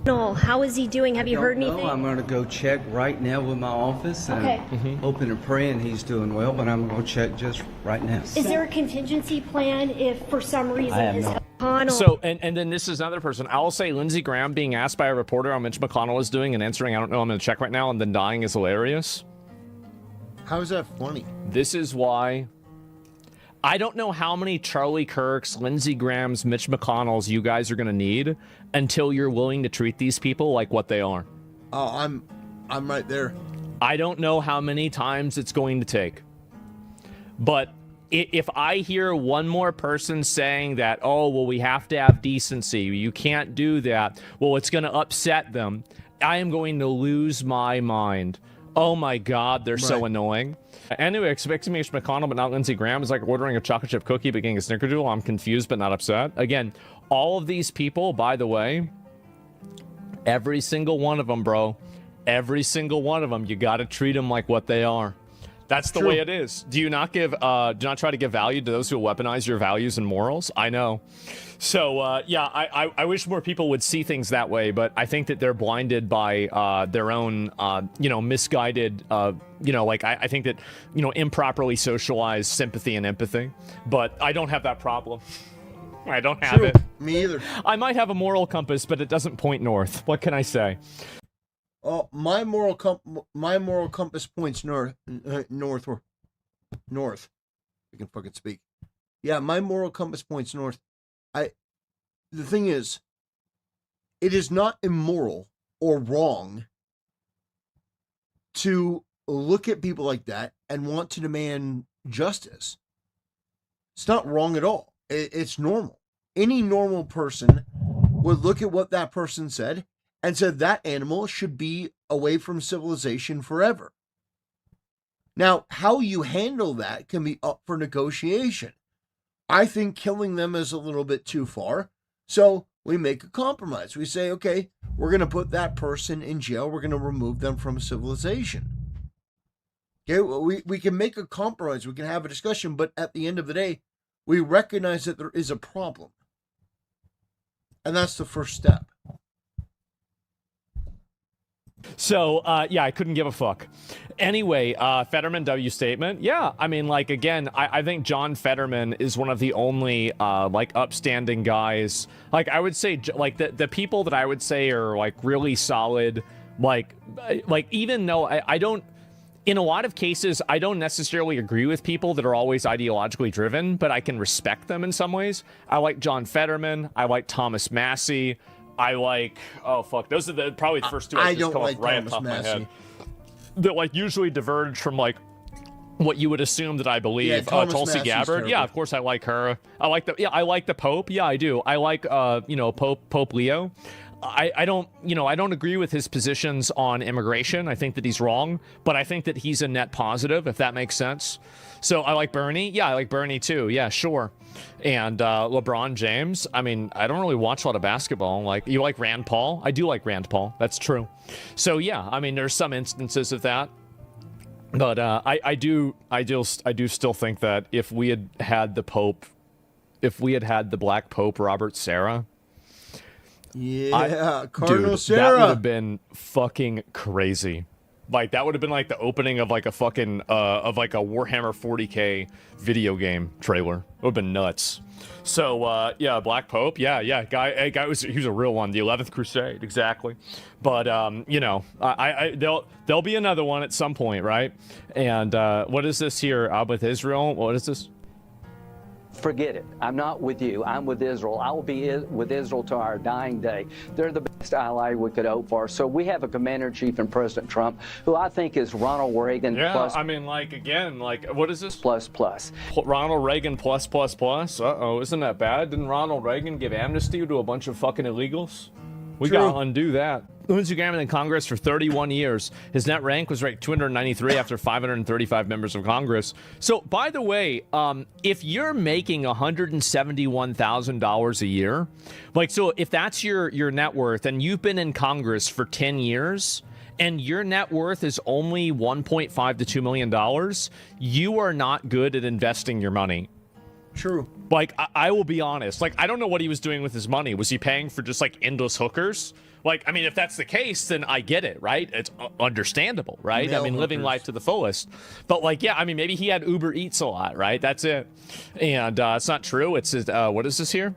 How is he doing? Have you heard anything? I'm going to go check right now with my office. Okay. Hoping and praying he's doing well, but I'm going to check just right now. Is there a contingency plan if for some reason his McConnell... So, and then this is another person. I'll say Lindsey Graham being asked by a reporter how Mitch McConnell is doing and answering, I don't know, I'm going to check right now, and then dying is hilarious. How is that funny? This is why... I don't know how many Charlie Kirks, Lindsey Grahams, Mitch McConnells you guys are going to need until you're willing to treat these people like what they are. Oh, I'm right there. I don't know how many times it's going to take. But if I hear one more person saying that, oh, well, we have to have decency, you can't do that, well, it's going to upset them, I am going to lose my mind. Oh my God, they're so annoying. Anyway, expecting Mitch McConnell but not Lindsey Graham is like ordering a chocolate chip cookie but getting a snickerdoodle. I'm confused but not upset. Again, all of these people, by the way, every single one of them, bro, every single one of them, you got to treat them like what they are. That's the way it is. Do not try to give value to those who weaponize your values and morals. I know. So, yeah, I wish more people would see things that way, but I think that they're blinded by their own, misguided, I think that, improperly socialized sympathy and empathy. But I don't have that problem. I don't have it. Me either. I might have a moral compass, but it doesn't point north. What can I say? Oh, my moral compass points north. North. I can fucking speak. Yeah, my moral compass points north. The thing is, it is not immoral or wrong to look at people like that and want to demand justice. It's not wrong at all. It's normal. Any normal person would look at what that person said and said that animal should be away from civilization forever. Now, how you handle that can be up for negotiation. I think killing them is a little bit too far, so we make a compromise. We say, okay, we're going to put that person in jail. We're going to remove them from civilization. Okay, we can make a compromise. We can have a discussion, but at the end of the day, we recognize that there is a problem. And that's the first step. So, yeah, I couldn't give a fuck. Anyway, Fetterman W statement. Yeah, I mean, like, again, I think John Fetterman is one of the only, upstanding guys. Like, I would say, like, the people that I would say are, like, really solid, like even though I don't... in a lot of cases, I don't necessarily agree with people that are always ideologically driven, but I can respect them in some ways. I like John Fetterman. I like Thomas Massey. I like, those are probably the first two I just come up right off the top of my head. That like usually diverge from like what you would assume that I believe. Yeah, Tulsi Gabbard. Yeah, of course I like her. I like the Pope. Yeah, I do. I like Pope Leo. I don't agree with his positions on immigration. I think that he's wrong, but I think that he's a net positive, if that makes sense. So I like Bernie. Yeah, I like Bernie too. Yeah, sure. And LeBron James. I mean, I don't really watch a lot of basketball. Like, you like Rand Paul? I do like Rand Paul. That's true. So yeah, I mean, there's some instances of that. But I do still think that if we had the Black Pope Robert Sarah, Cardinal Sarah, that would have been fucking crazy. Like, that would have been like the opening of like a fucking of like a Warhammer 40K video game trailer. It would have been nuts. So yeah, Black Pope, he was a real one. The 11th Crusade, exactly. But there'll be another one at some point, right? And what is this here? With Israel? What is this? Forget it. I'm not with you. I'm with Israel. I will be with Israel to our dying day. They're the best ally we could hope for. So we have a commander-in-chief in President Trump, who I think is Ronald Reagan plus. I mean, like, again, like, what is this? Plus. Ronald Reagan plus. Uh-oh, isn't that bad? Didn't Ronald Reagan give amnesty to a bunch of fucking illegals? We gotta undo that. Lindsey Graham in Congress for 31 years. His net rank was ranked 293 after 535 members of Congress. So, by the way, if you're making $171,000 a year, like, so if that's your net worth and you've been in Congress for 10 years and your net worth is only $1.5 to $2 million, you are not good at investing your money. True. Like, I will be honest. Like, I don't know what he was doing with his money. Was he paying for just, like, endless hookers? Like, I mean, if that's the case, then I get it, right? It's understandable, right? I mean, living life to the fullest. But, like, yeah, I mean, maybe he had Uber Eats a lot, right? That's it. And it's not true. It's, what is this here?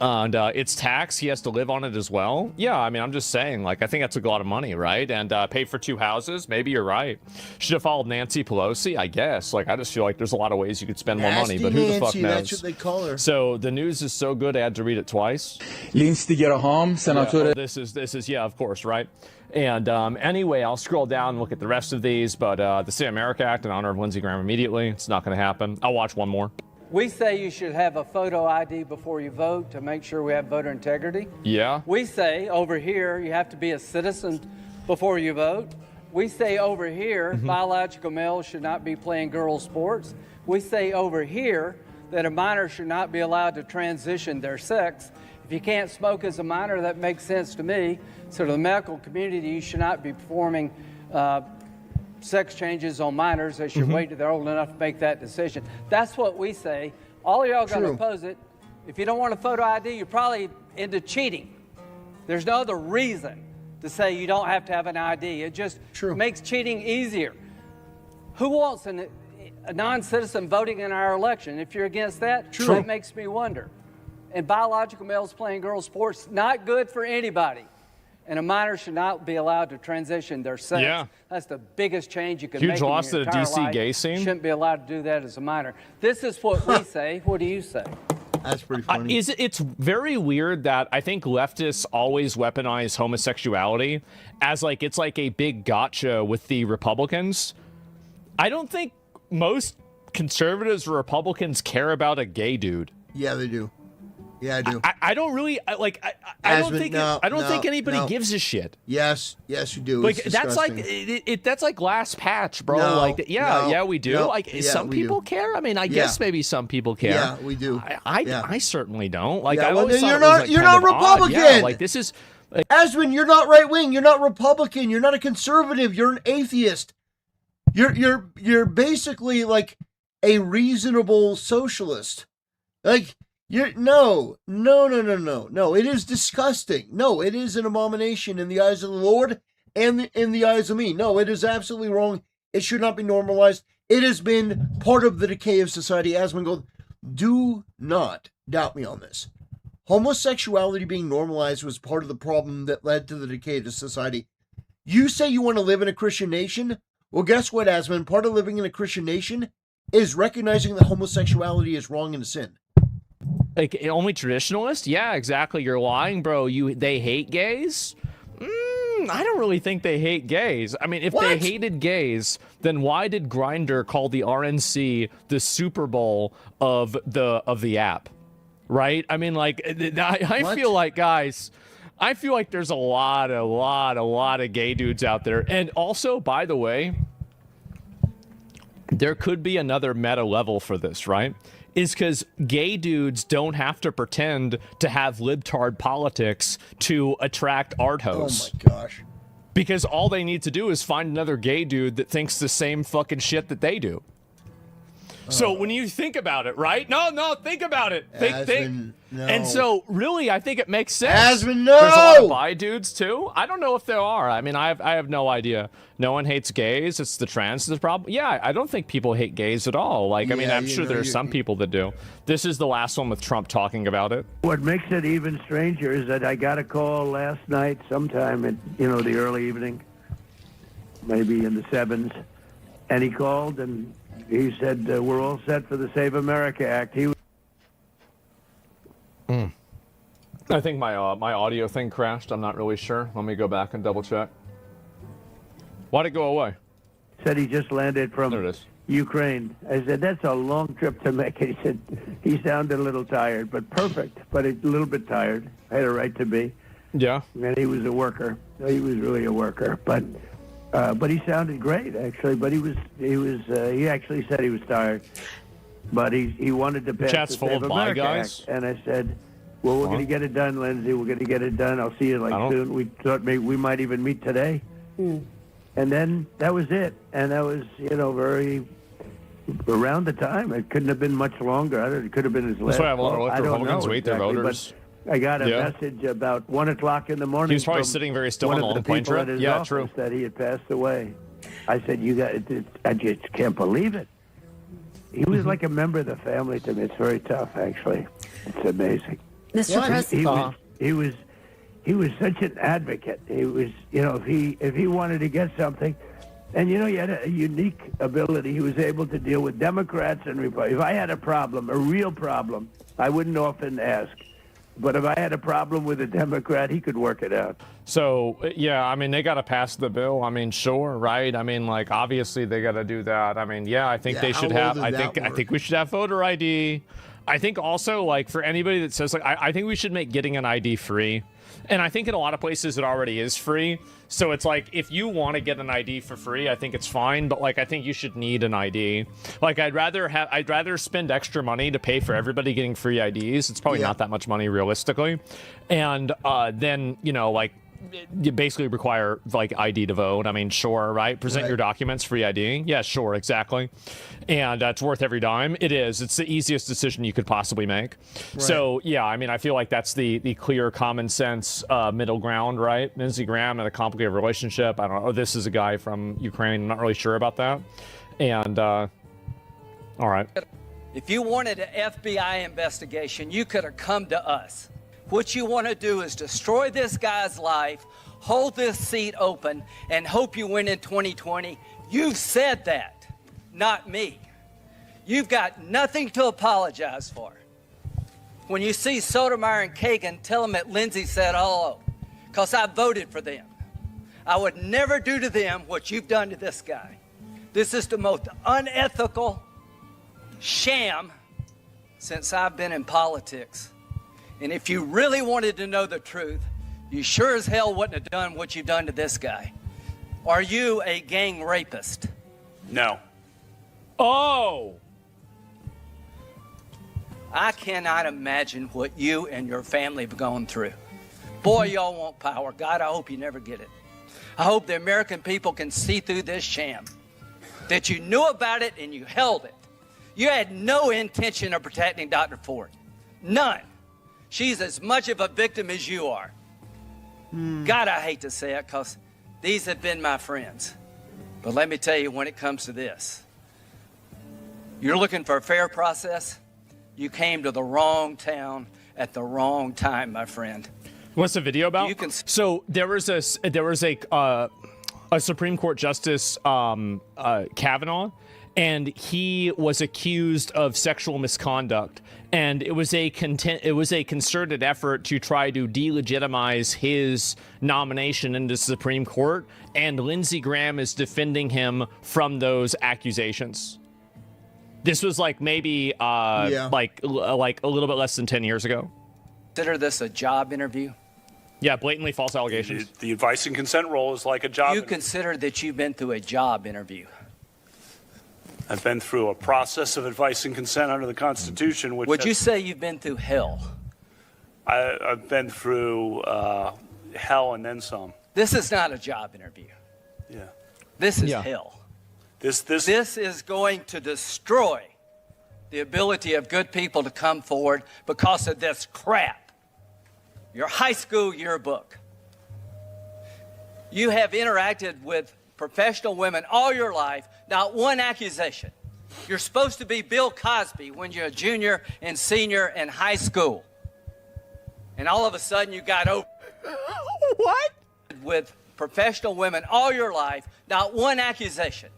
And it's tax. He has to live on it as well. Yeah, I mean, I'm just saying, like, I think that's a lot of money, right? And pay for 2 houses. Maybe you're right. Should have followed Nancy Pelosi, I guess. Like, I just feel like there's a lot of ways you could spend more money, but who the fuck knows? That's what they call her. So the news is so good, I had to read it twice. Lindsey Graham, Senator. Yeah, this is yeah, of course, right? And anyway, I'll scroll down and look at the rest of these, but the Save America Act in honor of Lindsey Graham immediately. It's not going to happen. I'll watch one more. We say you should have a photo ID before you vote to make sure we have voter integrity. Yeah. We say over here you have to be a citizen before you vote. We say over here biological males should not be playing girls' sports. We say over here that a minor should not be allowed to transition their sex. If you can't smoke as a minor, that makes sense to me. So to the medical community, you should not be performing sex changes on minors. They should wait till they're old enough to make that decision. That's what we say. All of y'all got to oppose it. If you don't want a photo ID, you're probably into cheating. There's no other reason to say you don't have to have an ID. It just makes cheating easier. Who wants a non-citizen voting in our election? If you're against that, that makes me wonder. And biological males playing girls' sports, not good for anybody. And a minor should not be allowed to transition their sex. Yeah. That's the biggest change you can Huge make in your loss to the entire DC life. gay scene. Shouldn't be allowed to do that as a minor. This is what we say. What do you say? That's pretty funny. It's very weird that I think leftists always weaponize homosexuality as like it's like a big gotcha with the Republicans. I don't think most conservatives or Republicans care about a gay dude. Yeah, they do. Yeah, I do. I don't really like. I don't think. I don't think anybody gives a shit. Yes, you do. Like that's like that's like last patch, bro. Like yeah, we do. Like some people care. I mean, I guess maybe some people care. Yeah, we do. I certainly don't. Like I well, always then thought you're not Republican. Yeah, like this is. Aswin, you're not right wing. You're not Republican. You're not a conservative. You're an atheist. You're basically like a reasonable socialist. Like. No. It is disgusting. No, it is an abomination in the eyes of the Lord and in the eyes of me. No, it is absolutely wrong. It should not be normalized. It has been part of the decay of society. Asman goes, do not doubt me on this. Homosexuality being normalized was part of the problem that led to the decay of society. You say you want to live in a Christian nation? Well, guess what, Asman? Part of living in a Christian nation is recognizing that homosexuality is wrong and a sin. Like, only traditionalists? Yeah, exactly. You're lying, bro. They hate gays? I don't really think they hate gays. I mean, if they hated gays, then why did Grindr call the RNC the Super Bowl of the app? Right? I mean, like, I feel like, guys, I feel like there's a lot of gay dudes out there. And also, by the way, there could be another meta level for this, right? Is because gay dudes don't have to pretend to have libtard politics to attract art hosts. Oh my gosh. Because all they need to do is find another gay dude that thinks the same fucking shit that they do. So when you think about it, right? No, think about it. Think. No. And so, really, I think it makes sense. Asman, no! There's a lot of bi dudes, too. I don't know if there are. I mean, I have no idea. No one hates gays. It's the trans that's the problem. Yeah, I don't think people hate gays at all. Like, I mean, I'm sure there's some people that do. This is the last one with Trump talking about it. What makes it even stranger is that I got a call last night, sometime at, the early evening, maybe in the 7s, and he called and he said, we're all set for the Save America Act. I think my audio thing crashed. I'm not really sure. Let me go back and double check. Why'd it go away? Said he just landed from There it is. Ukraine. I said, that's a long trip to make. He said, he sounded a little tired, but perfect, but a little bit tired. Had a right to be. Yeah. And he was a worker. He was really a worker, but he sounded great, actually. But he actually said he was tired. But he wanted to pass Chat's the full Save of bi America guys. Act. And I said, well, we're going to get it done, Lindsey. We're going to get it done. I'll see you soon. We thought maybe we might even meet today. And then that was it. And that was, very around the time. It couldn't have been much longer. It could have been his last. That's why I have a lot of call. I don't Republicans know wait their exactly, voters. but I got a message about 1 o'clock in the morning. He was probably from sitting very still one on a of long the plane people trip. at his Yeah, office true. That he had passed away. I said, I just can't believe it. He was like a member of the family to me. It's very tough, actually. It's amazing. Mr. President. He was such an advocate. He was, if he wanted to get something, and he had a unique ability. He was able to deal with Democrats and Republicans. If I had a problem, a real problem, I wouldn't often ask. But if I had a problem with a Democrat, he could work it out. So, yeah, I mean, they got to pass the bill. I mean, sure, right? I mean, like, obviously they got to do that. I mean, yeah, I think they should have, I think we should have voter ID. I think also, like, for anybody that says, like, I think we should make getting an ID free. And I think in a lot of places it already is free. So it's like, if you want to get an ID for free, I think it's fine. But like, I think you should need an ID. Like, I'd rather spend extra money to pay for everybody getting free IDs. It's probably not that much money realistically. And then, like, you basically require like ID to vote. I mean, sure, right? Present your documents, free ID. Yeah, sure, exactly. And it's worth every dime. It is. It's the easiest decision you could possibly make. Right. So yeah, I mean, I feel like that's the clear, common sense middle ground, right? Lindsey Graham and a complicated relationship. I don't know. This is a guy from Ukraine. I'm not really sure about that. And all right. If you wanted an FBI investigation, you could have come to us. What you want to do is destroy this guy's life, hold this seat open, and hope you win in 2020. You've said that, not me. You've got nothing to apologize for. When you see Sotomayor and Kagan, tell them that Lindsey said hello, because I voted for them. I would never do to them what you've done to this guy. This is the most unethical sham since I've been in politics. And if you really wanted to know the truth, you sure as hell wouldn't have done what you've done to this guy. Are you a gang rapist? No. Oh! I cannot imagine what you and your family have gone through. Boy, y'all want power. God, I hope you never get it. I hope the American people can see through this sham. That you knew about it and you held it. You had no intention of protecting Dr. Ford. None. She's as much of a victim as you are. God, I hate to say it because these have been my friends. But let me tell you, when it comes to this, you're looking for a fair process. You came to the wrong town at the wrong time, my friend. What's the video about? So there was a a Supreme Court Justice Kavanaugh, and he was accused of sexual misconduct, and it was a concerted effort to try to delegitimize his nomination into the Supreme Court, and Lindsey Graham is defending him from those accusations. This was like maybe like a little bit less than 10 years ago. Consider this a job interview? Yeah, blatantly false allegations. The advice and consent role is like a job. You consider that you've been through a job interview? I've been through a process of advice and consent under the Constitution. Which Would you say you've been through hell? I've been through hell and then some. This is not a job interview. Yeah. This is hell. This is going to destroy the ability of good people to come forward because of this crap. Your high school yearbook. You have interacted with professional women all your life, not one accusation. You're supposed to be Bill Cosby when you're a junior and senior in high school. And all of a sudden you got over. What? With professional women all your life, not one accusation.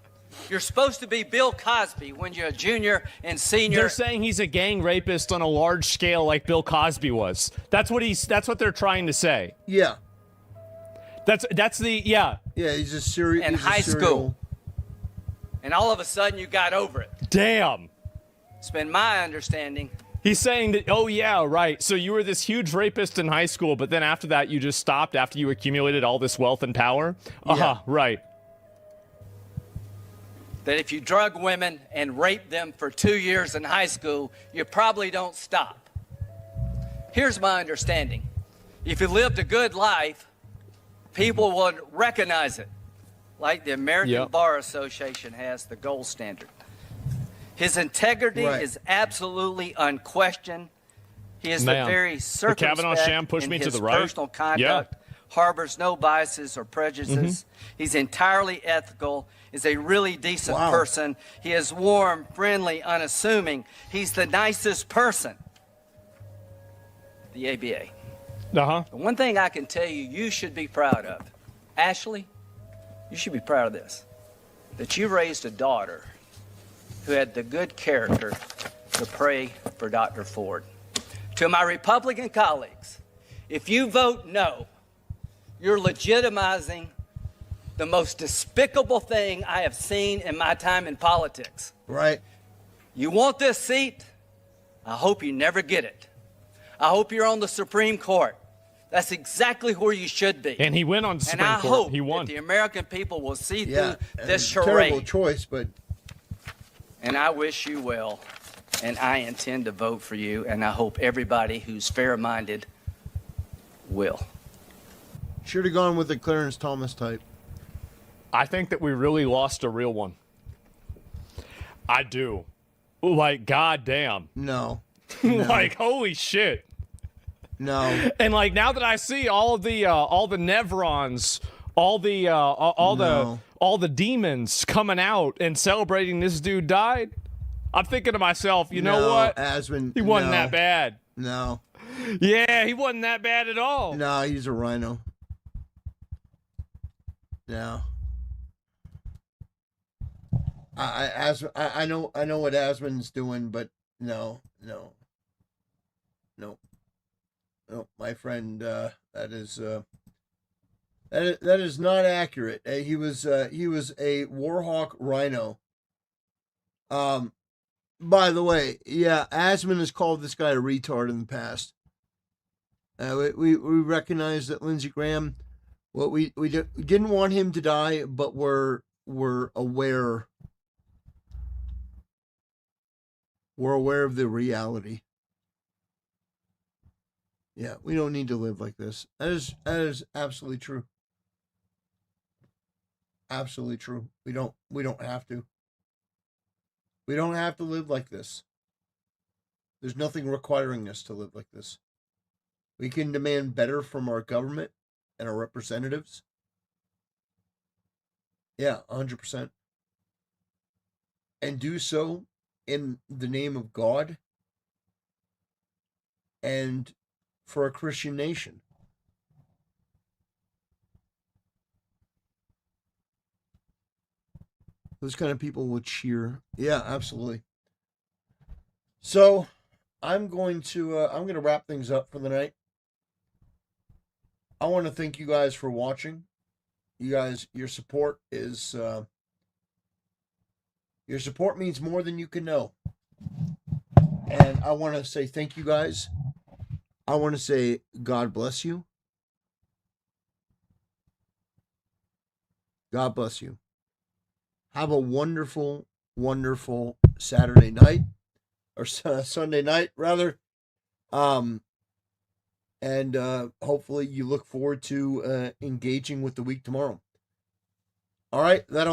You're supposed to be Bill Cosby when you're a junior and senior. They're saying he's a gang rapist on a large scale like Bill Cosby was. That's what they're trying to say. Yeah. That's the yeah. Yeah, he's a serial. In high school. And all of a sudden you got over it. Damn. It's been my understanding. He's saying that, oh yeah, right. So you were this huge rapist in high school, but then after that you just stopped after you accumulated all this wealth and power? Right. That if you drug women and raped them for 2 years in high school, you probably don't stop. Here's my understanding. If you lived a good life, people would recognize it, like the American Bar Association has the gold standard. His integrity is absolutely unquestioned. He is the very circumspect the Kavanaugh sham pushed me in to his the right. personal conduct, harbors no biases or prejudices. He's entirely ethical, is a really decent person. He is warm, friendly, unassuming. He's the nicest person. The ABA. The one thing I can tell you, you should be proud of. Ashley, you should be proud of this. That you raised a daughter who had the good character to pray for Dr. Ford. To my Republican colleagues, if you vote no, you're legitimizing the most despicable thing I have seen in my time in politics. Right. You want this seat? I hope you never get it. I hope you're on the Supreme Court. That's exactly where you should be. And he went on the Supreme Court. And I hope he won. that the American people will see through this charade. Terrible choice, but... And I wish you well, and I intend to vote for you, and I hope everybody who's fair-minded will. Should have gone with the Clarence Thomas type. I think that we really lost a real one. I do. Like, goddamn. No. Like, holy shit. No. And like now that I see all the Nevrons, all the demons coming out and celebrating this dude died, I'm thinking to myself, you know what? Asman, he wasn't that bad. No. Yeah, he wasn't that bad at all. No, he's a rhino. No. I know what Asman's doing, but no, my friend, that is not accurate. He was a Warhawk rhino. By the way, yeah, Asman has called this guy a retard in the past. We recognize that Lindsey Graham, we didn't want him to die, but we're aware. We're aware of the reality. Yeah, we don't need to live like this. That is absolutely true. Absolutely true. We don't have to. We don't have to live like this. There's nothing requiring us to live like this. We can demand better from our government and our representatives. Yeah, 100%. And do so in the name of God and for a Christian nation. Those kind of people will cheer. Yeah, absolutely. So I'm going to wrap things up for the night. I want to thank you guys for watching. You guys, your support is your support means more than you can know. And I want to say thank you guys. I want to say God bless you. God bless you. Have a wonderful, wonderful Saturday night, or Sunday night, rather. And hopefully you look forward to engaging with the week tomorrow. All right, that'll